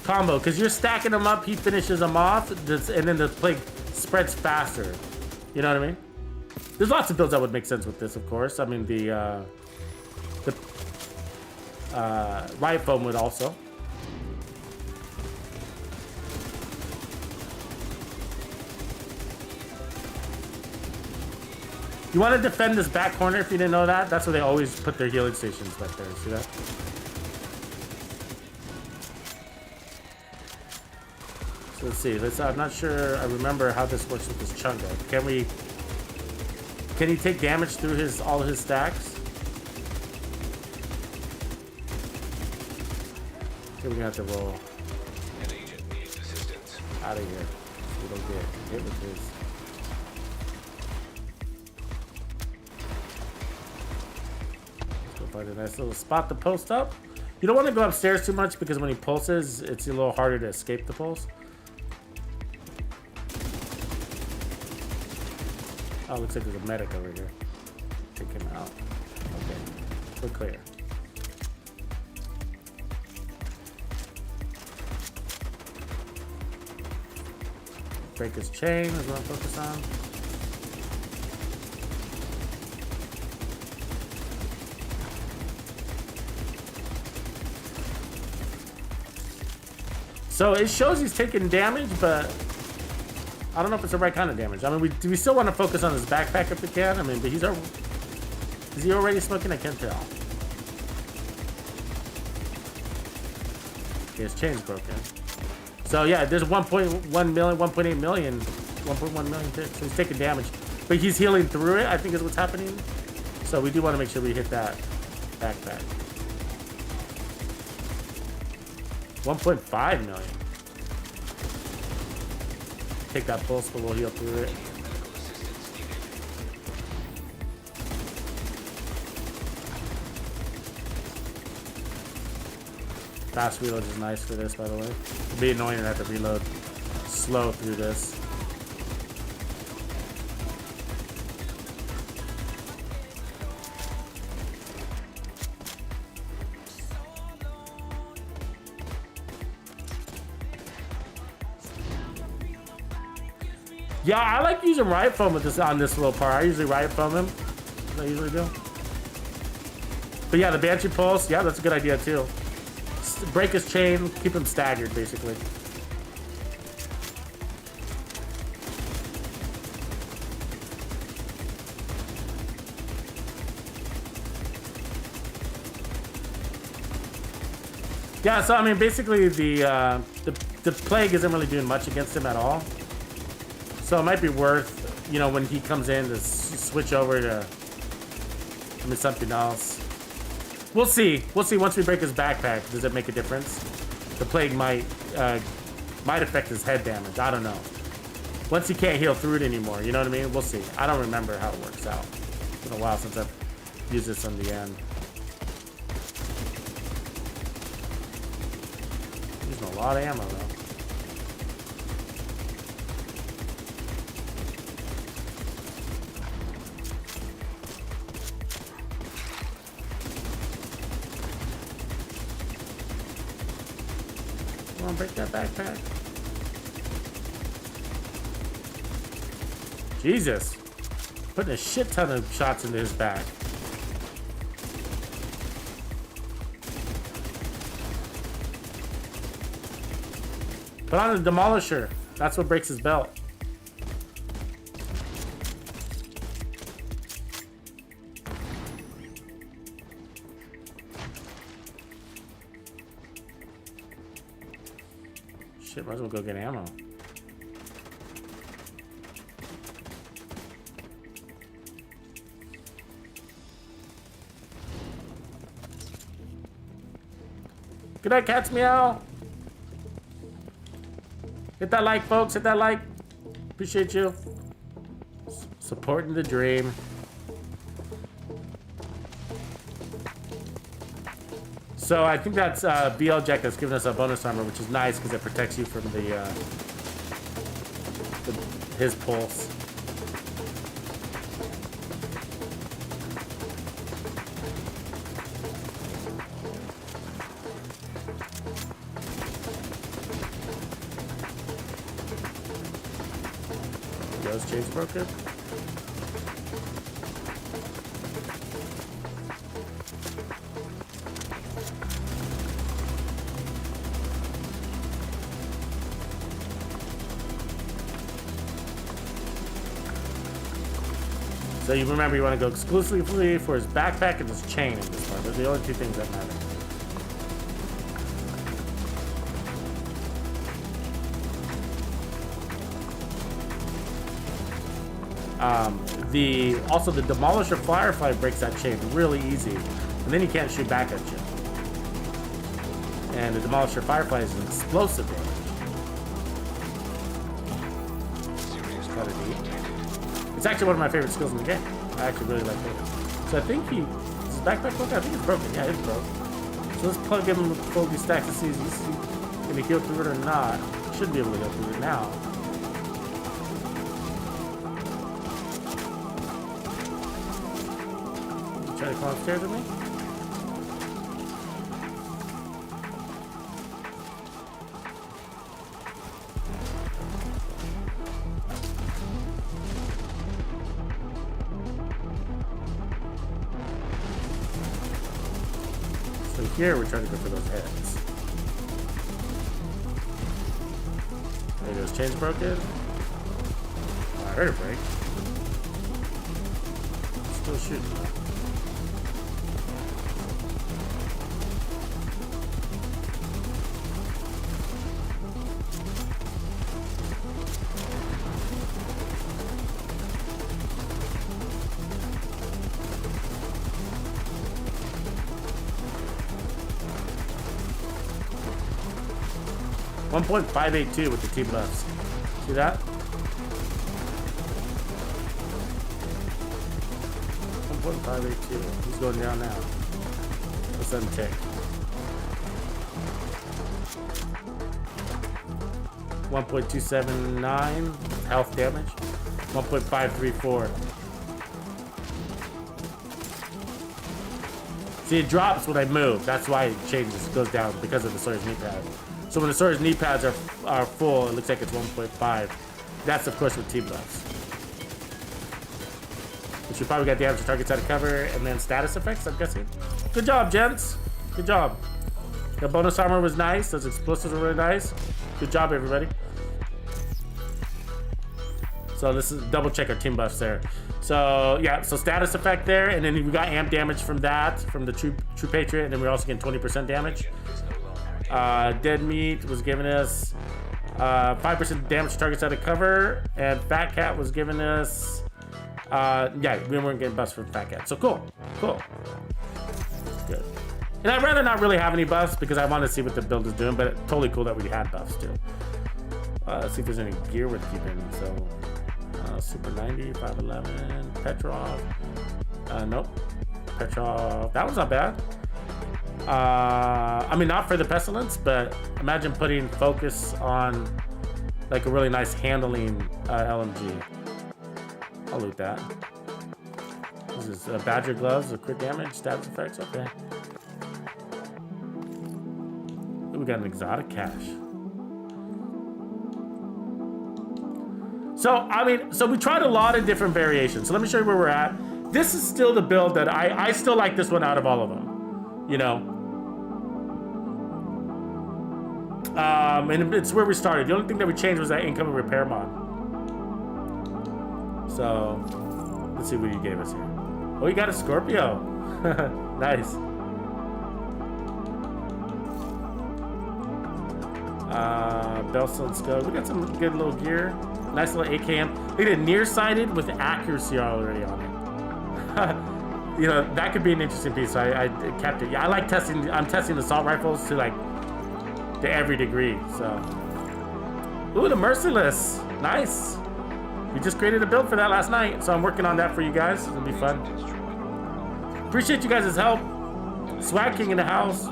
combo, because you're stacking them up, he finishes them off, and then the plague spreads faster. You know what I mean? There's lots of builds that would make sense with this, of course. I mean, the riot foam would also. You want to defend this back corner if you didn't know that. That's where they always put their healing stations back there. See that? So let's see. I'm not sure I remember how this works with this Chunga. Can he take damage through all of his stacks? Okay, we're gonna have to roll An agent needs assistance. out of here. So we don't get hit with his. Let's go find a nice little spot to post up. You don't want to go upstairs too much because when he pulses, it's a little harder to escape the pulse. Oh, looks like there's a medic over here. Take him out. Okay, we're clear. Break his chain is what I'm focused on. So it shows he's taking damage, but I don't know if it's the right kind of damage. I mean, we still want to focus on his backpack if we can. I mean, but is he already smoking? I can't tell. Okay, his chain's broken. So yeah, there's 1.1 million, 1.8 million, 1.1 million ticks. So he's taking damage, but he's healing through it, I think is what's happening. So we do want to make sure we hit that backpack. 1.5 million. Take that pulse, but we'll heal through it. Fast reload is nice for this, by the way. It'd be annoying to have to reload slow through this. Yeah, I like using riot foam with this on this little part. I usually riot foam him. As I usually do. But yeah, the Banshee Pulse, yeah, that's a good idea too. Break his chain, keep him staggered, basically. Yeah, so I mean, basically the plague isn't really doing much against him at all. So it might be worth, you know, when he comes in to switch over to something else. We'll see. We'll see once we break his backpack. Does it make a difference? The plague might affect his head damage. I don't know. Once he can't heal through it anymore, you know what I mean? We'll see. I don't remember how it works out. It's been a while since I've used this in the end. Using a lot of ammo though. Break that backpack. Jesus. Putting a shit ton of shots into his back. Put on the Demolisher. That's what breaks his belt. Shit, might as well go get ammo. Good night, cats meow. Hit that like, folks. Hit that like. Appreciate you. Supporting the dream. So I think that's BL Jack that's giving us a bonus armor, which is nice because it protects you from his pulse. Those chains broken. So you remember you want to go exclusively for his backpack and his chain in this part. Those are the only two things that matter. Also the Demolisher Firefly breaks that chain really easy, and then he can't shoot back at you. And the Demolisher Firefly is an explosive damage. Kind of neat. It's actually one of my favorite skills in the game. I actually really like it. So I think his backpack broken? I think it's broken. Yeah, it's broken. So let's plug in both these stacks and see if this is gonna heal through it or not. Should be able to heal through it now. You try to come upstairs with me? So here we're trying to go for those heads. There goes chains broken. Oh, I heard it break. Still shooting though. .582 with the T buffs. See that? 1.582. He's going down now. Let's untick. 1.279 health damage. 1.534. See, it drops when I move. That's why it changes, goes down because of the Sawyer's knee pad. So when the Sawyer's knee pads are full, it looks like it's 1.5. That's of course with T buffs. Which you probably got damage to targets out of cover and then status effects, I'm guessing. Good job, gents. Good job. The bonus armor was nice. Those explosives were really nice. Good job, everybody. So this is double check our team buffs there. So yeah, so status effect there, and then we got amp damage from that, from the True Patriot, and then we're also getting 20% damage. Dead Meat was giving us 5% damage to targets out of cover, and Fat Cat was giving us yeah, we weren't getting buffs from Fat Cat. So cool. Good. And I'd rather not really have any buffs because I want to see what the build is doing, but totally cool that we had buffs too. Let's see if there's any gear worth keeping. So Super 90, 511, Petrov. Nope. Petrov. That was not bad. I mean, not for the Pestilence, but imagine putting focus on like a really nice handling LMG. I'll loot that. This is Badger gloves with crit damage, status effects. Okay. Ooh, we got an exotic cache. So, I mean, so we tried a lot of different variations. So let me show you where we're at. This is still the build that I still like this one out of all of them. You know? And it's where we started. The only thing that we changed was that incoming repair mod. So, let's see what he gave us here. Oh, you got a Scorpio. Nice. Belstone Scope. We got some good little gear. Nice little AKM. Look at it, nearsighted with accuracy already on it. You know, that could be an interesting piece. So I kept it. Yeah, I like testing. I'm testing assault rifles to like to every degree. So, ooh, the Merciless. Nice. We just created a build for that last night, so I'm working on that for you guys. It'll be fun. Appreciate you guys' help. Swag King in the house.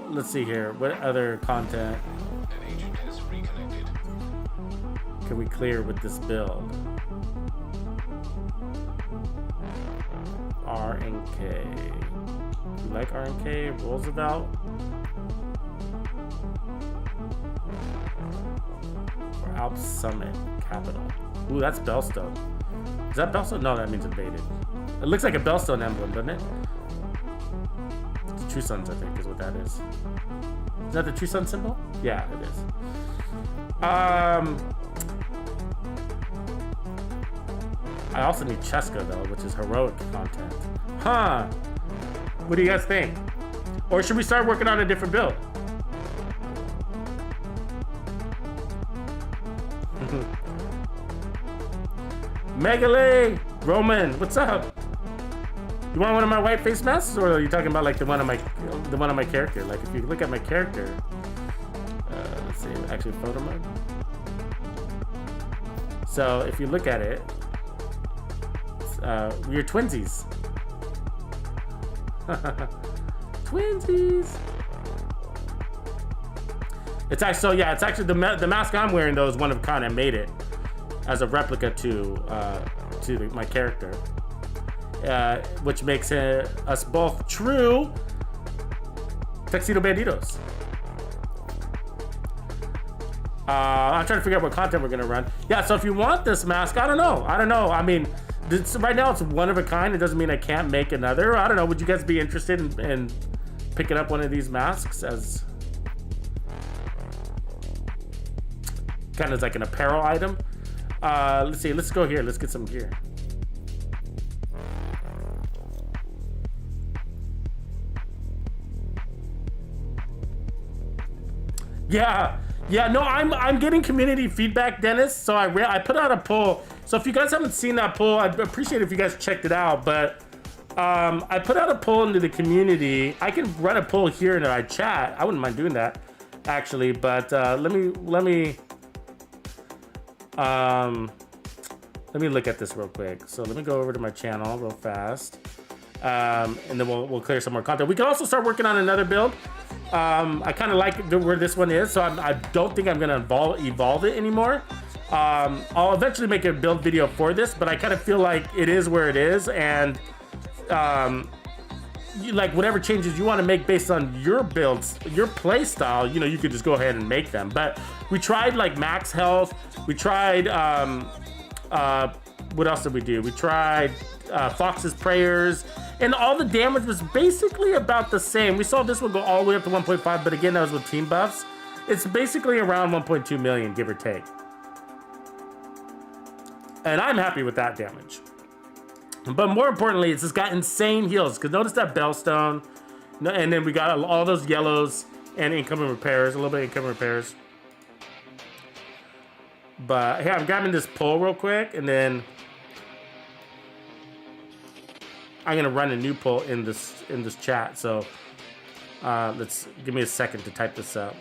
Let's see here. What other content An agent has reconnected. can we clear with this build? RNK. You like RNK? Roosevelt? Or Alps Summit Capital. Ooh, that's Bellstone. Is that Bellstone? No, that means invaded. It looks like a Bellstone emblem, doesn't it? It's True Suns, I think, is what that is. Is that the True Sun symbol? Yeah, it is. I also need Cheska, though, which is heroic content. Huh. What do you guys think? Or should we start working on a different build? Megale! Roman, what's up? You want one of my white face masks, or are you talking about like the one on my character? Like if you look at my character, let's see, actually photo mode. So if you look at it, we're twinsies. Twinsies. It's actually, so yeah, it's actually the mask I'm wearing though is one of a kind. I made it as a replica to my character, which makes us both true Tuxedo Bandidos. I'm trying to figure out what content we're gonna run. Yeah, so if you want this mask, I don't know. I mean, right now it's one of a kind. It doesn't mean I can't make another. I don't know. Would you guys be interested in picking up one of these masks as kind of like an apparel item? Let's see. Let's go here. Let's get some gear. Yeah, no, I'm getting community feedback, Dennis. So I put out a poll. So if you guys haven't seen that poll, I'd appreciate it if you guys checked it out. But I put out a poll into the community. I can run a poll here in our chat. I wouldn't mind doing that, actually. But let me look at this real quick. So let me go over to my channel real fast, and then we'll clear some more content. We can also start working on another build. I kind of like where this one is, so I don't think I'm gonna evolve it anymore. I'll eventually make a build video for this, but I kind of feel like it is where it is, and like whatever changes you want to make based on your builds, your play style, you know, you could just go ahead and make them. But we tried like max health. We tried what else did we do? We tried Fox's prayers, and all the damage was basically about the same. We saw this one go all the way up to 1.5, but again, that was with team buffs. It's basically around 1.2 million, give or take. And I'm happy with that damage. But more importantly, it's just got insane heals. Because notice that Bellstone, and then we got all those yellows and incoming repairs, a little bit of incoming repairs. But here, I'm grabbing this poll real quick, and then I'm gonna run a new poll in this chat. So let's give me a second to type this up.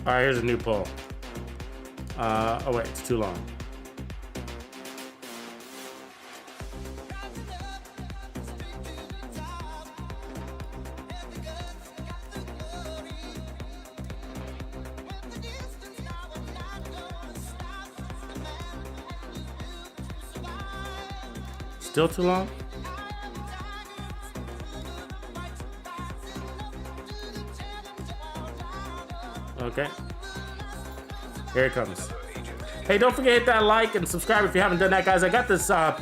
All right, here's a new poll. Oh wait, it's too long. Still too long? Okay. Here it comes. Hey, don't forget to hit that like and subscribe if you haven't done that, guys. I got this, so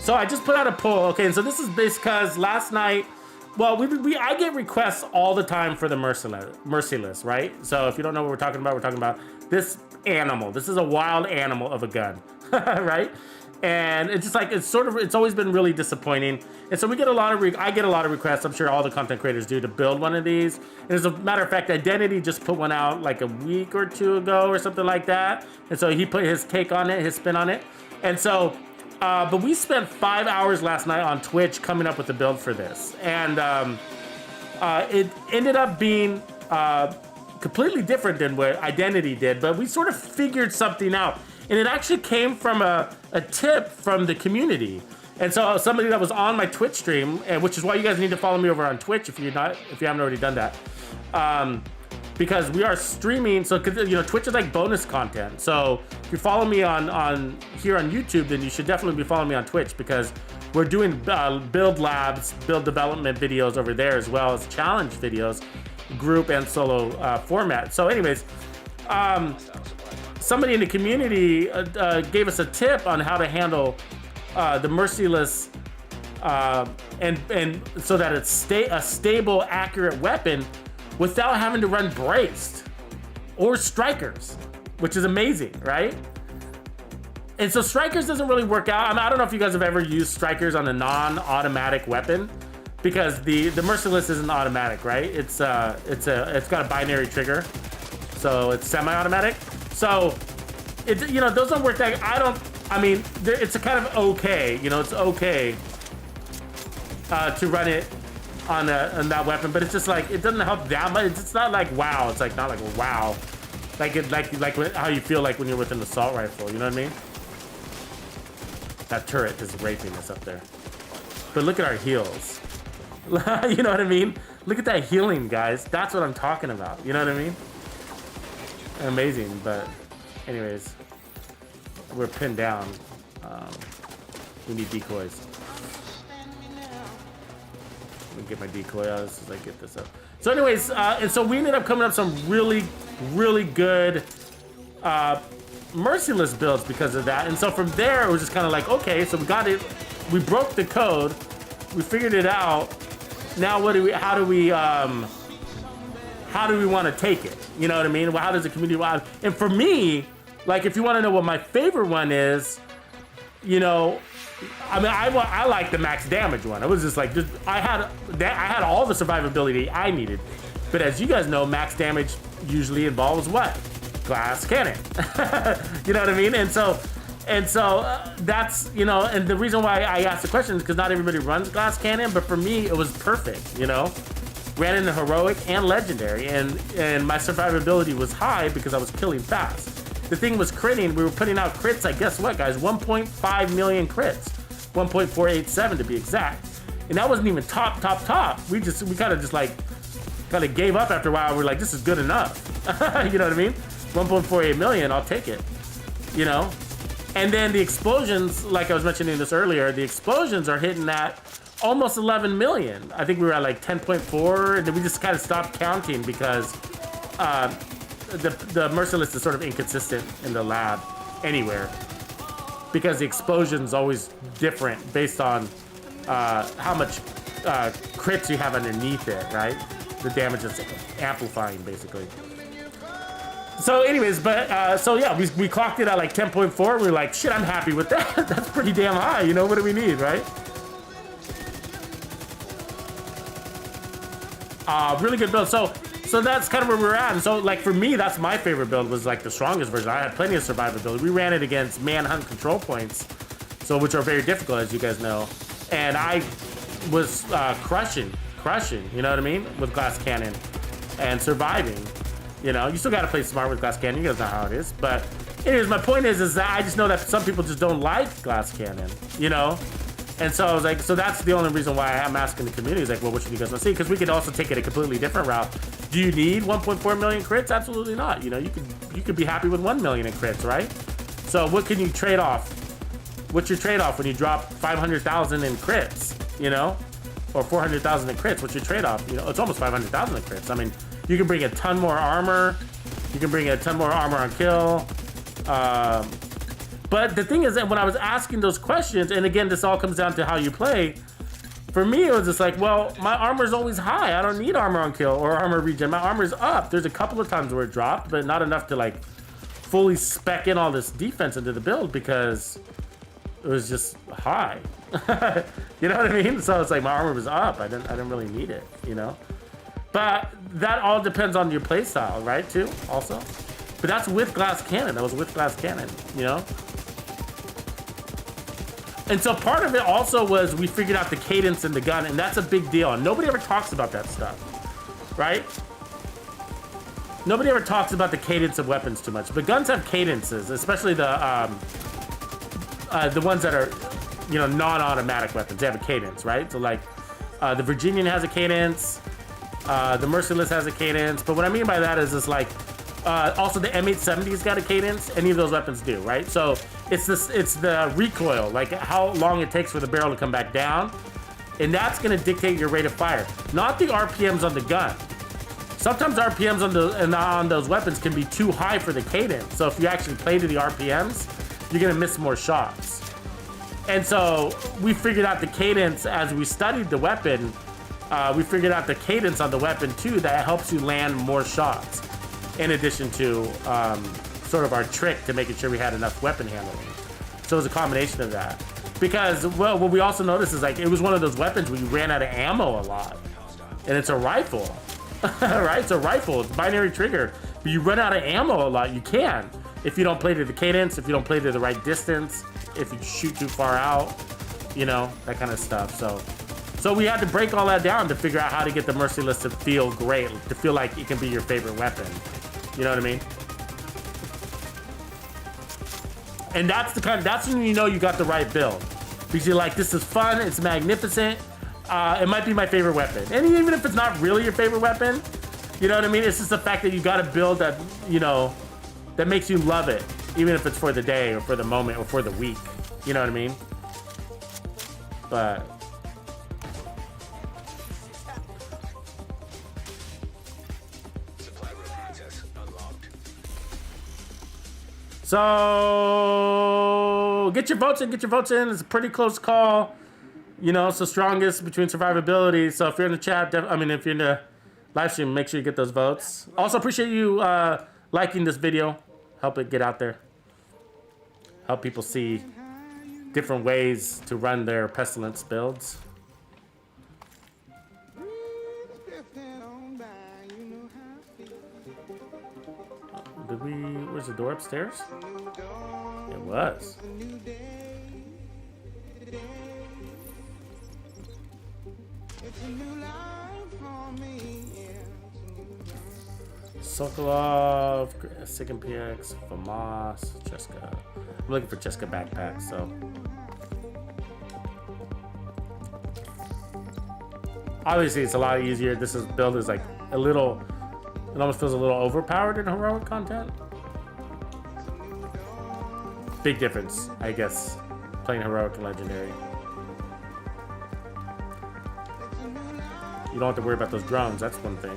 I just put out a poll. Okay, and so this is because last night, well, I get requests all the time for the merciless, right? So if you don't know what we're talking about this animal. This is a wild animal of a gun, right? And it's just like, it's always been really disappointing. And so I get a lot of requests, I'm sure all the content creators do, to build one of these. And as a matter of fact, Identity just put one out like a week or two ago or something like that. And so he put his take on it, his spin on it. And so, but we spent 5 hours last night on Twitch coming up with a build for this. And it ended up being completely different than what Identity did, but we sort of figured something out. And it actually came from a tip from the community. And so somebody that was on my Twitch stream, and which is why you guys need to follow me over on Twitch if you haven't already done that. Because we are streaming, so Twitch is like bonus content. So if you follow me on here on YouTube, then you should definitely be following me on Twitch, because we're doing build labs, build development videos over there, as well as challenge videos, group and solo format. So anyways, somebody in the community gave us a tip on how to handle the merciless, and so that it's a stable, accurate weapon without having to run braced or strikers, which is amazing, right? And so strikers doesn't really work out. I mean, I don't know if you guys have ever used strikers on a non-automatic weapon, because the merciless isn't automatic, right? It's got a binary trigger, so it's semi-automatic. So it, you know, those don't work that. I mean, it's a kind of okay, you know, it's okay to run it on that weapon, but it's just like, it doesn't help that much. It's not like wow. It's like not like wow, like how you feel like when you're with an assault rifle. You know what I mean? That turret is raping us up there. But look at our heals. You know what I mean? Look at that healing, guys. That's what I'm talking about. You know what I mean? Amazing. But anyways, we're pinned down. We need decoys. Let me get my decoy out as I get this up. So anyways, and so we ended up coming up some really, really good merciless builds because of that. And so from there, it was just kind of like, okay, so we got it. We broke the code. We figured it out. Now how do we want to take it? You know what I mean? Well, how does the community want? And for me, like, if you want to know what my favorite one is, you know, I mean, I like the max damage one. It was just like, I had all the survivability I needed. But as you guys know, max damage usually involves what? Glass cannon. You know what I mean? And so that's, you know, and the reason why I asked the question is because not everybody runs glass cannon, but for me, it was perfect, you know? Ran into heroic and legendary, and my survivability was high because I was killing fast. The thing was critting. We were putting out crits, like, guess what, guys? 1.5 million crits. 1.487 to be exact. And that wasn't even top. We kind of gave up after a while. We're like, this is good enough. You know what I mean? 1.48 million, I'll take it. You know? And then the explosions, like I was mentioning this earlier, the explosions are hitting at almost 11 million. I think we were at like 10.4, and then we just kind of stopped counting because the merciless is sort of inconsistent in the lab anywhere, because the explosion's always different based on how much crits you have underneath it, right? The damage is amplifying, basically. So anyways, but so yeah, we clocked it at like 10.4. We were like, shit, I'm happy with that. That's pretty damn high. You know, what do we need, right? Really good build. So that's kind of where we're at. And so, like, for me, that's my favorite build, was like the strongest version. I had plenty of survivability. We ran it against manhunt control points, so which are very difficult, as you guys know. And I was crushing, you know what I mean, with glass cannon and surviving. You know, you still got to play smart with glass cannon. You guys know how it is. But anyways, my point is that I just know that some people just don't like glass cannon, you know? And so I was like, so that's the only reason why I'm asking the community, is like, well, what should you guys want to see? Because we could also take it a completely different route. Do you need 1.4 million crits? Absolutely not. You know, you could be happy with 1 million in crits, right? So what can you trade off? What's your trade-off when you drop 500,000 in crits, you know? Or 400,000 in crits? What's your trade-off? You know, it's almost 500,000 in crits. I mean, you can bring a ton more armor. You can bring a ton more armor on kill. But the thing is that when I was asking those questions, and again, this all comes down to how you play, for me, it was just like, well, my armor's always high. I don't need armor on kill or armor regen. My armor's up. There's a couple of times where it dropped, but not enough to like fully spec in all this defense into the build because it was just high. You know what I mean? So it's like my armor was up. I didn't really need it, you know? But that all depends on your playstyle, right, too, also? But that's with glass cannon. That was with glass cannon, you know? And so part of it also was we figured out the cadence in the gun, and that's a big deal. And nobody ever talks about that stuff, right? Nobody ever talks about the cadence of weapons too much. But guns have cadences, especially the ones that are, you know, non-automatic weapons. They have a cadence, right? So like the Virginian has a cadence, the Merciless has a cadence. But what I mean by that is it's like also the M870's got a cadence. Any of those weapons do, right? So it's the recoil, like how long it takes for the barrel to come back down, and that's going to dictate your rate of fire, not the RPMs on the gun. Sometimes RPMs on those weapons can be too high for the cadence. So if you actually play to the RPMs, you're going to miss more shots. And so we figured out the cadence as we studied the weapon, we figured out the cadence on the weapon too that helps you land more shots, in addition to sort of our trick to making sure we had enough weapon handling. So it was a combination of that. Because, well, what we also noticed is like it was one of those weapons where you ran out of ammo a lot. And it's a rifle, right? It's a rifle, it's binary trigger. But you run out of ammo a lot, you can. If you don't play to the cadence, if you don't play to the right distance, if you shoot too far out, you know, that kind of stuff. So we had to break all that down to figure out how to get the Merciless to feel great, to feel like it can be your favorite weapon. You know what I mean? And that's when you know you got the right build. Because you're like, this is fun, it's magnificent, it might be my favorite weapon. And even if it's not really your favorite weapon, you know what I mean? It's just the fact that you got a build that, you know, that makes you love it, even if it's for the day or for the moment or for the week. You know what I mean? But Supply room access unlocked. so get your votes in, It's a pretty close call. You know, it's the strongest between survivability. So if you're in the chat, if you're in the live stream, make sure you get those votes. Also appreciate you liking this video. Help it get out there. Help people see different ways to run their Pestilence builds. Where's the door upstairs? It was. Sokolov, Second PX, Famas, Cheska. I'm looking for Cheska backpack, so. Obviously, it's a lot easier. This build is like a little, it almost feels a little overpowered in heroic content. Big difference, I guess, playing heroic and legendary. You don't have to worry about those drones, that's one thing.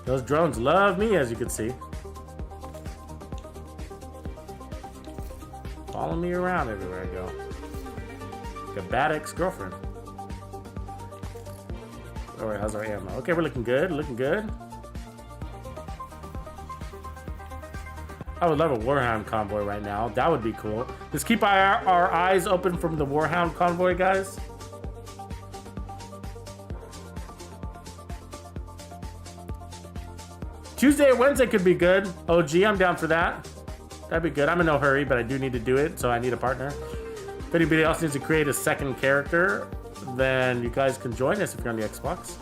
Those drones love me, as you can see. Follow me around everywhere I go. Like a bad ex-girlfriend. Alright, how's our ammo? Okay, we're looking good, I would love a Warhound convoy right now. That would be cool. Just keep our eyes open from the Warhound convoy, guys. Tuesday or Wednesday could be good. OG, I'm down for that. That'd be good. I'm in no hurry, but I do need to do it, so I need a partner. If anybody else needs to create a second character, then you guys can join us if you're on the Xbox.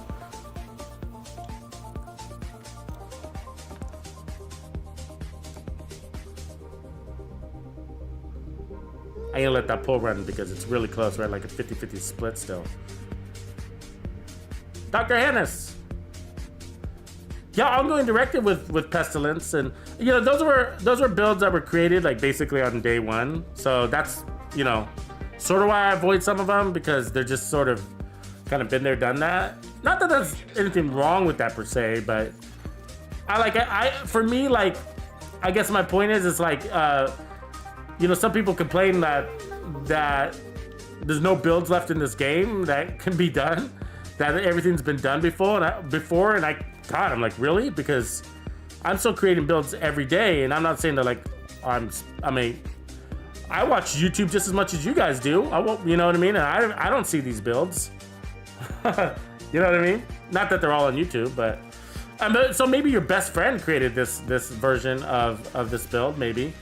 I ain't gonna let that pull run because it's really close, right? Like a 50-50 split still. Dr. Hannes. Yeah, ongoing directive with Pestilence, and you know those were builds that were created like basically on day one. So that's, you know, sort of why I avoid some of them, because they're just sort of kind of been there, done that. Not that there's anything wrong with that per se, but for me, like, I guess my point is like, you know, some people complain that there's no builds left in this game that can be done, that everything's been done before, and God, I'm like, really? Because I'm still creating builds every day, and I'm not saying that like I watch YouTube just as much as you guys do. You know what I mean? And I don't see these builds. You know what I mean? Not that they're all on YouTube, but so maybe your best friend created this version of this build, maybe.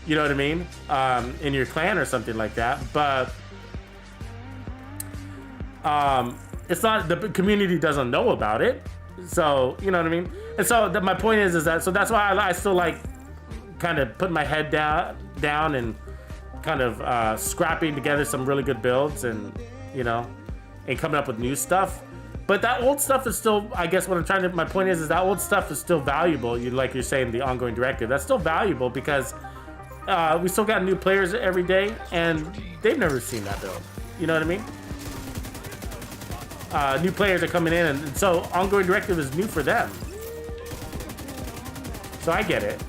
You know what I mean? In your clan or something like that, but it's not, the community doesn't know about it. So, you know what I mean? And so my point is that, so that's why I still like kind of putting my head down and kind of scrapping together some really good builds, and, you know, and coming up with new stuff. But that old stuff is still, I guess what I'm trying to, my point is that old stuff is still valuable. Like you're saying, the ongoing directive, that's still valuable because we still got new players every day and they've never seen that build. You know what I mean? New players are coming in, and so ongoing directive is new for them. So I get it.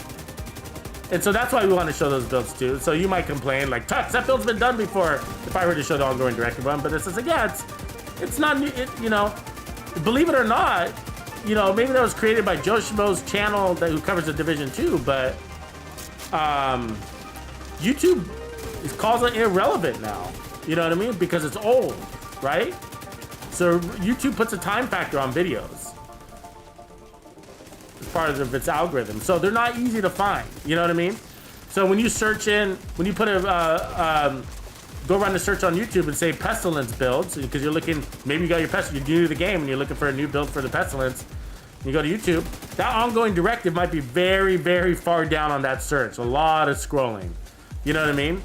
And so that's why we want to show those builds too. So you might complain like, Tux, that build's been done before. If I were to show the ongoing directive one, but it's just like, yeah, it's not new, you know, believe it or not, you know, maybe that was created by Joe Schmo's channel who covers the Division 2, but YouTube calls it irrelevant now. You know what I mean? Because it's old, right? So YouTube puts a time factor on videos. Part of its algorithm, so they're not easy to find. You know what I mean? So when you search in, when you put a go run a search on YouTube and say Pestilence builds, because you're looking, maybe you got your Pestilence, you're new to the game and you're looking for a new build for the Pestilence, and you go to YouTube, that ongoing directive might be very, very far down on that search. A lot of scrolling. You know what I mean?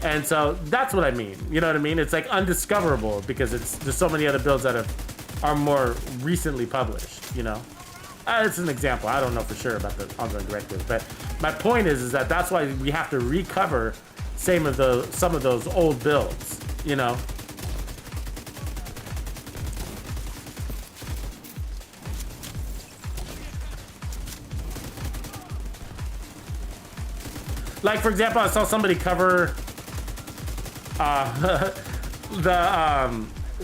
And so that's what I mean. You know what I mean? It's like undiscoverable because there's so many other builds that are more recently published. You know. It's an example. I don't know for sure about the ongoing directive, but my point is that that's why we have to recover some of those old builds, you know. Like for example, I saw somebody cover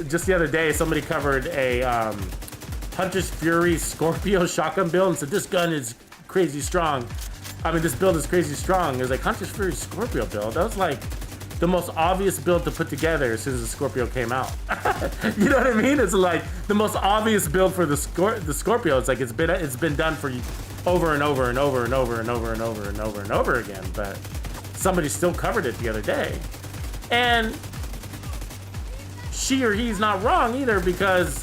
just the other day. Somebody covered a Hunter's Fury Scorpio shotgun build and said this gun is crazy strong. I mean, this build is crazy strong. It was like Hunter's Fury Scorpio build. That was like the most obvious build to put together as soon as the Scorpio came out. You know what I mean? It's like the most obvious build for the Scorpio. It's like it's been done for over and over and over and over and over and over and over and over again. But somebody still covered it the other day, and she or he's not wrong either because,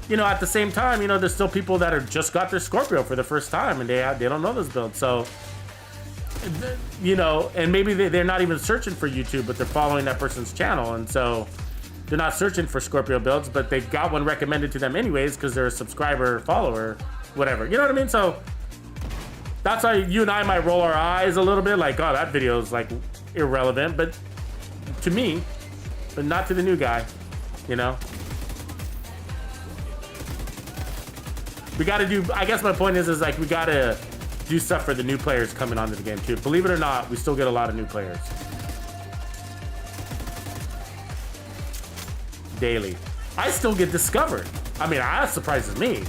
you know, at the same time, you know, there's still people that are just got their Scorpio for the first time and they don't know this build. So, you know, and maybe they're not even searching for YouTube, but they're following that person's channel. And so they're not searching for Scorpio builds, but they've got one recommended to them anyways because they're a subscriber, follower, whatever. You know what I mean? So that's why you and I might roll our eyes a little bit like, oh, that video is like irrelevant. But to me, but not to the new guy, you know? We got to do, I guess my point is like, we got to do stuff for the new players coming onto the game too. Believe it or not, we still get a lot of new players. Daily. I still get discovered. I mean, that surprises me.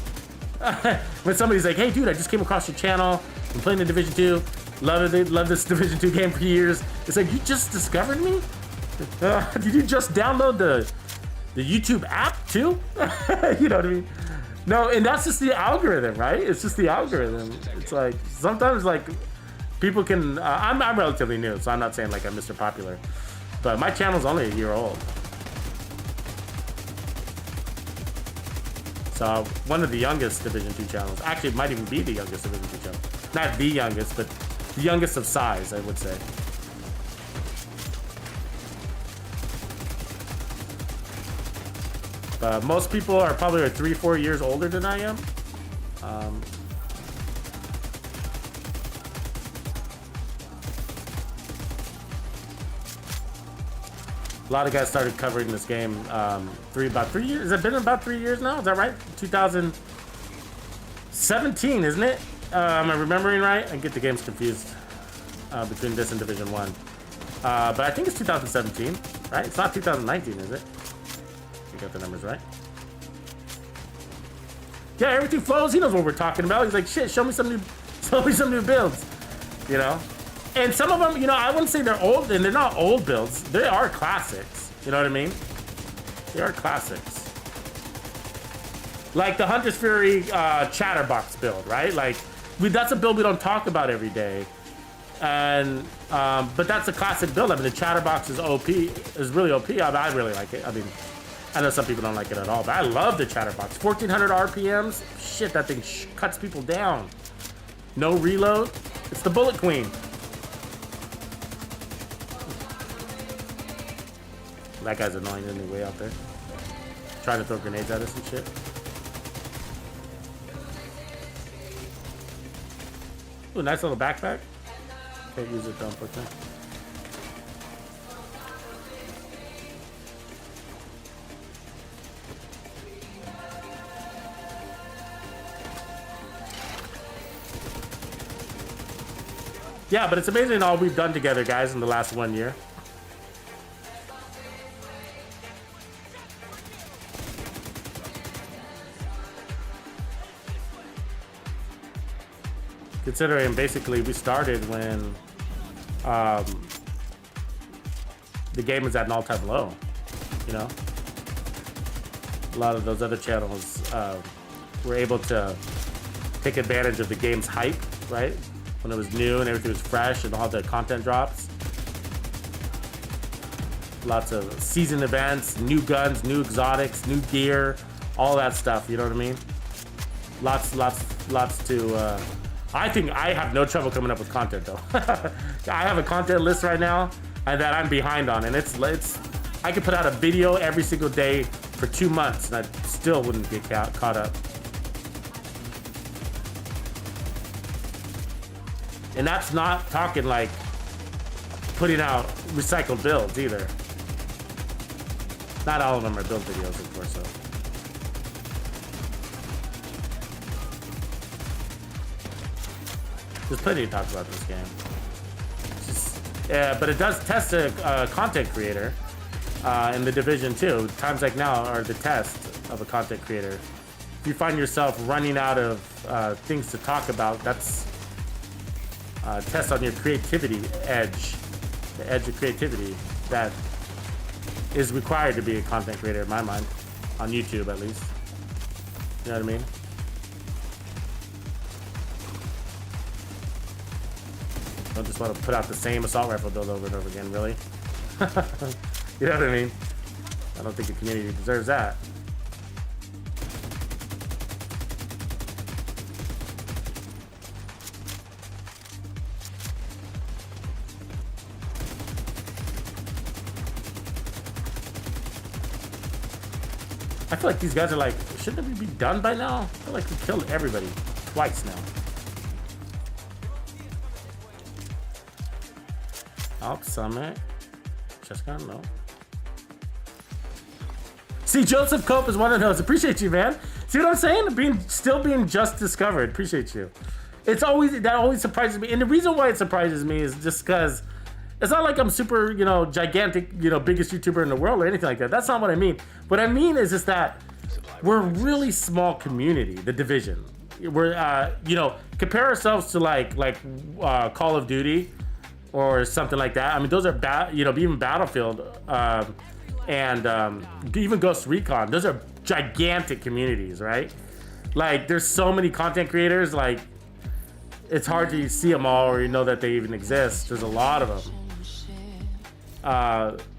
When somebody's like, hey dude, I just came across your channel. I'm playing the Division 2. Love this Division 2 game for years. It's like, you just discovered me? Did you just download the YouTube app too? You know what I mean? No, and that's just the algorithm, right? It's just the algorithm. It's like, sometimes like people can, I'm relatively new, so I'm not saying like I'm Mr. Popular, but my channel's only a year old. So one of the youngest Division 2 channels, actually it might even be the youngest Division 2 channel. Not the youngest, but the youngest of size, I would say. Most people are probably 3-4 years older than I am. A lot of guys started covering this game about 3 years. Has it been about 3 years now? Is that right? 2017, isn't it? Am I remembering right? I get the games confused between this and Division 1. But I think it's 2017, right? It's not 2019, is it? You got the numbers right. Yeah, everything flows. He knows what we're talking about. He's like, shit, show me some new builds, you know. And some of them, you know, I wouldn't say they're old, and they're not old builds. They are classics. You know what I mean? They are classics. Like the Hunter's Fury Chatterbox build, right? Like, that's a build we don't talk about every day. And but that's a classic build. I mean, the Chatterbox is OP, is really OP. I really like it. I mean, I know some people don't like it at all, but I love the Chatterbox. 1400 RPMs. Shit, that thing cuts people down. No reload. It's the Bullet Queen. That guy's annoying anyway out there. Trying to throw grenades at us and shit. Ooh, nice little backpack. Can't use it though, unfortunately. Yeah, but it's amazing all we've done together, guys, in the last 1 year. Considering basically we started when the game was at an all-time low, you know? A lot of those other channels were able to take advantage of the game's hype, right? When it was new and everything was fresh and all the content drops. Lots of season events, new guns, new exotics, new gear, all that stuff, you know what I mean? Lots to, I think I have no trouble coming up with content though. I have a content list right now and that I'm behind on, and it's I could put out a video every single day for 2 months and I still wouldn't get caught up. And that's not talking like putting out recycled builds either. Not all of them are build videos, of course, so. There's plenty to talk about this game. But it does test a content creator in the Division 2. Times like now are the test of a content creator. If you find yourself running out of things to talk about, that's a test on your creativity edge. The edge of creativity that is required to be a content creator in my mind. On YouTube, at least. You know what I mean? Don't just want to put out the same assault rifle build over and over again, really? You know what I mean? I don't think the community deserves that. I feel like these guys are like, shouldn't we be done by now? I feel like we killed everybody twice now. Alp Summit. Just got no. See, Joseph Cope is one of those. Appreciate you, man. See what I'm saying? Still being just discovered. Appreciate you. That always surprises me. And the reason why it surprises me is just because it's not like I'm super, gigantic, biggest YouTuber in the world or anything like that. That's not what I mean. What I mean is just that we're a really small community, the Division. We're, compare ourselves to like Call of Duty or something like that. I mean, those are even Battlefield and even Ghost Recon. Those are gigantic communities, right? Like, there's so many content creators. Like, it's hard to see them all or know that they even exist. There's a lot of them.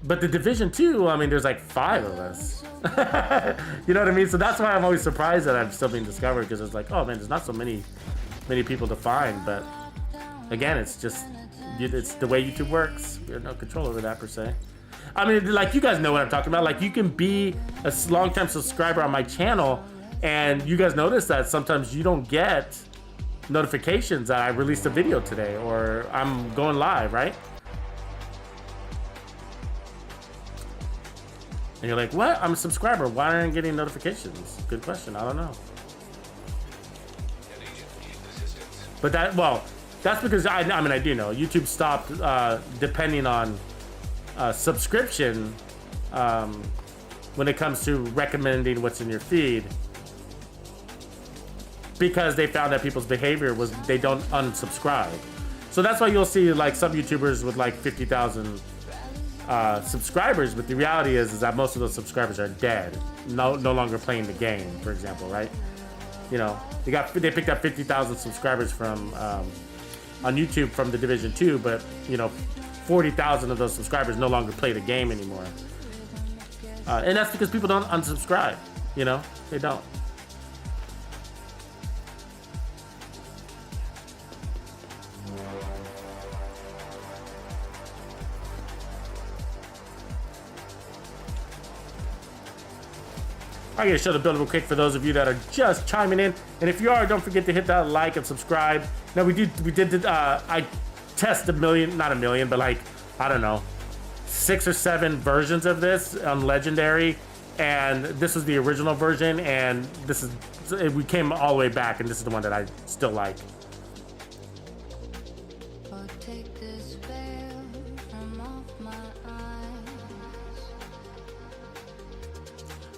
But the Division 2, I mean, there's like 5 of us. You know what I mean? So that's why I'm always surprised that I'm still being discovered, because it's like, oh man, there's not so many people to find. But again, it's the way YouTube works. We have no control over that per se. I mean, like, you guys know what I'm talking about. Like, you can be a long-time subscriber on my channel, and you guys notice that sometimes you don't get notifications that I released a video today or I'm going live, right? And you're like, what? I'm a subscriber. Why aren't I getting notifications? Good question. I don't know. But that's because I do know YouTube stopped depending on subscription when it comes to recommending what's in your feed, because they found that people's behavior was they don't unsubscribe. So that's why you'll see like some YouTubers with like 50,000 subscribers, but the reality is that most of those subscribers are dead, no longer playing the game, for example, right? They picked up 50,000 subscribers from on YouTube from the Division 2, but 40,000 of those subscribers no longer play the game anymore, and that's because people don't unsubscribe. They don't. I'm gonna show the build real quick for those of you that are just chiming in, and if you are, don't forget to hit that like and subscribe. Now we did I test not a million, but like, I don't know, 6 or 7 versions of this on Legendary, and this was the original version, and we came all the way back, and this is the one that I still like.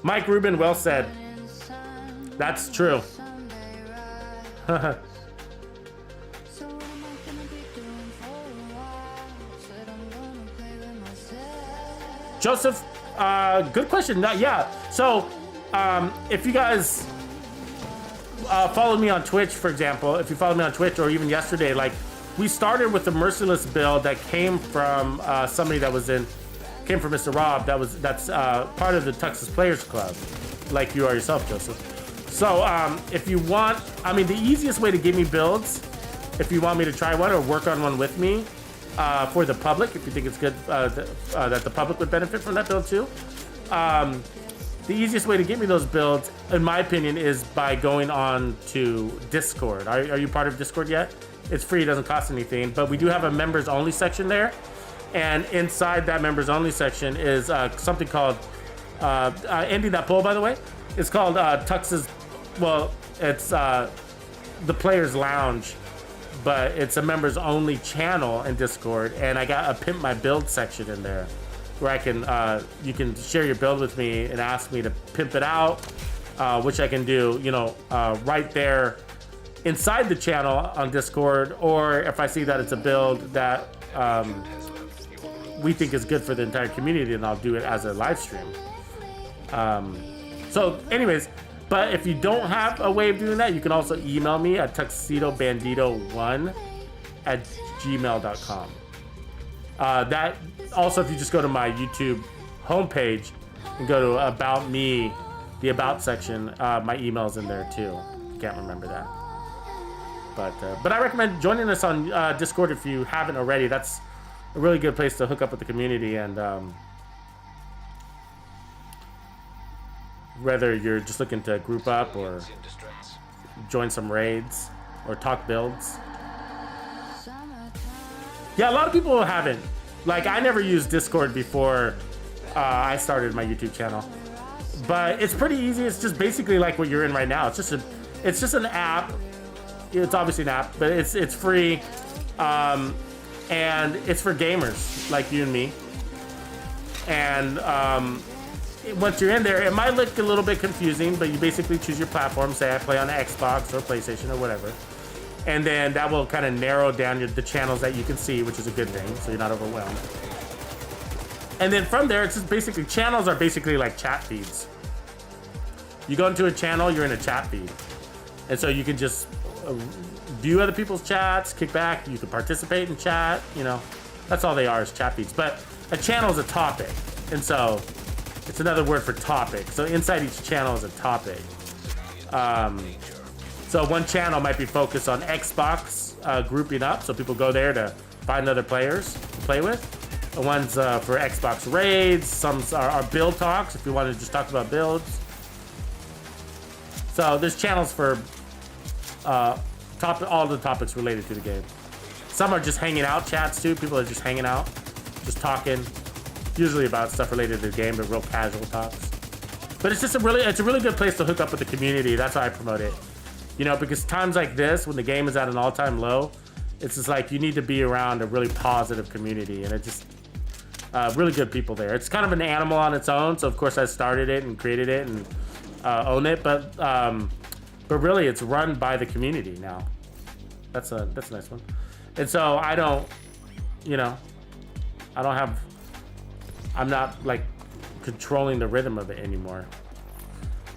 Mike Rubin, well said. That's true. Joseph, good question. Yeah. So, if you guys follow me on Twitch, for example, if you follow me on Twitch, or even yesterday, like we started with the merciless build that came from somebody that came from Mr. Rob. That's part of the Texas Players Club, like you are yourself, Joseph. So, if you want, I mean, the easiest way to give me builds, if you want me to try one or work on one with me, for the public, if you think it's good that the public would benefit from that build too. The easiest way to get me those builds, in my opinion, is by going on to Discord. Are you part of Discord yet? It's free, it doesn't cost anything, but we do have a members only section there. And inside that members only section is something called, ending that poll, by the way, it's called Tux's, well, it's the Players Lounge, but it's a members only channel in Discord. And I got a Pimp My Build section in there where I can, you can share your build with me and ask me to pimp it out, which I can do, you know, right there inside the channel on Discord, or if I see that it's a build that we think is good for the entire community, then I'll do it as a live stream. So anyways, but if you don't have a way of doing that, you can also email me at tuxedobandido1@gmail.com. That also, if you just go to my YouTube homepage and go to About Me, the About section, my email's in there too. You can't remember that. But I recommend joining us on Discord if you haven't already. That's a really good place to hook up with the community, and whether you're just looking to group up or join some raids or talk builds. Yeah, a lot of people haven't. Like, I never used Discord before I started my YouTube channel, but it's pretty easy. It's just basically like what you're in right now. It's just an app. It's obviously an app, but it's free, and it's for gamers like you and me. And once you're in there, it might look a little bit confusing, but you basically choose your platform. Say I play on Xbox or PlayStation or whatever, and then that will kind of narrow down the channels that you can see, which is a good thing, so you're not overwhelmed. And then from there, it's just basically, channels are basically like chat feeds. You go into a channel, you're in a chat feed, and so you can just view other people's chats, kick back, you can participate in chat, you know, that's all they are, is chat feeds. But a channel is a topic, and so it's another word for topic. So inside each channel is a topic. So one channel might be focused on Xbox grouping up, so people go there to find other players to play with. The one's for Xbox raids, some are build talks, if you want to just talk about builds. So there's channels for all the topics related to the game. Some are just hanging out chats too. People are just hanging out, just talking, usually about stuff related to the game, but real casual talks. But it's just a really good place to hook up with the community. That's why I promote it. You know, because times like this, when the game is at an all-time low, it's just like you need to be around a really positive community, and it just really good people there. It's kind of an animal on its own, so of course I started it and created it and own it, but really it's run by the community now. That's a nice one. And so I don't, you know, I'm not like controlling the rhythm of it anymore.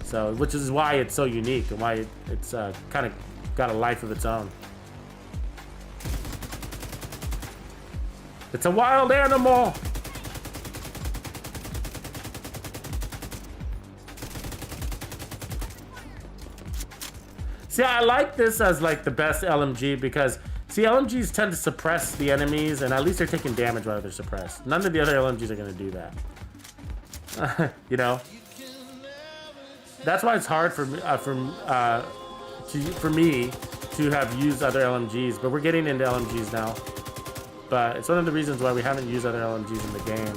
So, which is why it's so unique and why it's kind of got a life of its own. It's a wild animal. See, I like this as like the best LMG because, see, LMGs tend to suppress the enemies, and at least they're taking damage while they're suppressed. None of the other LMGs are going to do that. You know? That's why it's hard for me to have used other LMGs, but we're getting into LMGs now. But it's one of the reasons why we haven't used other LMGs in the game,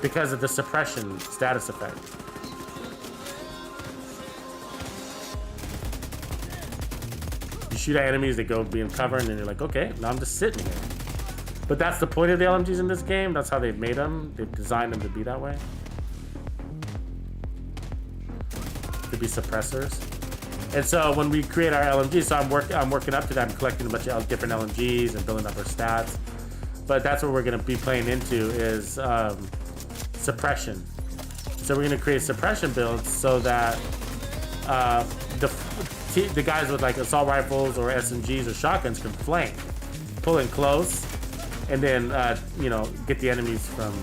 because of the suppression status effect. You shoot at enemies, they go be in cover, and then you're like, okay, now I'm just sitting here. But that's the point of the LMGs in this game. That's how they've made them. They've designed them to be that way. To be suppressors. And so when we create our LMGs, so I'm working up to that. I'm collecting a bunch of different LMGs and building up our stats. But that's what we're going to be playing into is suppression. So we're going to create suppression builds so that the guys with like assault rifles or SMGs or shotguns can flank, pull in close, and then you know, get the enemies from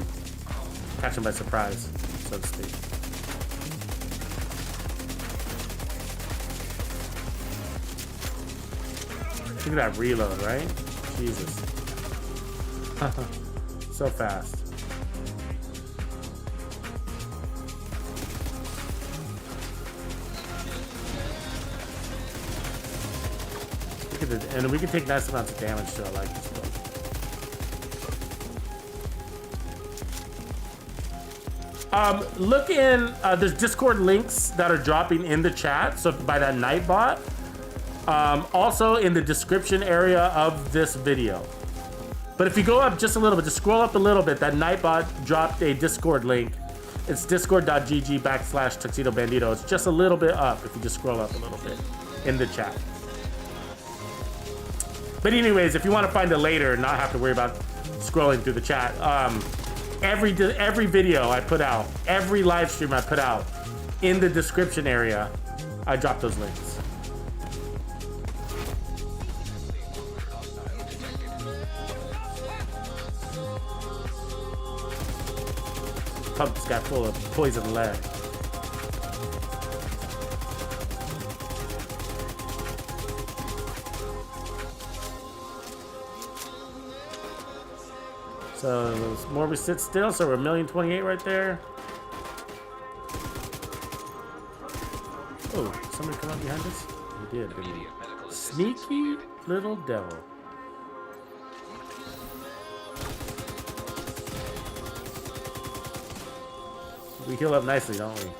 catch them by surprise, so to speak. Look at that reload, right? Jesus. So fast. Look at it, and we can take nice amounts of damage too. I like this build. Look in, there's Discord links that are dropping in the chat, so by that Nightbot. Also in the description area of this video. But if you go up just a little bit, just scroll up a little bit, that Nightbot dropped a Discord link. It's discord.gg/TuxedoBandido. It's just a little bit up if you just scroll up a little bit in the chat. But anyways, if you want to find it later and not have to worry about scrolling through the chat, every video I put out, every live stream I put out, in the description area, I drop those links. Pump this guy full of poison lead. So the more we sit still, so we're 1,028,000 right there. Oh, somebody come up behind us? He did, didn't he? Sneaky little devil. We heal up nicely, don't we?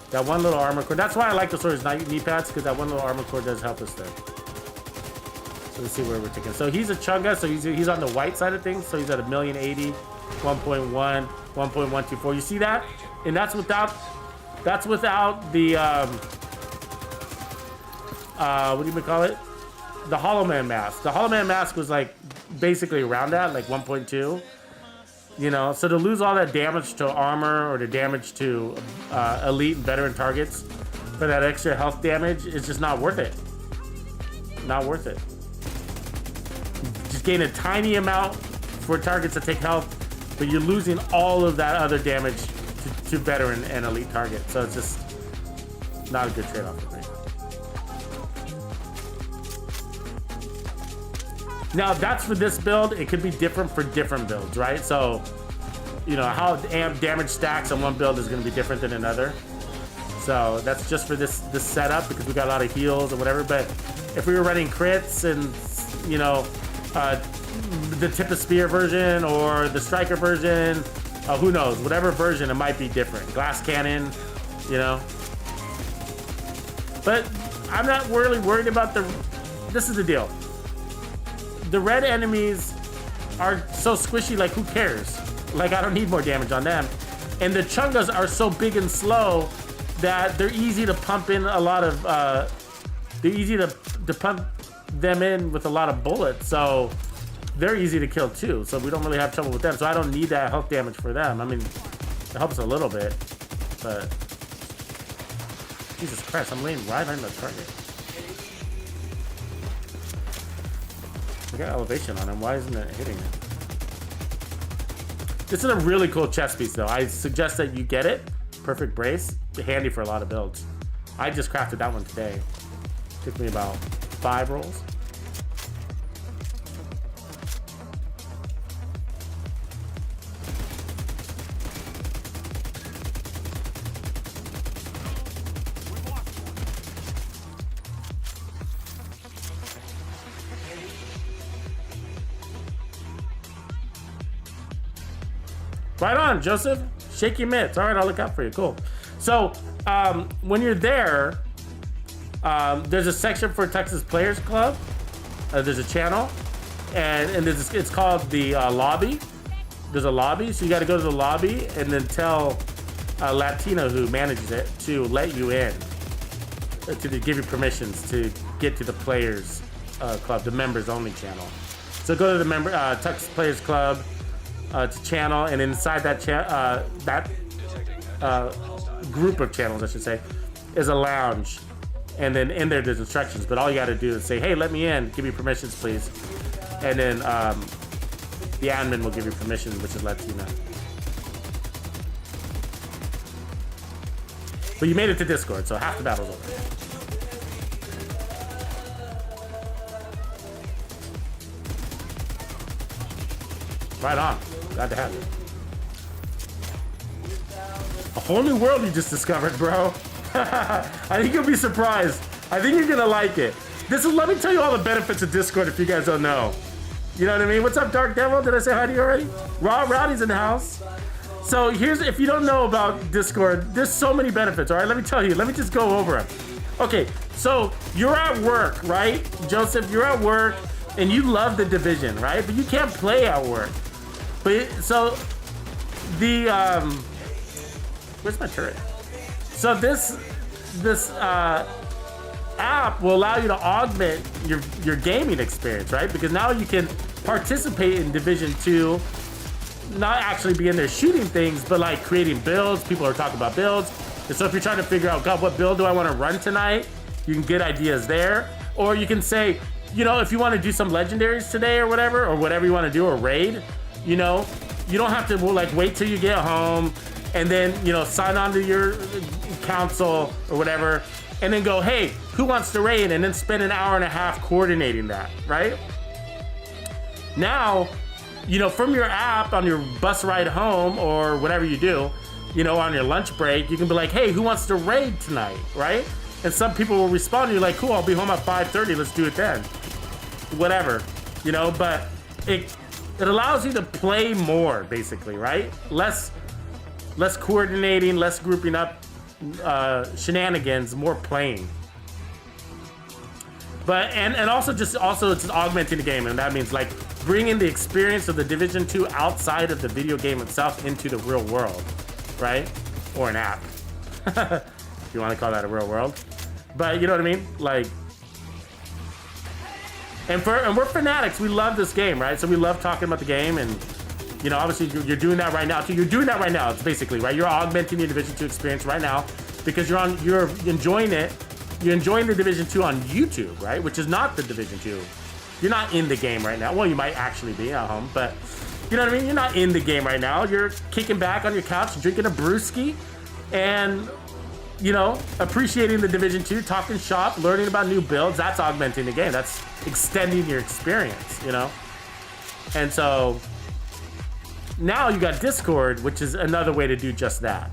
That one little armor core. That's why I like the sword's knee pads, because that one little armor core does help us there. So let's see where we're taking. So he's a chunga, so he's on the white side of things. So he's at 1,080,000, 1.1, 1.124. You see that? And that's without the what do you call it? The Hollow Man mask. The Hollow Man mask was like basically around that, like 1.2. You know, so to lose all that damage to armor or the damage to elite and veteran targets for that extra health damage is just not worth it. Not worth it. Just gain a tiny amount for targets that take health, but you're losing all of that other damage to veteran and elite targets. So it's just not a good trade-off for me. Now that's for this build. It could be different for different builds, right? So, you know, how damage stacks on one build is going to be different than another. So that's just for this setup because we got a lot of heals or whatever. But if we were running crits and, you know, the tip of spear version or the striker version, who knows? Whatever version, it might be different. Glass cannon, you know. But I'm not really worried about this is the deal. The red enemies are so squishy, like who cares? Like I don't need more damage on them. And the chungas are so big and slow that they're easy to pump in a lot of, they're easy to pump them in with a lot of bullets. So they're easy to kill too. So we don't really have trouble with them. So I don't need that health damage for them. I mean, it helps a little bit, but Jesus Christ, I'm laying right on the target. I got elevation on him. Why isn't it hitting it? This is a really cool chest piece, though. I suggest that you get it. Perfect brace. Handy for a lot of builds. I just crafted that one today. Took me about 5 rolls. Right on, Joseph. Shake your mitts. All right, I'll look out for you. Cool. So when you're there, there's a section for Texas Players Club. There's a channel. and it's called the lobby. There's a lobby, so you got to go to the lobby and then tell Latino who manages it to let you in, to give you permissions to get to the players club, the members only channel. So go to the member Tux Players Club to channel, and inside that group of channels, I should say, is a lounge, and then in there's instructions. But all you got to do is say, "Hey, let me in. Give me permissions, please," and then the admin will give you permission, which is Latino. But you made it to Discord, so half the battle's over. Right on. Glad to have you. A whole new world you just discovered, bro. I think you'll be surprised. I think you're gonna like it. Let me tell you all the benefits of Discord if you guys don't know. You know what I mean? What's up, Dark Devil? Did I say hi to you already? Rowdy's in the house. So if you don't know about Discord, there's so many benefits, all right? Let me tell you. Let me just go over them. Okay, so you're at work, right? Joseph, you're at work, and you love The Division, right? But you can't play at work. But so where's my turret? So this app will allow you to augment your gaming experience, right? Because now you can participate in Division 2, not actually be in there shooting things, but like creating builds. People are talking about builds. And so if you're trying to figure out, God, what build do I want to run tonight? You can get ideas there. Or you can say, if you want to do some legendaries today or whatever you want to do, or raid, you don't have to wait till you get home and then, sign on to your council or whatever, and then go, hey, who wants to raid? And then spend an hour and a half coordinating that, right? Now, from your app on your bus ride home or whatever you do, on your lunch break, you can be like, hey, who wants to raid tonight, right? And some people will respond to you like, cool, I'll be home at 5:30, let's do it then. Whatever, but it allows you to play more, basically, right? Less coordinating, less grouping up, shenanigans, more playing. But and also it's augmenting the game, and that means like bringing the experience of the Division 2 outside of the video game itself into the real world, right? Or an app, if you want to call that a real world. But you know what I mean, like. And we're fanatics. We love this game, right? So we love talking about the game, and obviously you're doing that right now too. You're doing that right now. It's basically right. You're augmenting your Division 2 experience right now because you're enjoying it. You're enjoying the Division 2 on YouTube, right? Which is not the Division 2. You're not in the game right now. Well, you might actually be at home, but you know what I mean? You're not in the game right now. You're kicking back on your couch, drinking a brewski, and appreciating the Division 2, talking shop, learning about new builds. That's augmenting the game. That's extending your experience, And so now you got Discord, which is another way to do just that.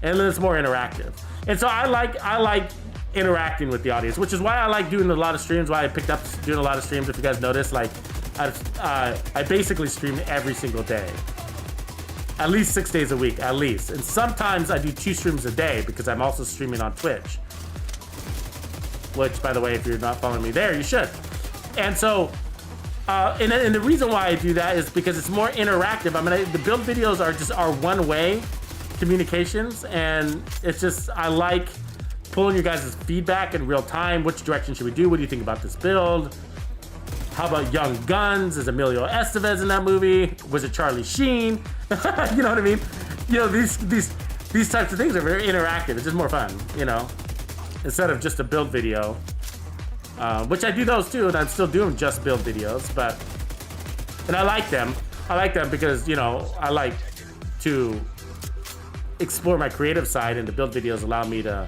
And it's more interactive. And so I like interacting with the audience, which is why I like doing a lot of streams, why I picked up doing a lot of streams. If you guys notice, like I basically stream every single day. At least 6 days a week, at least. And sometimes I do 2 streams a day because I'm also streaming on Twitch. Which, by the way, if you're not following me there, you should. And so, and the reason why I do that is because it's more interactive. I mean, the build videos are one-way communications, and it's just, I like pulling your guys' feedback in real time. Which direction should we do? What do you think about this build? How about Young Guns? Is Emilio Estevez in that movie? Was it Charlie Sheen? You know what I mean? These types of things are very interactive. It's just more fun, instead of just a build video, which I do those too, and I'm still doing just build videos, and I like them. I like them because, I like to explore my creative side, and the build videos allow me to,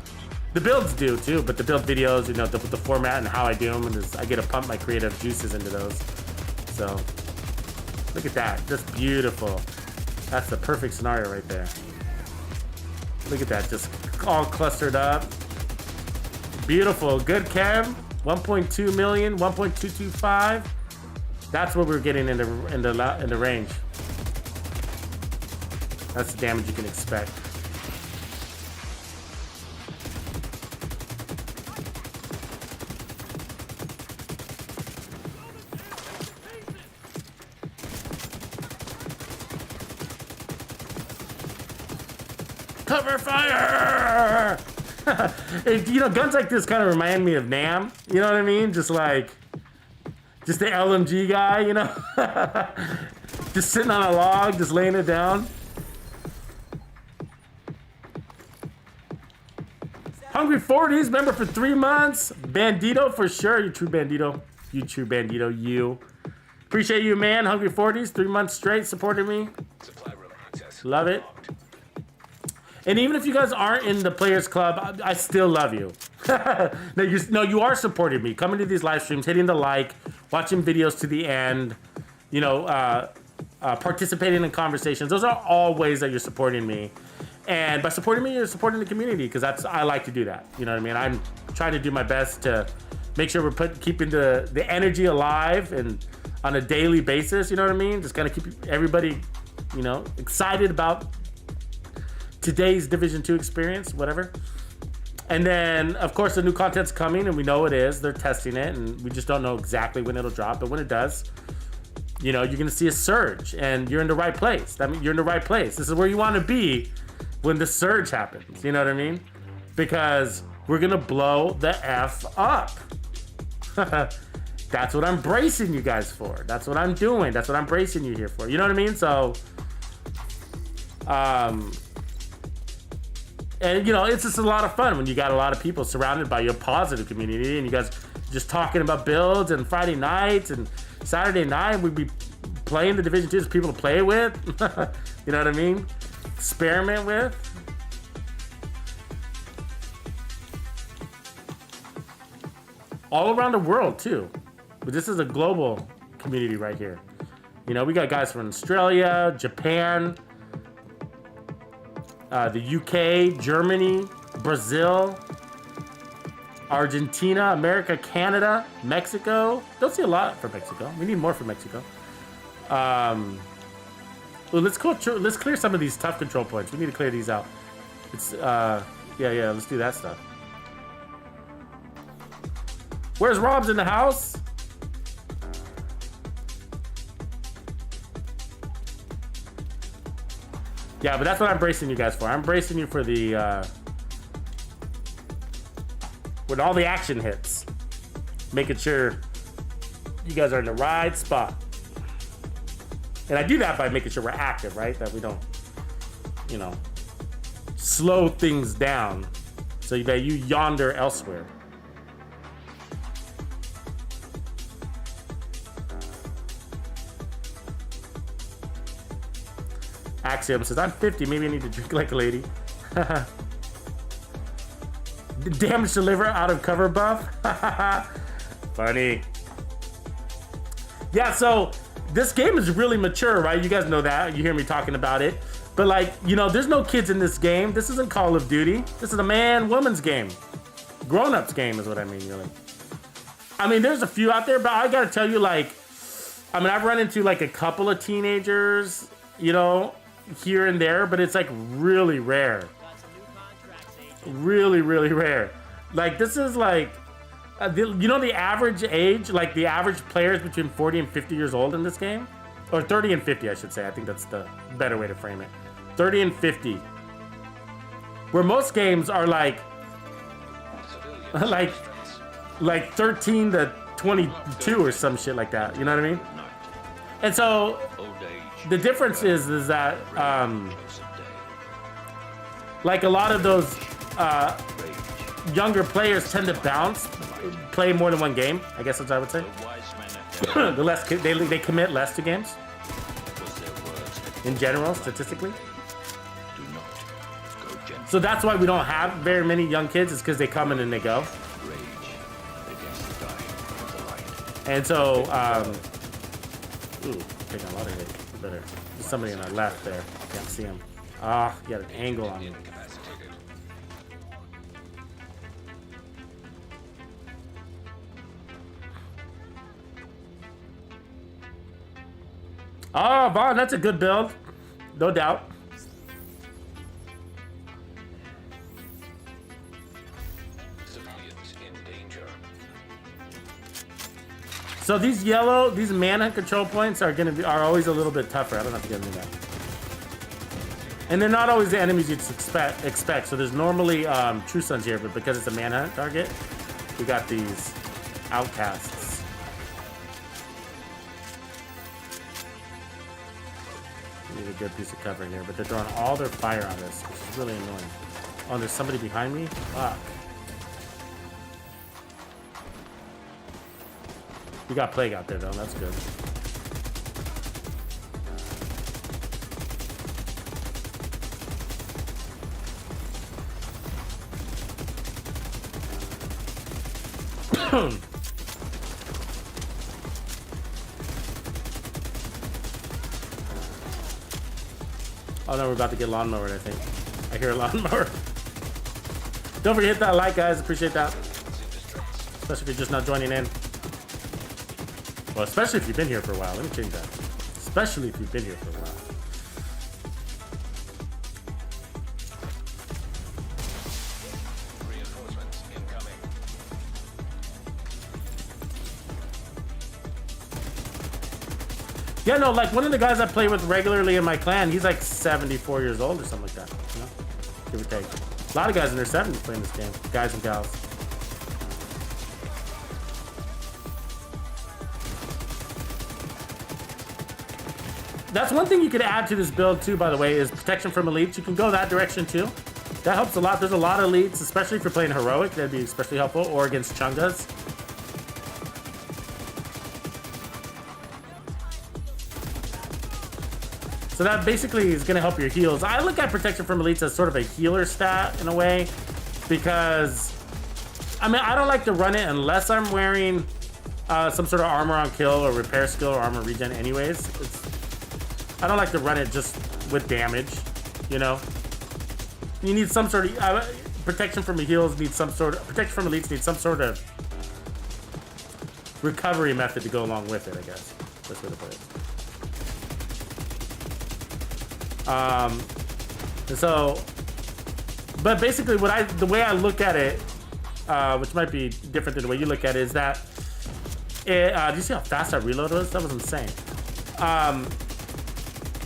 the builds do too, but the build videos, the format and how I do them, and I get to pump my creative juices into those. So look at that, just beautiful. That's the perfect scenario right there. Look at that, just all clustered up. Beautiful, good chem. 1.2 million, 1.225. That's what we're getting in the range. That's the damage you can expect. Cover fire! You know, guns like this kind of remind me of Nam. You know what I mean? Just the LMG guy, you know? Just sitting on a log, just laying it down. Hungry 40s, member for 3 months. Bandito for sure. You true bandito. You true bandito, you. Appreciate you, man. Hungry 40s, 3 months straight supporting me. Supply room access. Love it. And even if you guys aren't in the Players Club, I still love you. No, you are supporting me. Coming to these live streams, hitting the like, watching videos to the end, you know, participating in conversations. Those are all ways that you're supporting me. And by supporting me, you're supporting the community, because I like to do that. You know what I mean? I'm trying to do my best to make sure we're keeping the energy alive and on a daily basis. You know what I mean? Just kind of keep everybody, you know, excited about today's Division 2 experience, whatever. And then, of course, the new content's coming, and we know it is. They're testing it, and we just don't know exactly when it'll drop. But when it does, you know, you're going to see a surge, and you're in the right place. That means you're in the right place. This is where you want to be when the surge happens. You know what I mean? Because we're going to blow the F up. That's what I'm bracing you guys for. That's what I'm doing. That's what I'm bracing you here for. You know what I mean? So, and you know, it's just a lot of fun when you got a lot of people surrounded by your positive community, and you guys just talking about builds. And Friday nights and Saturday night, we'd be playing the Division 2s, people to play with. You know what I mean? Experiment with. All around the world too. But this is a global community right here. You know, we got guys from Australia, Japan, the UK, Germany, Brazil, Argentina, America, Canada, Mexico. Don't see a lot from Mexico. We need more from Mexico. Well, let's clear some of these tough control points. We need to clear these out. It's yeah, let's do that stuff. Where's Rob's in the house? Yeah, but that's what I'm bracing you guys for. I'm bracing you for the when all the action hits, making sure you guys are in the right spot. And I do that by making sure we're active, right? That we don't, you know, slow things down so that you yonder elsewhere. Axiom says, I'm 50, maybe I need to drink like a lady. Damage to liver out of cover buff. Funny. Yeah, so this game is really mature, right? You guys know that. You hear me talking about it. But like, you know, there's no kids in this game. This isn't Call of Duty. This is a man-woman's game. Grown-ups game is what I mean, really. I mean, there's a few out there, but I gotta tell you, like, I mean, I've run into like a couple of teenagers, you know, here and there, but it's like really rare. Really, really rare. Like, this is like, you know, the average age, like the average player is between 40 and 50 years old in this game. Or 30 and 50, I should say. I think that's the better way to frame it. 30 and 50. Where most games are like 13 to 22 or some shit like that. You know what I mean? And so the difference is that like a lot of those younger players tend to play more than one game, I guess that's what I would say. The less they commit less to games in general, statistically. So that's why we don't have very many young kids, is because they come in and they go. And so ooh, taking a lot of hit. Better. There's somebody on our left there. Can't see him. Ah, he got an angle on me. Oh, Vaughn, that's a good build. No doubt. Civilians in danger. So these manhunt control points are always a little bit tougher. I don't know if you guys knew that. And they're not always the enemies you'd expect. So there's normally True Sons here, but because it's a manhunt target, we got these outcasts. We need a good piece of cover here, but they're throwing all their fire on us, which is really annoying. Oh, there's somebody behind me? Fuck. We got Plague out there, though. That's good. Oh no, we're about to get lawnmowered, I think. I hear a lawnmower. Don't forget to hit that like, guys. Appreciate that. Especially if you're just not joining in. Well, especially if you've been here for a while. Let me change that. Especially if you've been here for a while. Reinforcements incoming. Yeah, no, like one of the guys I play with regularly in my clan, he's like 74 years old or something like that, you know? Give or take. A lot of guys in their 70s playing this game, guys and gals. That's one thing you could add to this build too, by the way, is protection from elites. You can go that direction too. That helps a lot. There's a lot of elites, especially if you're playing heroic, that'd be especially helpful, or against chungas. So that basically is going to help your heals. I look at protection from elites as sort of a healer stat in a way, because I mean, I don't like to run it unless I'm wearing some sort of armor on kill or repair skill or armor regen anyways. I don't like to run it just with damage, you know? You need some sort of protection from the heals needs some sort of protection from elites needs some sort of recovery method to go along with it, I guess. That's way to put it. And so, but basically the way I look at it, which might be different than the way you look at it, is that it, do you see how fast that reload was? That was insane.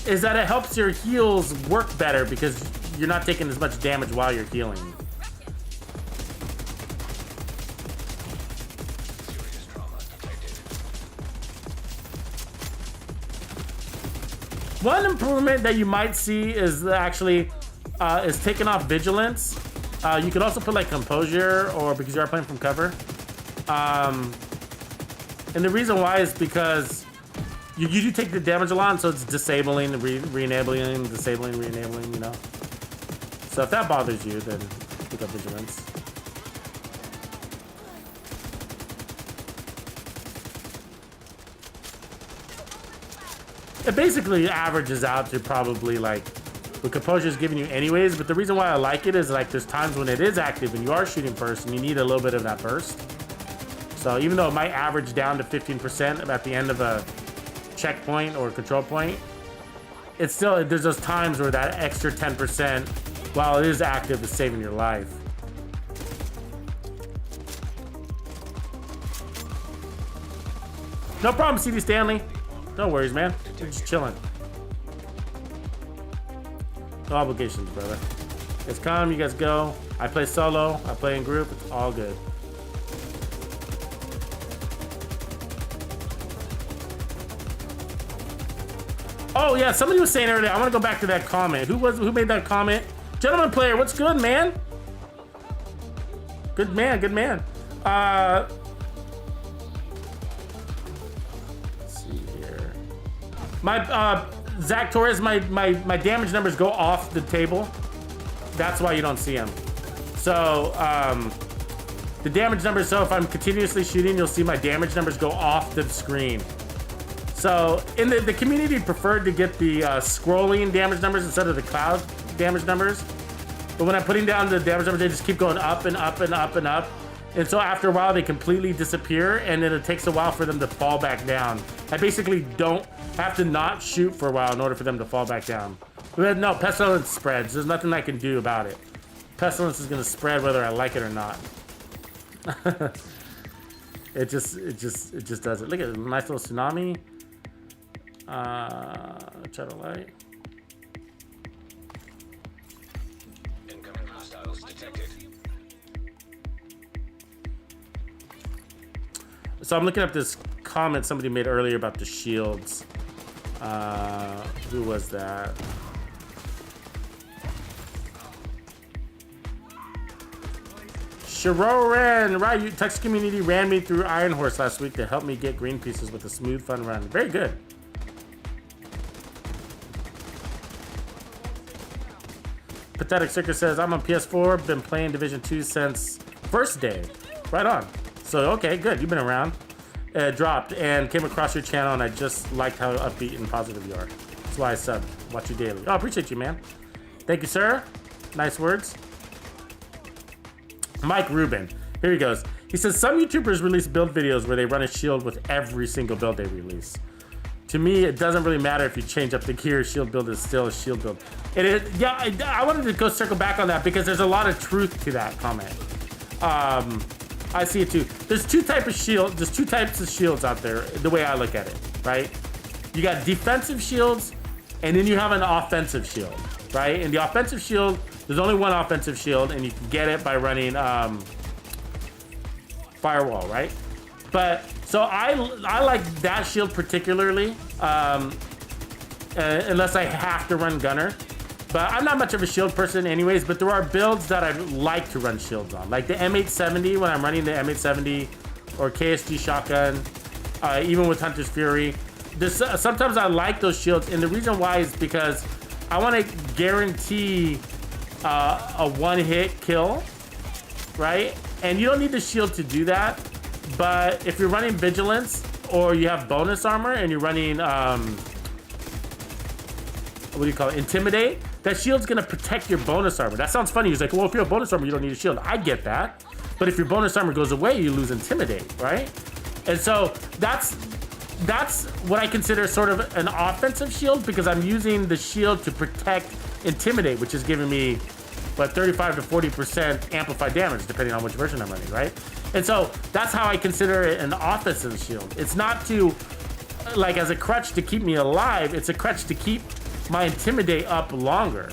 Is that it helps your heals work better because you're not taking as much damage while you're healing. Serious trauma detected. One improvement that you might see is actually is taking off vigilance. You can also put like composure, or because you are playing from cover. And the reason why is because you do take the damage a lot, so it's disabling, re-enabling, disabling, re-enabling, you know. So if that bothers you, then pick up vigilance. It basically averages out to probably like what composure is giving you anyways, but the reason why I like it is like there's times when it is active and you are shooting first and you need a little bit of that burst. So even though it might average down to 15% at the end of a checkpoint or control point, it's still, there's those times where that extra 10% while it is active is saving your life. No problem, CD Stanley. No worries, man. We're just chilling. No obligations, brother. You guys come, you guys go. I play solo, I play in group, it's all good. Oh yeah, somebody was saying earlier, I want to go back to that comment. Who made that comment? Gentleman player, what's good, man? Good man, good man. Let's see here. My Zach Torres, my damage numbers go off the table. That's why you don't see them. So the damage numbers, so if I'm continuously shooting, you'll see my damage numbers go off the screen. So in the community preferred to get the scrolling damage numbers instead of the cloud damage numbers. But when I'm putting down the damage numbers, they just keep going up and up and up and up. And so after a while, they completely disappear, and then it takes a while for them to fall back down. I basically don't have to not shoot for a while in order for them to fall back down. But no, Pestilence spreads. There's nothing I can do about it. Pestilence is gonna spread whether I like it or not. It just does it. Look at it, nice little tsunami. Try to light. detected. So I'm looking up this comment somebody made earlier about the shields. Who was that? Sharoran, right? Tux community ran me through Iron Horse last week to help me get green pieces with a smooth, fun run. Very good. Pathetic Circus says, I'm on PS4, been playing Division 2 since first day. Right on. So, okay, good. You've been around. Dropped and came across your channel, and I just liked how upbeat and positive you are. That's why I subbed. Watch you daily. Oh, appreciate you, man. Thank you, sir. Nice words. Mike Rubin. Here he goes. He says, some YouTubers release build videos where they run a shield with every single build they release. To me, it doesn't really matter if you change up the gear. Shield build is still a shield build. It is, yeah, I wanted to go circle back on that because there's a lot of truth to that comment. I see it too. There's two types of shields out there, the way I look at it, right? You got defensive shields, and then you have an offensive shield, right? And the offensive shield, there's only one offensive shield, and you can get it by running firewall, right? But so I like that shield particularly, unless I have to run gunner. But I'm not much of a shield person anyways, but there are builds that I like to run shields on. Like the M870, when I'm running the M870 or KSG shotgun, even with Hunter's Fury. Sometimes I like those shields, and the reason why is because I want to guarantee a one-hit kill, right? And you don't need the shield to do that, but if you're running Vigilance or you have bonus armor and you're running, what do you call it, Intimidate, that shield's gonna protect your bonus armor. That sounds funny. He's like, well, if you have bonus armor, you don't need a shield. I get that. But if your bonus armor goes away, you lose Intimidate, right? And so that's what I consider sort of an offensive shield, because I'm using the shield to protect Intimidate, which is giving me, what, 35 to 40% amplified damage, depending on which version I'm running, right? And so that's how I consider it an offensive shield. It's not to, like, as a crutch to keep me alive. It's a crutch to keep my Intimidate up longer,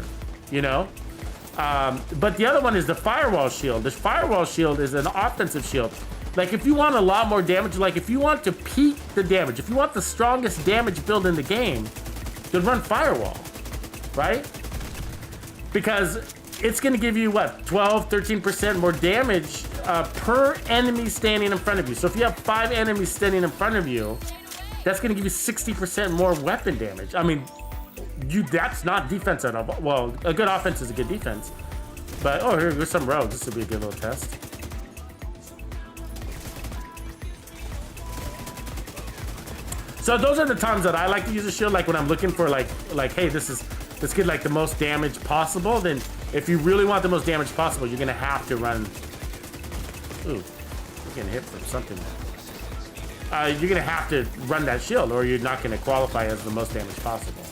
you know? But the other one is the firewall shield. The firewall shield is an offensive shield. Like, if you want a lot more damage, like if you want to peak the damage, if you want the strongest damage build in the game, then run firewall, right? Because it's gonna give you, what, 12, 13% more damage per enemy standing in front of you. So if you have 5 enemies standing in front of you, that's gonna give you 60% more weapon damage. I mean, that's not defense at all. Well, a good offense is a good defense. But, oh, here's some rogues. This will be a good little test. So those are the times that I like to use a shield, like when I'm looking for like, hey, let's get like the most damage possible. Then if you really want the most damage possible, you're gonna have to run. Ooh, you're getting hit from something. You're gonna have to run that shield, or you're not gonna qualify as the most damage possible.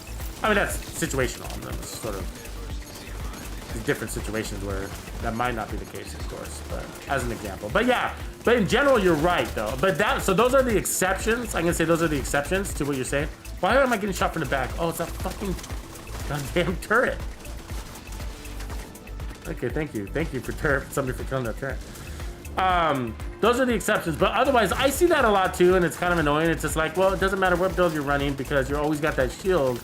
I mean, that's situational. That's sort of different situations where that might not be the case, of course, but as an example. But yeah, but in general, you're right, though. But so those are the exceptions. I'm gonna say those are the exceptions to what you're saying. Why am I getting shot from the back? Oh, it's that fucking goddamn turret. Okay, thank you. Thank you for somebody for killing that turret. Those are the exceptions, but otherwise, I see that a lot too, and it's kind of annoying. It's just like, well, it doesn't matter what build you're running because you're always got that shield,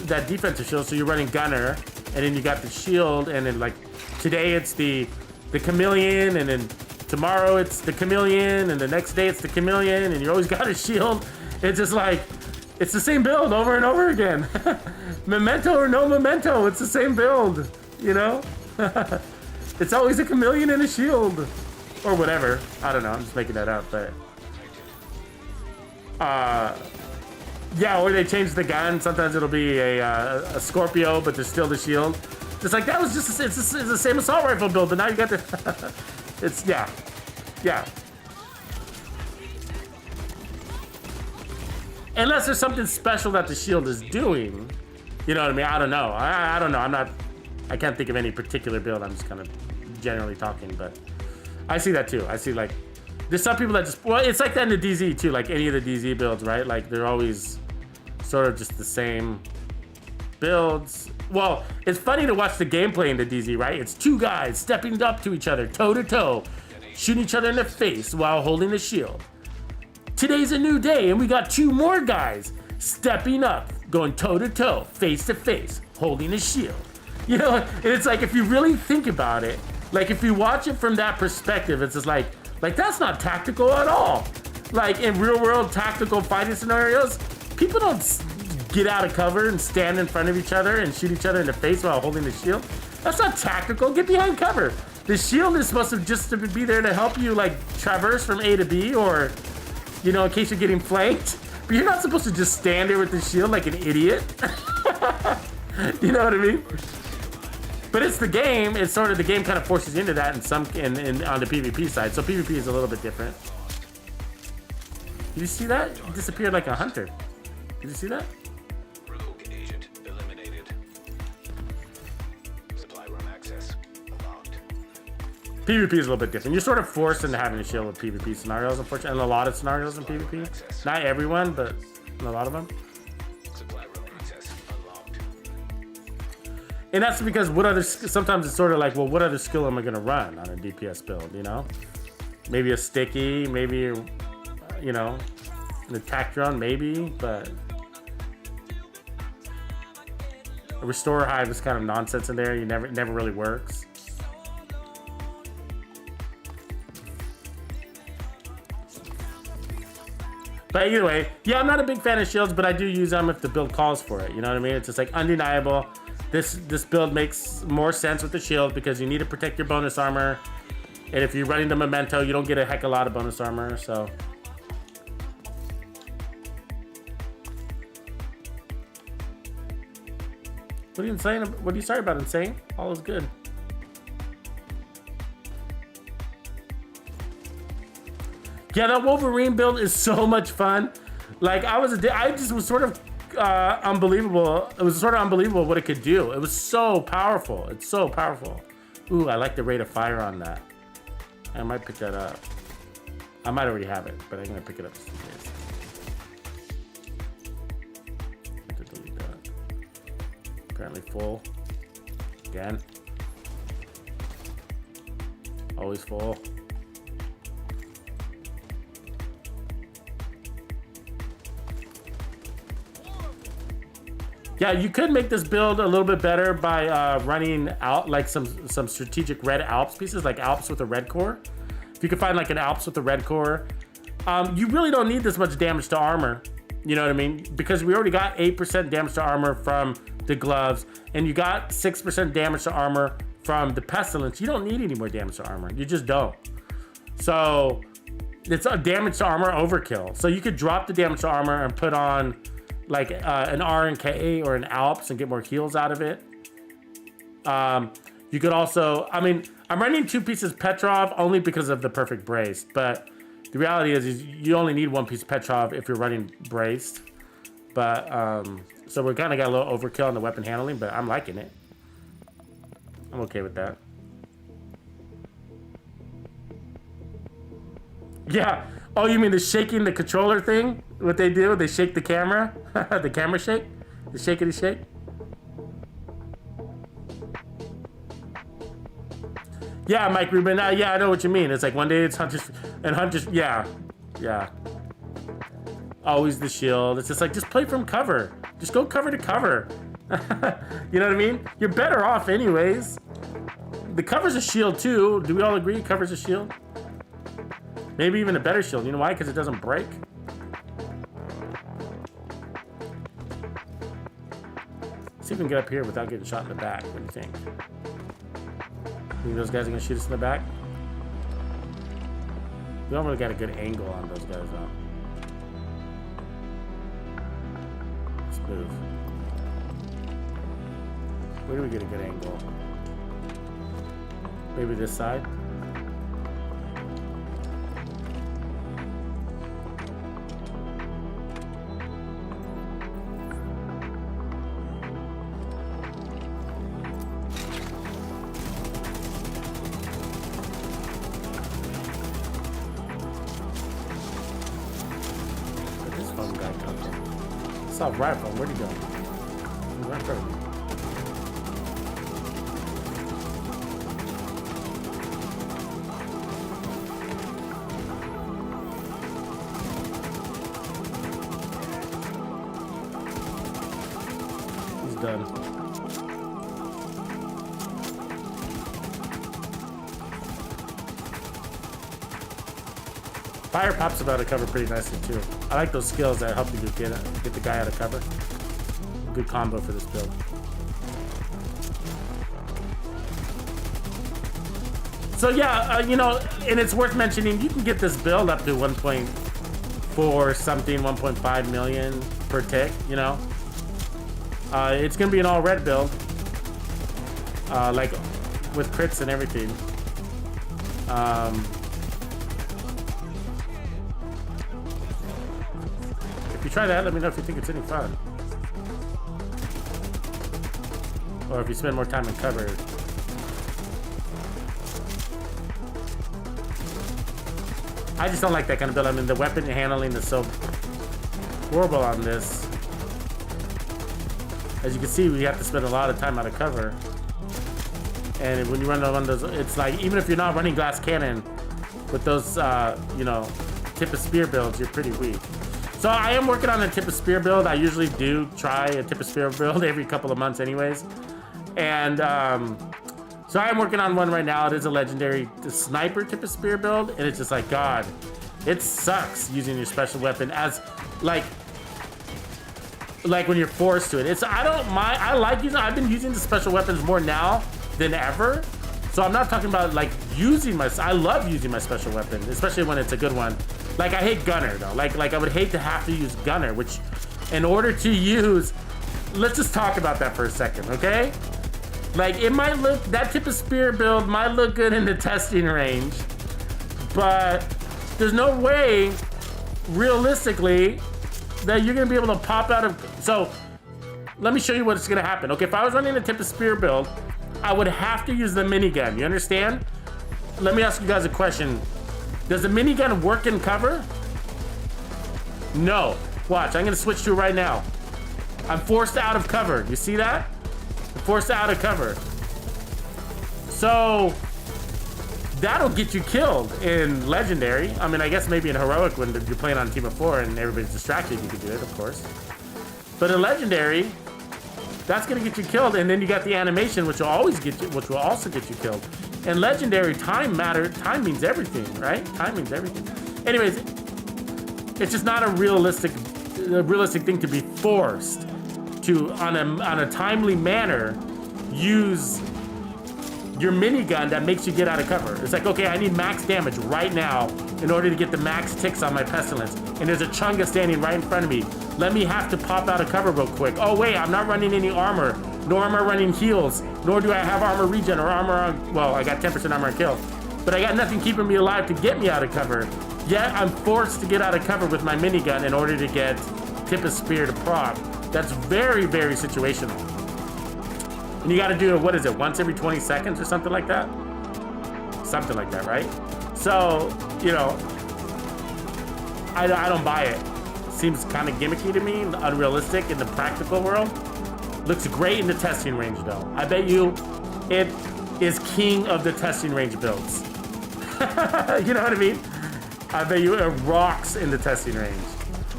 that defensive shield. So you're running gunner, and then you got the shield, and then like today it's the chameleon, and then tomorrow it's the chameleon, and the next day it's the chameleon, and you always got a shield. It's just like, it's the same build over and over again. Memento or no memento, it's the same build, you know? It's always a chameleon and a shield, or whatever. I don't know, I'm just making that up, but yeah, or they change the gun. Sometimes it'll be a Scorpio, but there's still the shield. It's like, that was just it's the same assault rifle build, but now you got the it's, yeah. Unless there's something special that the shield is doing, you know what I mean? I don't know. I don't know. I can't think of any particular build. I'm just kind of generally talking, but I see that too. I see, like, there's some people that just, well, it's like that in the DZ too, like any of the DZ builds, right? Like, they're always sort of just the same builds. Well, it's funny to watch the gameplay in the DZ, right? It's two guys stepping up to each other, toe to toe, shooting each other in the face while holding the shield. Today's a new day, and we got two more guys stepping up, going toe to toe, face to face, holding a shield. You know, and it's like, if you really think about it, like if you watch it from that perspective, it's just like that's not tactical at all. Like in real world tactical fighting scenarios, people don't get out of cover and stand in front of each other and shoot each other in the face while holding the shield. That's not tactical. Get behind cover. The shield is supposed to just to be there to help you like traverse from A to B, or, you know, in case you're getting flanked. But you're not supposed to just stand there with the shield like an idiot. You know what I mean? But it's the game. It's sort of, the game kind of forces you into that on the PvP side. So PvP is a little bit different. Did you see that? It disappeared like a hunter. Did you see that? Rogue agent eliminated. Supply room access unlocked. PvP is a little bit different. You're sort of forced into having to shield with PvP scenarios, unfortunately, and a lot of scenarios in PvP. Not everyone, but a lot of them. Supply room access unlocked. And that's because sometimes it's sort of like, well, what other skill am I going to run on a DPS build, you know? Maybe a sticky, maybe, you know, an attack drone, maybe, but a Restorer Hive is kind of nonsense in there. It never really works. But either way, yeah, I'm not a big fan of shields, but I do use them if the build calls for it. You know what I mean? It's just like undeniable. This build makes more sense with the shield because you need to protect your bonus armor. And if you're running the memento, you don't get a heck of a lot of bonus armor, so. What are you insane? What are you sorry about, insane? All is good. Yeah, that Wolverine build is so much fun. Like I just was sort of unbelievable. It was sort of unbelievable what it could do. It was so powerful. It's so powerful. Ooh, I like the rate of fire on that. I might pick that up. I might already have it, but I'm gonna pick it up just in case. I have to delete that. Apparently full. Again. Always full. Yeah, you could make this build a little bit better by running out like some strategic red Alps pieces, like Alps with a red core. If you could find like an Alps with a red core, you really don't need this much damage to armor. You know what I mean? Because we already got 8% damage to armor from the gloves, and you got 6% damage to armor from the Pestilence. You don't need any more damage to armor. You just don't. So it's a damage to armor overkill. So you could drop the damage to armor and put on like an RNK or an Alps and get more heals out of it. You could also, I mean, I'm running 2 pieces Petrov only because of the perfect brace, but the reality is you only need 1 piece Petrov if you're running braced. But so we kind of got a little overkill on the weapon handling, but I'm liking it. I'm okay with that. Yeah. Oh, you mean the shaking the controller thing? What they do? They shake the camera? The camera shake? The shakety shake? Yeah, Mike Rubin. Yeah, I know what you mean. It's like one day it's Hunters and Hunters. Yeah. Yeah. Always the shield. It's just like, just play from cover. Just go cover to cover. You know what I mean? You're better off anyways. The cover's a shield too. Do we all agree cover's a shield? Maybe even a better shield. You know why? Because it doesn't break. See if we can get up here without getting shot in the back. What do you think? Think those guys are gonna shoot us in the back? We don't really got a good angle on those guys though. Let's move. Where do we get a good angle? Maybe this side? Where'd this phone guy come from? I saw a rifle. Where'd he go? He went from me. Fire pops him out of cover pretty nicely too. I like those skills that help you to get the guy out of cover. Good combo for this build. So yeah, you know, and it's worth mentioning, you can get this build up to 1.4 something, 1.5 million per tick, you know. It's gonna be an all red build, like with crits and everything. If you try that, let me know if you think it's any fun. Or if you spend more time in cover. I just don't like that kind of build. I mean, the weapon handling is so horrible on this. As you can see, we have to spend a lot of time out of cover. And when you run one of those, it's like, even if you're not running glass cannon with those, you know, tip of spear builds, you're pretty weak. So I am working on a tip of spear build. I usually do try a tip of spear build every couple of months anyways. And so I am working on one right now. It is a legendary sniper tip of spear build. And it's just like, God, it sucks using your special weapon as like when you're forced to it. It's, I don't mind, I like using, I've been using the special weapons more now than ever. So I'm not talking about like using my, I love using my special weapon, especially when it's a good one. Like I hate gunner though. Like I would hate to have to use gunner, which in order to use, let's just talk about that for a second, okay? Like it might look, that tip of spear build might look good in the testing range, but there's no way realistically that you're gonna be able to pop out of, so let me show you what's gonna happen. Okay, if I was running a tip of spear build, I would have to use the minigun, you understand? Let me ask you guys a question. Does the minigun work in cover? No. Watch, I'm gonna switch to it right now. I'm forced out of cover, you see that? I'm forced out of cover. So, that'll get you killed in Legendary. I mean, I guess maybe in Heroic when you're playing on a team of 4 and everybody's distracted, you can do it, of course. But in Legendary, that's gonna get you killed, and then you got the animation, which will always get you, which will also get you killed. And Legendary, time means everything, right? Time means everything. Anyways, it's just not a realistic thing to be forced to, on a timely manner, use your minigun that makes you get out of cover. It's like, okay, I need max damage right now in order to get the max ticks on my Pestilence. And there's a Chunga standing right in front of me. Let me have to pop out of cover real quick. Oh wait, I'm not running any armor, nor am I running heals, nor do I have armor regen or armor on, well, I got 10% armor on kill. But I got nothing keeping me alive to get me out of cover. Yet I'm forced to get out of cover with my minigun in order to get tip of spear to proc. That's very, very situational. And you gotta do it, what is it, once every 20 seconds or something like that? Something like that, right? So, you know, I don't buy it. Seems kind of gimmicky to me, unrealistic in the practical world. Looks great in the testing range though. I bet you it is king of the testing range builds. You know what I mean? I bet you it rocks in the testing range.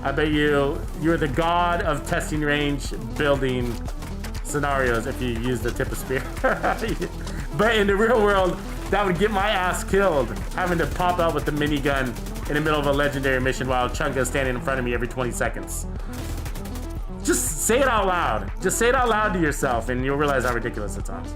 I bet you're the god of testing range building scenarios if you use the tip of spear. But in the real world, that would get my ass killed, having to pop out with the minigun in the middle of a legendary mission while Chunga is standing in front of me every 20 seconds. Just say it out loud. Just say it out loud to yourself and you'll realize how ridiculous it sounds.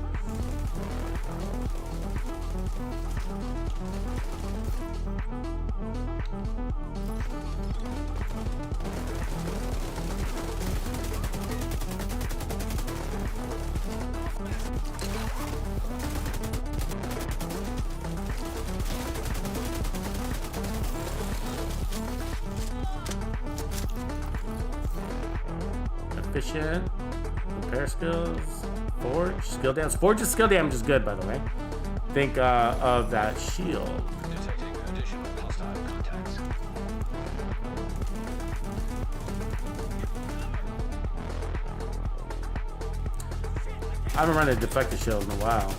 Efficient, repair skills, forge, skill damage. Forge's skill damage is good, by the way. Think of that shield. Detecting additional hostile contacts. I haven't run a deflector shield in a while.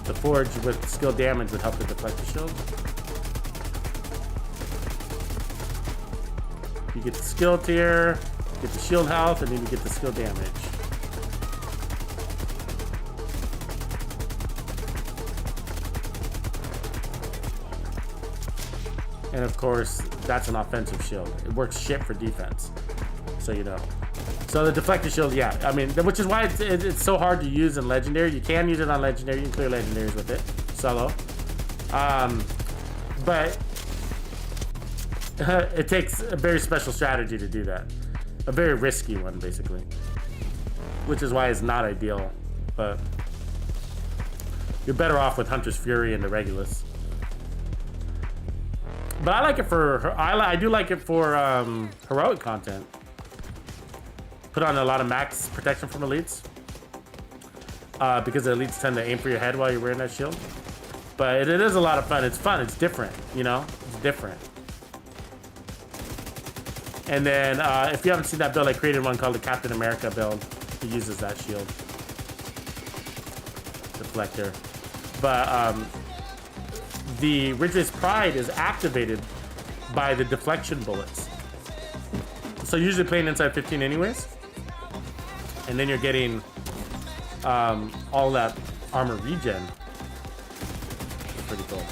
The forge with skill damage would help the deflector shield. You get the skill tier, get the shield health, and then you get the skill damage. And of course, that's an offensive shield. It works shit for defense, so you know. So the deflector shield, yeah, I mean, which is why it's so hard to use in legendary. You can use it on legendary. You can clear legendaries with it, solo. But it takes a very special strategy to do that. A very risky one, basically. Which is why it's not ideal, but you're better off with Hunter's Fury and the Regulus. But I like it for, I do like it for heroic content. Put on a lot of max protection from elites. Because the elites tend to aim for your head while you're wearing that shield. But it is a lot of fun. It's fun. It's different, you know? It's different. And then if you haven't seen that build, I created one called the Captain America build. He uses that shield. Deflector. But the Ridge's Pride is activated by the deflection bullets. So usually playing inside 15 anyways. And then you're getting all that armor regen. Pretty cool.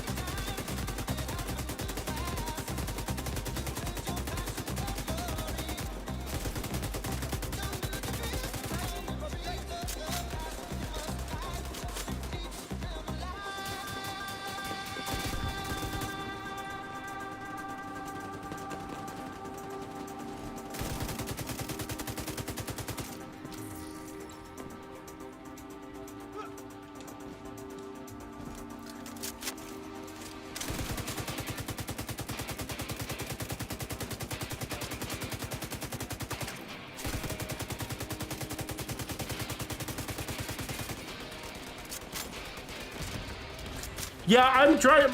Yeah, I'm trying.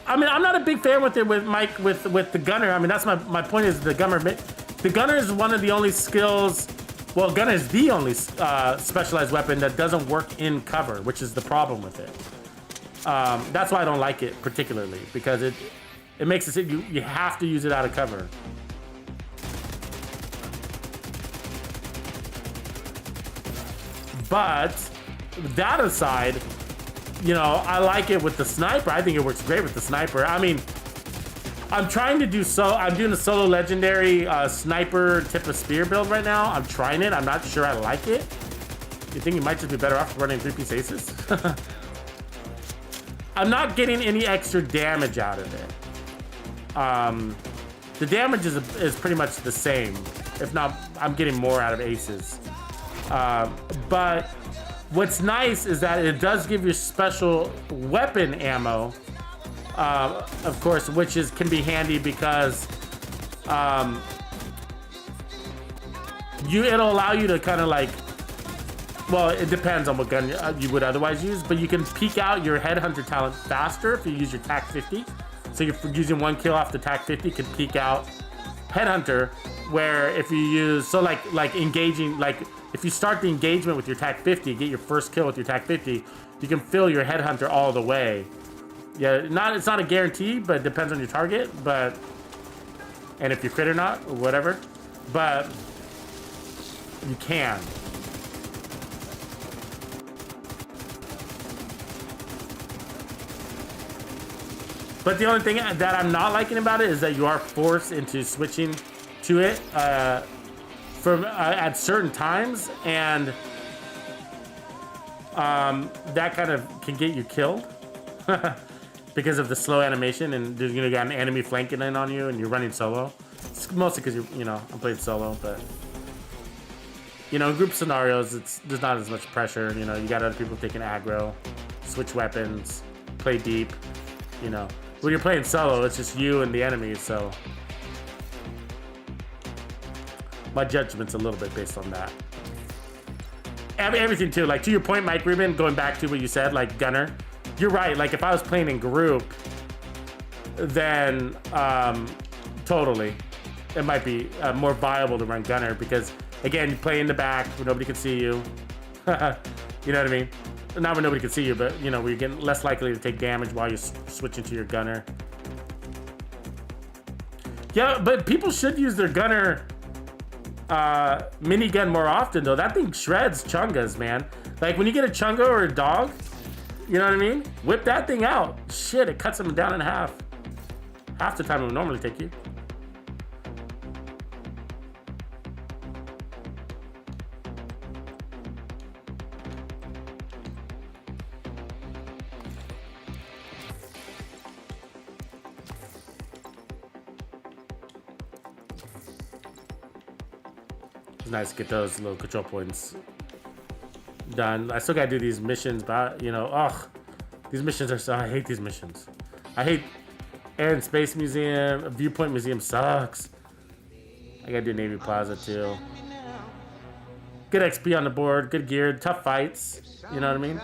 I mean, I'm not a big fan with it with Mike with the gunner. I mean, that's my point is the gunner. The gunner is one of the only skills. Well, gunner is the only specialized weapon that doesn't work in cover, which is the problem with it. That's why I don't like it particularly, because it makes it you have to use it out of cover. But that aside, you know, I like it with the sniper. I think it works great with the sniper. I mean, I'm trying to do I'm doing a solo legendary sniper tip of spear build right now. I'm trying it. I'm not sure I like it. You think you might just be better off running 3-piece aces? I'm not getting any extra damage out of it. The damage is pretty much the same. If not, I'm getting more out of aces. But what's nice is that it does give you special weapon ammo, of course, which can be handy because it'll allow you to kind of like, well, it depends on what gun you would otherwise use, but you can peek out your headhunter talent faster if you use your TAC 50. So you're using one kill off the TAC 50 can peek out headhunter, where if you use, so like engaging, like if you start the engagement with your TAC 50, get your first kill with your TAC 50, you can fill your headhunter all the way. Yeah, it's not a guarantee, but it depends on your target, and if you crit or not, or whatever, but you can. But the only thing that I'm not liking about it is that you are forced into switching to it at certain times, and that kind of can get you killed because of the slow animation, and there's you got an enemy flanking in on you, and you're running solo. It's mostly because I'm playing solo, but in group scenarios, there's not as much pressure. You got other people taking aggro, switch weapons, play deep. When you're playing solo, it's just you and the enemies, so my judgment's a little bit based on that. Everything too, like to your point, Mike Rubin, going back to what you said, like gunner, you're right. Like if I was playing in group, then totally, it might be more viable to run gunner because again, you play in the back where nobody can see you. You know what I mean? Not when nobody can see you, but where you're getting less likely to take damage while you're switching to your gunner. Yeah, but people should use their gunner minigun more often though. That thing shreds chungas, man. Like when you get a chunga or a dog, you know what I mean? Whip that thing out. Shit, it cuts them down in half. half the time it would normally take you. It's nice to get those little control points done. I still gotta do these missions, but you know, ugh, these missions are so. I hate these missions. I hate Air and Space Museum. Viewpoint Museum sucks. I gotta do Navy Plaza too. Good XP on the board, good gear, tough fights. You know what I mean?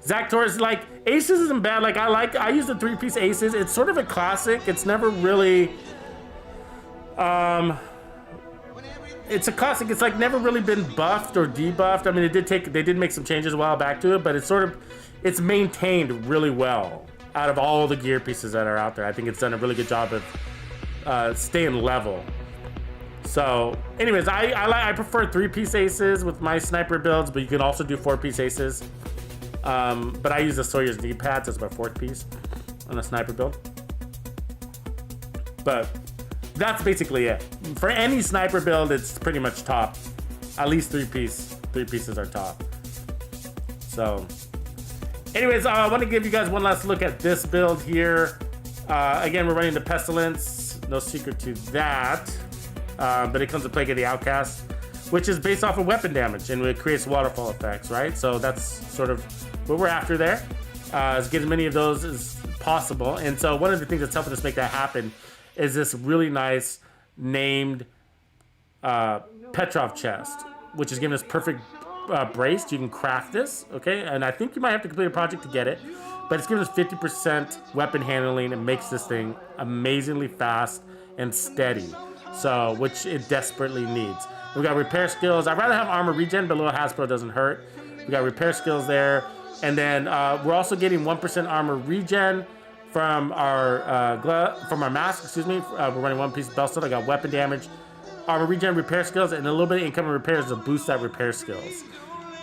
Zactor is like Aces isn't bad. Like I use the 3-piece Aces. It's sort of a classic. It's never really. It's a classic. It's like never really been buffed or debuffed. I mean, they did make some changes a while back to it, but it's maintained really well out of all the gear pieces that are out there. I think it's done a really good job of staying level. So, anyways, I prefer 3-piece Aces with my sniper builds, but you can also do 4-piece Aces. But I use the Sawyer's knee pads as my 4th piece on a sniper build. But that's basically it. For any sniper build, it's pretty much top. At least 3 pieces are top. So, anyways, I want to give you guys one last look at this build here. Again, we're running the Pestilence. No secret to that. But it comes with Plague of the Outcast, which is based off of weapon damage, and it creates waterfall effects, right? So that's sort of what we're after there. Is get as many of those as possible. And so one of the things that's helping us make that happen is this really nice named Petrov chest, which is giving us perfect brace. You can craft this, okay? And I think you might have to complete a project to get it, but it's giving us 50% weapon handling and makes this thing amazingly fast and steady. So, which it desperately needs. We got repair skills. I'd rather have armor regen, but a little Hasbro doesn't hurt. We got repair skills there. And then we're also getting 1% armor regen from our mask, excuse me. We're running 1-piece belt set. I got weapon damage, armor regen, repair skills, and a little bit of incoming repairs to boost that repair skills.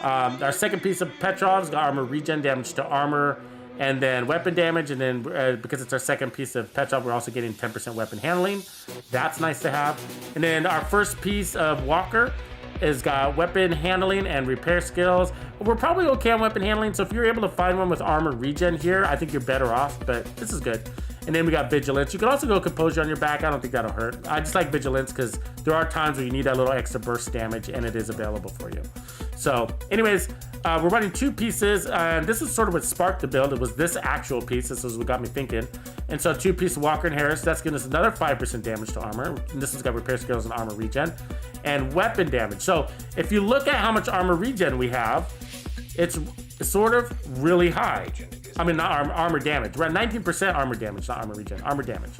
Our second piece of Petrov's got armor regen, damage to armor, and then weapon damage. And then because it's our second piece of Petrov, we're also getting 10% weapon handling. That's nice to have. And then our first piece of Walker is got weapon handling and repair skills. We're probably okay on weapon handling, so if you're able to find one with armor regen here, I think you're better off, but this is good. And then we got Vigilance. You can also go Composure on your back. I don't think that'll hurt. I just like Vigilance because there are times where you need that little extra burst damage, and it is available for you. So anyways, we're running 2 pieces, and this is sort of what sparked the build. It was this actual piece. This is what got me thinking. And so 2-piece Walker and Harris, that's giving us another 5% damage to armor. And this has got repair skills and armor regen. And weapon damage. So if you look at how much armor regen we have, it's sort of really high. I mean, not armor damage. We're at 19% armor damage, not armor regen. Armor damage.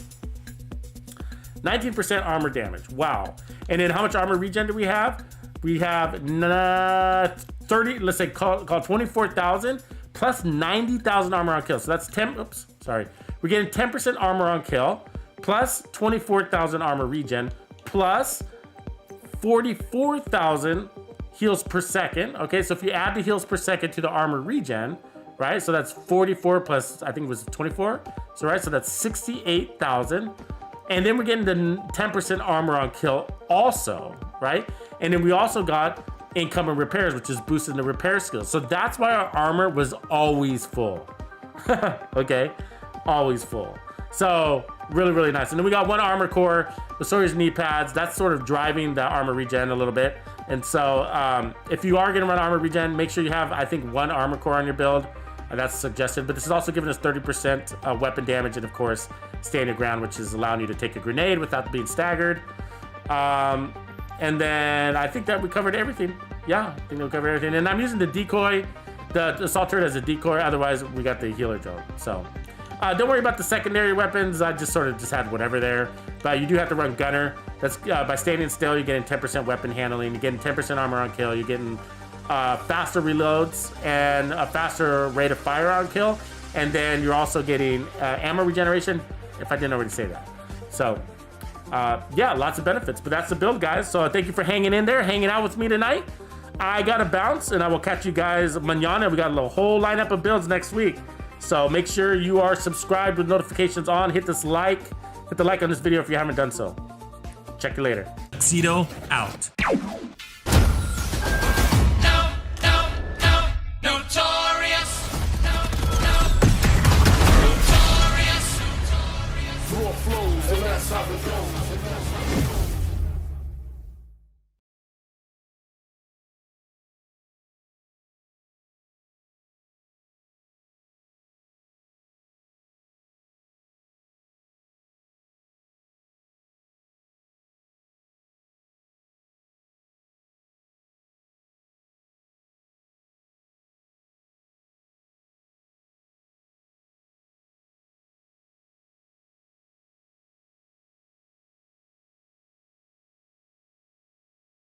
19% armor damage. Wow. And then how much armor regen do we have? We have 30, let's say call 24,000 plus 90,000 armor on kill. So that's 10, oops, sorry. We're getting 10% armor on kill plus 24,000 armor regen plus 44,000 heals per second. Okay, so if you add the heals per second to the armor regen, right? So that's 44 plus, I think it was 24. So right, so that's 68,000. And then we're getting the 10% armor on kill also, right? And then we also got incoming repairs, which is boosting the repair skills. So that's why our armor was always full. Okay, always full. So really, really nice. And then we got 1 armor core, the Sawyer's knee pads. That's sort of driving the armor regen a little bit. And so if you are gonna run armor regen, make sure you have, I think, 1 armor core on your build. That's suggested, but this is also giving us 30% weapon damage and of course, stand your ground, which is allowing you to take a grenade without being staggered. And then I think that we covered everything. Yeah, I think we covered everything. And I'm using the decoy, the assault turret as a decoy. Otherwise, we got the healer drone. So don't worry about the secondary weapons. I just had whatever there. But you do have to run gunner. That's by standing still, you're getting 10% weapon handling. You're getting 10% armor on kill. You're getting faster reloads and a faster rate of fire on kill. And then you're also getting ammo regeneration, if I didn't already say that. So yeah, lots of benefits, but that's the build, guys. So thank you for hanging in there, hanging out with me tonight. I gotta bounce, and I will catch you guys mañana. We got a whole lineup of builds next week. So make sure you are subscribed with notifications on. Hit the like on this video if you haven't done so. Check you later. Tuxedo out.